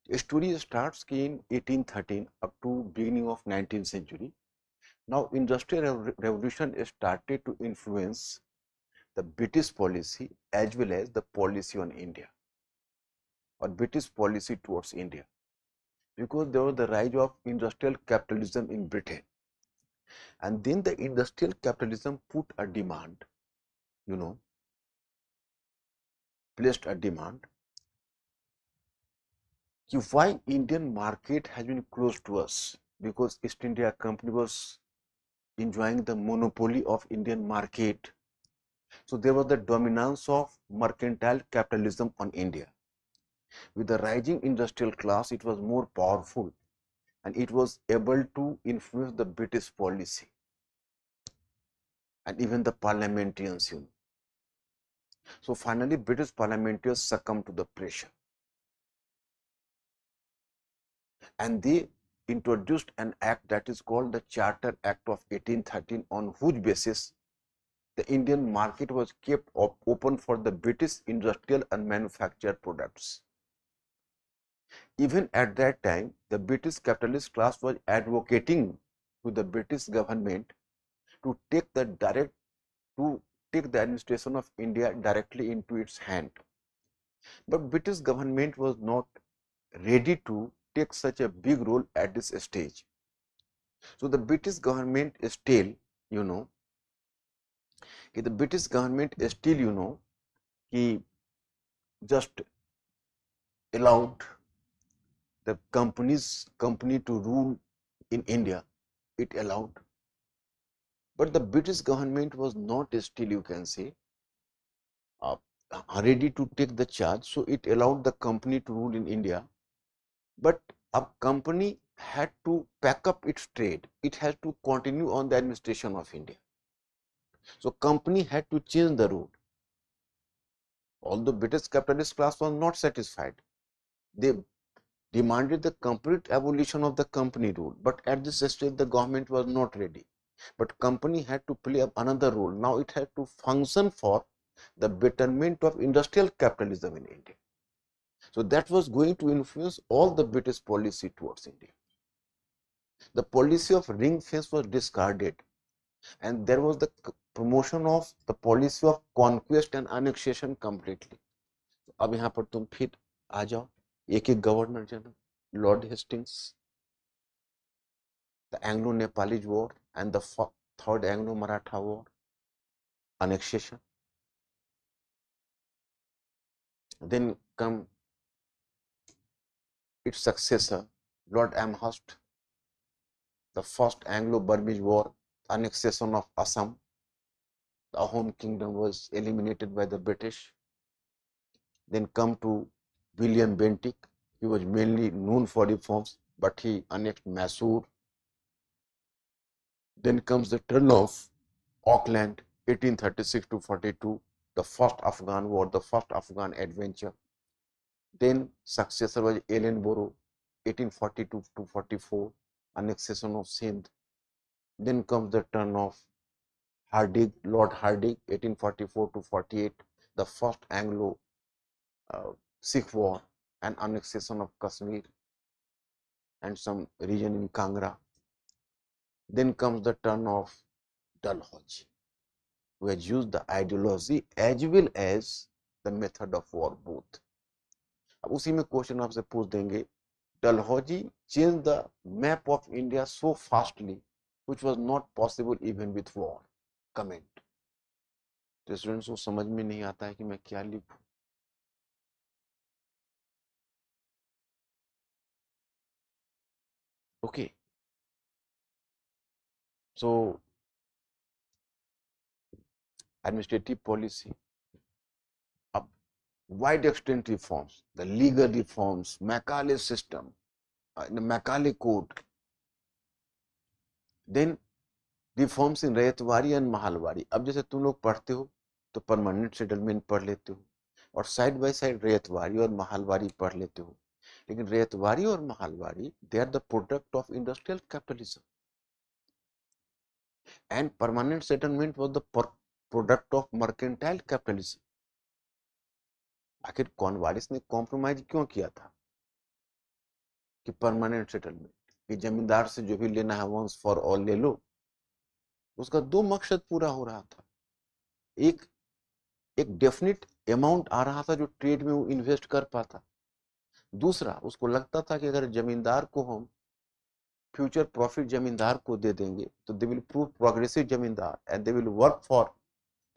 The story starts in 1813 up to beginning of 19th century. Now, industrial revolution started to influence the British policy as well as the policy on India, or British policy towards India, because there was the rise of industrial capitalism in Britain, and then the industrial capitalism put a demand, placed a demand why Indian market has been closed to us, because East India Company was enjoying the monopoly of Indian market. So there was the dominance of mercantile capitalism on India. With the rising industrial class, it was more powerful and it was able to influence the British policy and even the parliamentarians. So finally, British parliamentarians succumbed to the pressure, and they introduced an act that is called the Charter Act of 1813, on whose basis the Indian market was kept open for the British industrial and manufactured products. Even at that time, the British capitalist class was advocating to the British government to take the administration of India directly into its hand. But British government was not ready to take such a big role at this stage. So the British government still, the British government still, just allowed the company to rule in India. It allowed, but the British government was not still, you can say, uh, ready to take the charge. So it allowed the company to rule in India, but a company had to pack up its trade. It has to continue on the administration of India. So company had to change the route. Although British capitalist class was not satisfied, they demanded the complete abolition of the company rule, but at this stage the government was not ready. But company had to play another role. Now it had to function for the betterment of industrial capitalism in India. So that was going to influence all the British policy towards India. The policy of ring fence was discarded, and there was the promotion of the policy of conquest and annexation completely. अब यहाँ पर तुम फिर आ जाओ, एक एक governor general, Lord Hastings, the Anglo-Nepalese War and the Third Anglo-Maratha War, annexation. Then come its successor, Lord Amherst, the First Anglo-Burmese War, annexation of Assam. The home kingdom was eliminated by the British. Then come to William Bentinck. He was mainly known for reforms, but he annexed Mysore. Then comes the turn of Auckland, 1836 to 42, the first Afghan war, the first Afghan adventure. Then successor was Ellenborough, 1842 to 44, annexation of Sindh. Then comes the turn of Hardinge, Lord Hardinge, 1844 to 48, the first Anglo-Sikh war and annexation of Kashmir and some region in Kangra. Then comes the turn of Dalhousie, who has used the ideology as well as the method of war both. अब उसी में question आपसे पूछ देंगे, Dalhousie changed the map of India so fastly, which was not possible even with war. Comment. तो students को समझ में नहीं आता है कि मैं क्या लिखूं. Okay. So administrative policy, up wide extent reforms, the legal reforms, Macaulay system, the Macaulay code. Then reforms in ryotwari and mahalwari. अब जैसे तुम लोग पढ़ते हो तो परमानेंट सेटलमेंट पढ़ लेते हो और साइड बाय साइड रैयतवारी और महालवारी पढ़ लेते हो, लेकिन रैयतवारी और Mahalwari they are the product of industrial capitalism and permanent settlement was the product of mercantile capitalism. आखिर कॉर्नवालिस ने कॉम्प्रोमाइज क्यों किया था कि परमानेंट सेटलमेंट, कि जमींदार से जो भी लेना है वंस फॉर ऑल ले लो. उसका दो मकसद पूरा हो रहा था. एक डेफिनेट अमाउंट आ रहा था जो ट्रेड में वो इन्वेस्ट कर पाता. दूसरा, उसको लगता था कि अगर जमींदार को हम फ्यूचर प्रॉफिट जमींदार को दे देंगे तो they will prove progressive zamindar and they will work for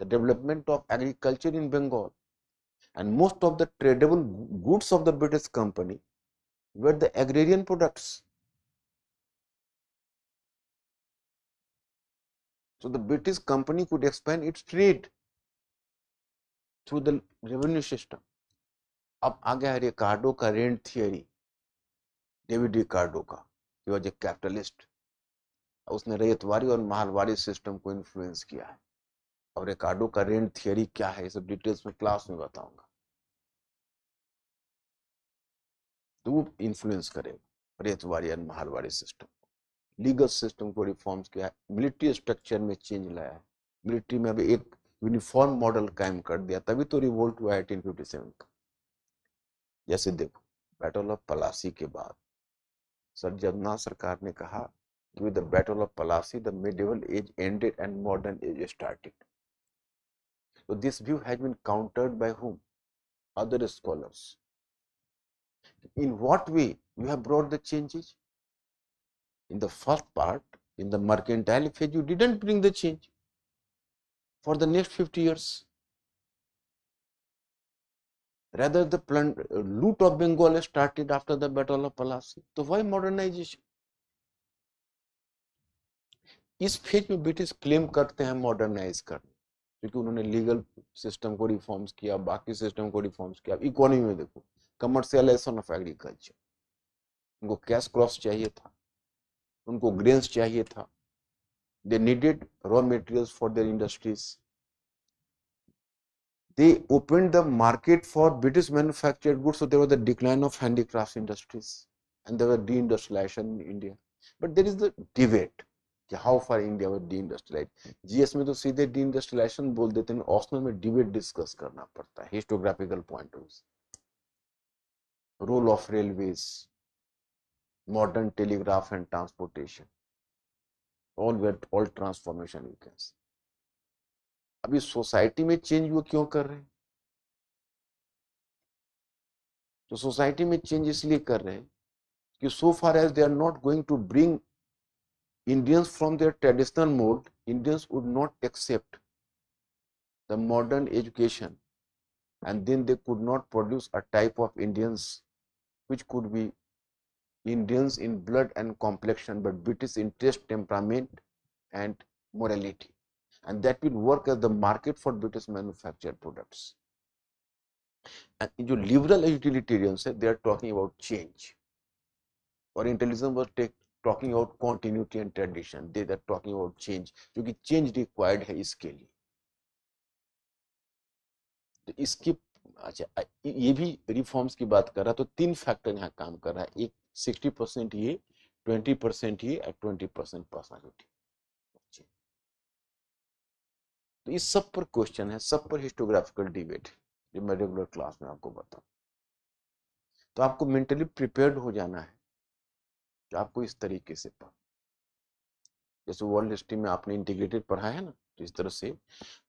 the development of agriculture in Bengal. And most of the tradable goods of the British company were the agrarian products. So the British company could expand its trade through the revenue system. अब आ गया रिकार्डो का rent theory. David Ricardo का, he was a capitalist. उसने रैयतवारी और माहलवारी system को influence किया है. और रिकार्डो का रेंट थियरी क्या है, सब डिटेल्स में क्लास में बताऊंगा. तो वो इन्फ्लुएंस करेगा रैयतवारी और माहलवारी सिस्टम. लीगल सिस्टम को रिफॉर्म्स किया है, मिलिट्री स्ट्रक्चर में चेंज लाया है. मिलिट्री में अभी एक यूनिफॉर्म मॉडल कायम कर दिया, तभी तो रिवोल्ट हुआ 1857 का. जैसे देखो बैटल ऑफ पलासी के बाद सर जगन्नाथ सरकार ने कहा कि with the battle of Plassey the medieval age ended and modern age started. So this view has been countered by whom? Other scholars. In what way you have brought the changes? In the first part, in the mercantile phase, you didn't bring the change for the next 50 years. Rather, the loot of Bengal started after the Battle of Plassey. So why modernization? इस phase में British claim करते हैं modernise करने, क्योंकि उन्होंने legal system को reforms किया, बाकी सिस्टम को रिफॉर्म्स किया. इकोनॉमी में देखो, कमर्शियलाइजेशन ऑफ एग्रीकल्चर. उनको कैश क्रॉप्स चाहिए था, उनको ग्रेन्स चाहिए था. They needed raw materials for their industries. they opened the market for British manufactured goods, so there was the decline of handicrafts industries and there was deindustrialization in India. But there is the debate कि how far India was deindustrialized. GS में तो सीधे deindustrialization बोल देते हैं, optional में debate discuss करना पड़ता है historiographical point of view. Role of railways, modern telegraph and transportation, all transformation you can see. अभी सोसाइटी में चेंज वो क्यों कर रहे हैं? तो सोसाइटी में चेंज इसलिए कर रहे हैं कि so far as they are not going to bring Indians from their traditional mode, Indians would not accept the modern education, and then they could not produce a type of Indians which could be Indians in blood and complexion, but British in taste, temperament and morality, and that will work as the market for British manufactured products. And जो liberal utilitarians है, they are talking about change. Orientalism was talking about continuity and tradition. They are talking about change, क्योंकि change required है इसके लिए. तो इसकी अच्छा ये भी रिफॉर्म्स की बात कर रहा है, तो 3 फैक्टर यहाँ काम कर रहा है. एक 60% ये, 20% ये और 20% पर्सनालिटी. तो इस सब पर क्वेश्चन है, सब पर हिस्टोग्राफिकल डिबेट है, जो मैं रेगुलर क्लास में आपको बताऊं. तो आपको मेंटली प्रिपेयर्ड हो जाना है कि आपको इस तरीके से पढ़, जैसे वर्ल्ड हिस्ट्री में आपने इंटीग्रेटेड पढ़ा है ना, तो इस तरह से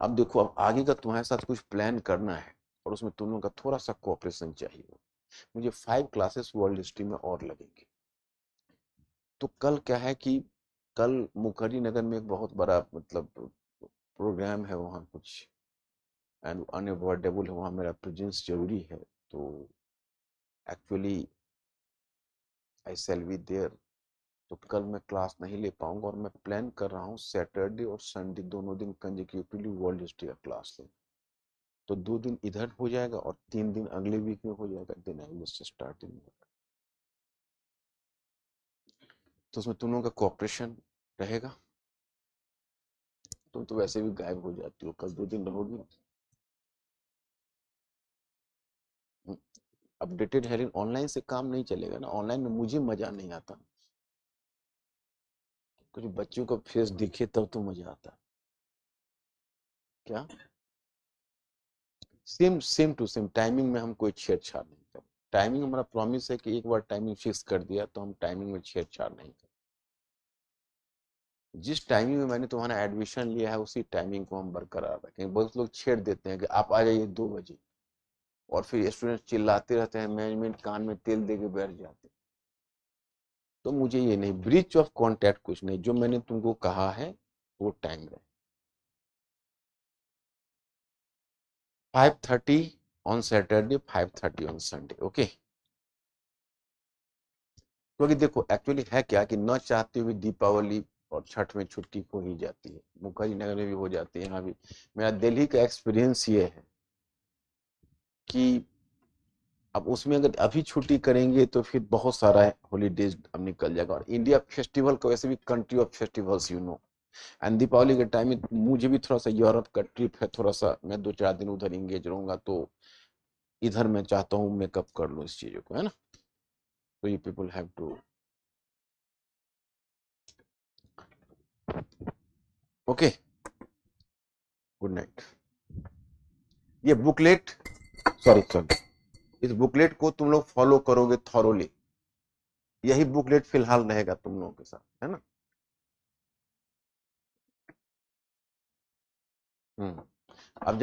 अब देखो, अब आगे का तुम्हारे साथ कुछ प्लान करना है और उसमें तुम लोगों का थोड़ा सा कोऑपरेशन चाहिए. मुझे 5 क्लासेस वर्ल्ड हिस्ट्री में और लगेंगे. तो कल क्या है कि कल मुखर्जी नगर में एक बहुत बड़ा मतलब प्रोग्राम है, वहाँ कुछ एंड अनअवॉइडेबल है, वहाँ मेरा प्रेजेंस जरूरी है. तो actually I shall be there. तो कल मैं क्लास नहीं ले पाऊंगा और मैं प्लान कर रहा हूँ सैटरडे और संडे दोनों दिन कंसेक्यूटिवली वर्ल्ड हिस्ट्री का क्लास ले. तो 2 दिन इधर हो जाएगा और 3 दिन अगले वीक में हो जाएगा. Then I will start in. तो उसमें तुम लोगों का कोऑपरेशन रहेगा. तुम तो वैसे भी गायब हो जाती हो, कल 2 दिन रहोगी. अपडेटेड है, लेकिन ऑनलाइन से काम नहीं चलेगा ना. ऑनलाइन में मुझे मजा नहीं आता, कुछ बच्चों का फेस दिखे तब तो मजा आता. क्या सेम टू सेम टाइमिंग में हम कोई छेड़छाड़ नहीं करते. टाइमिंग हमारा प्रॉमिस है कि एक बार टाइमिंग फिक्स कर दिया तो हम टाइमिंग में छेड़छाड़ नहीं करते. जिस टाइमिंग में मैंने तुम्हारा एडमिशन लिया है उसी टाइमिंग को हम बरकरार रखेंगे. बहुत लोग छेड़ देते हैं कि आप आ जाइए 2 बजे, और फिर स्टूडेंट चिल्लाते रहते हैं, मैनेजमेंट कान में तेल दे के बैठ जाते. तो मुझे ये नहीं, ब्रीच ऑफ कॉन्टैक्ट कुछ नहीं, जो मैंने तुमको कहा है वो टाइम रहे. 5:30 on Saturday, 5:30 on Sunday. Okay. क्योंकि देखो एक्चुअली है क्या कि न चाहते हुए दीपावली और छठ में छुट्टी हो ही जाती है. मुखर्जी नगर में भी हो जाती है, यहाँ भी. मेरा दिल्ली का एक्सपीरियंस ये है कि अब उसमें अगर अभी छुट्टी करेंगे तो फिर बहुत सारा हॉलीडेज अब निकल जाएगा. और इंडिया फेस्टिवल का वैसे भी country of festivals you know. And Deepavali के टाइम में मुझे भी थोड़ा सा यूरोप का ट्रिप है, थोड़ा सा मैं 2-4 दिन उधर इंगेज रहूंगा. तो इधर मैं चाहता हूँ मेकअप कर लूँ इस चीजों को, है ना. तो you people have to. Okay, good night. ये बुकलेट, सॉरी, इस बुकलेट को तुम लोग फॉलो करोगे थॉरोली. यही बुकलेट फिलहाल रहेगा तुम लोगों के साथ, है ना. अब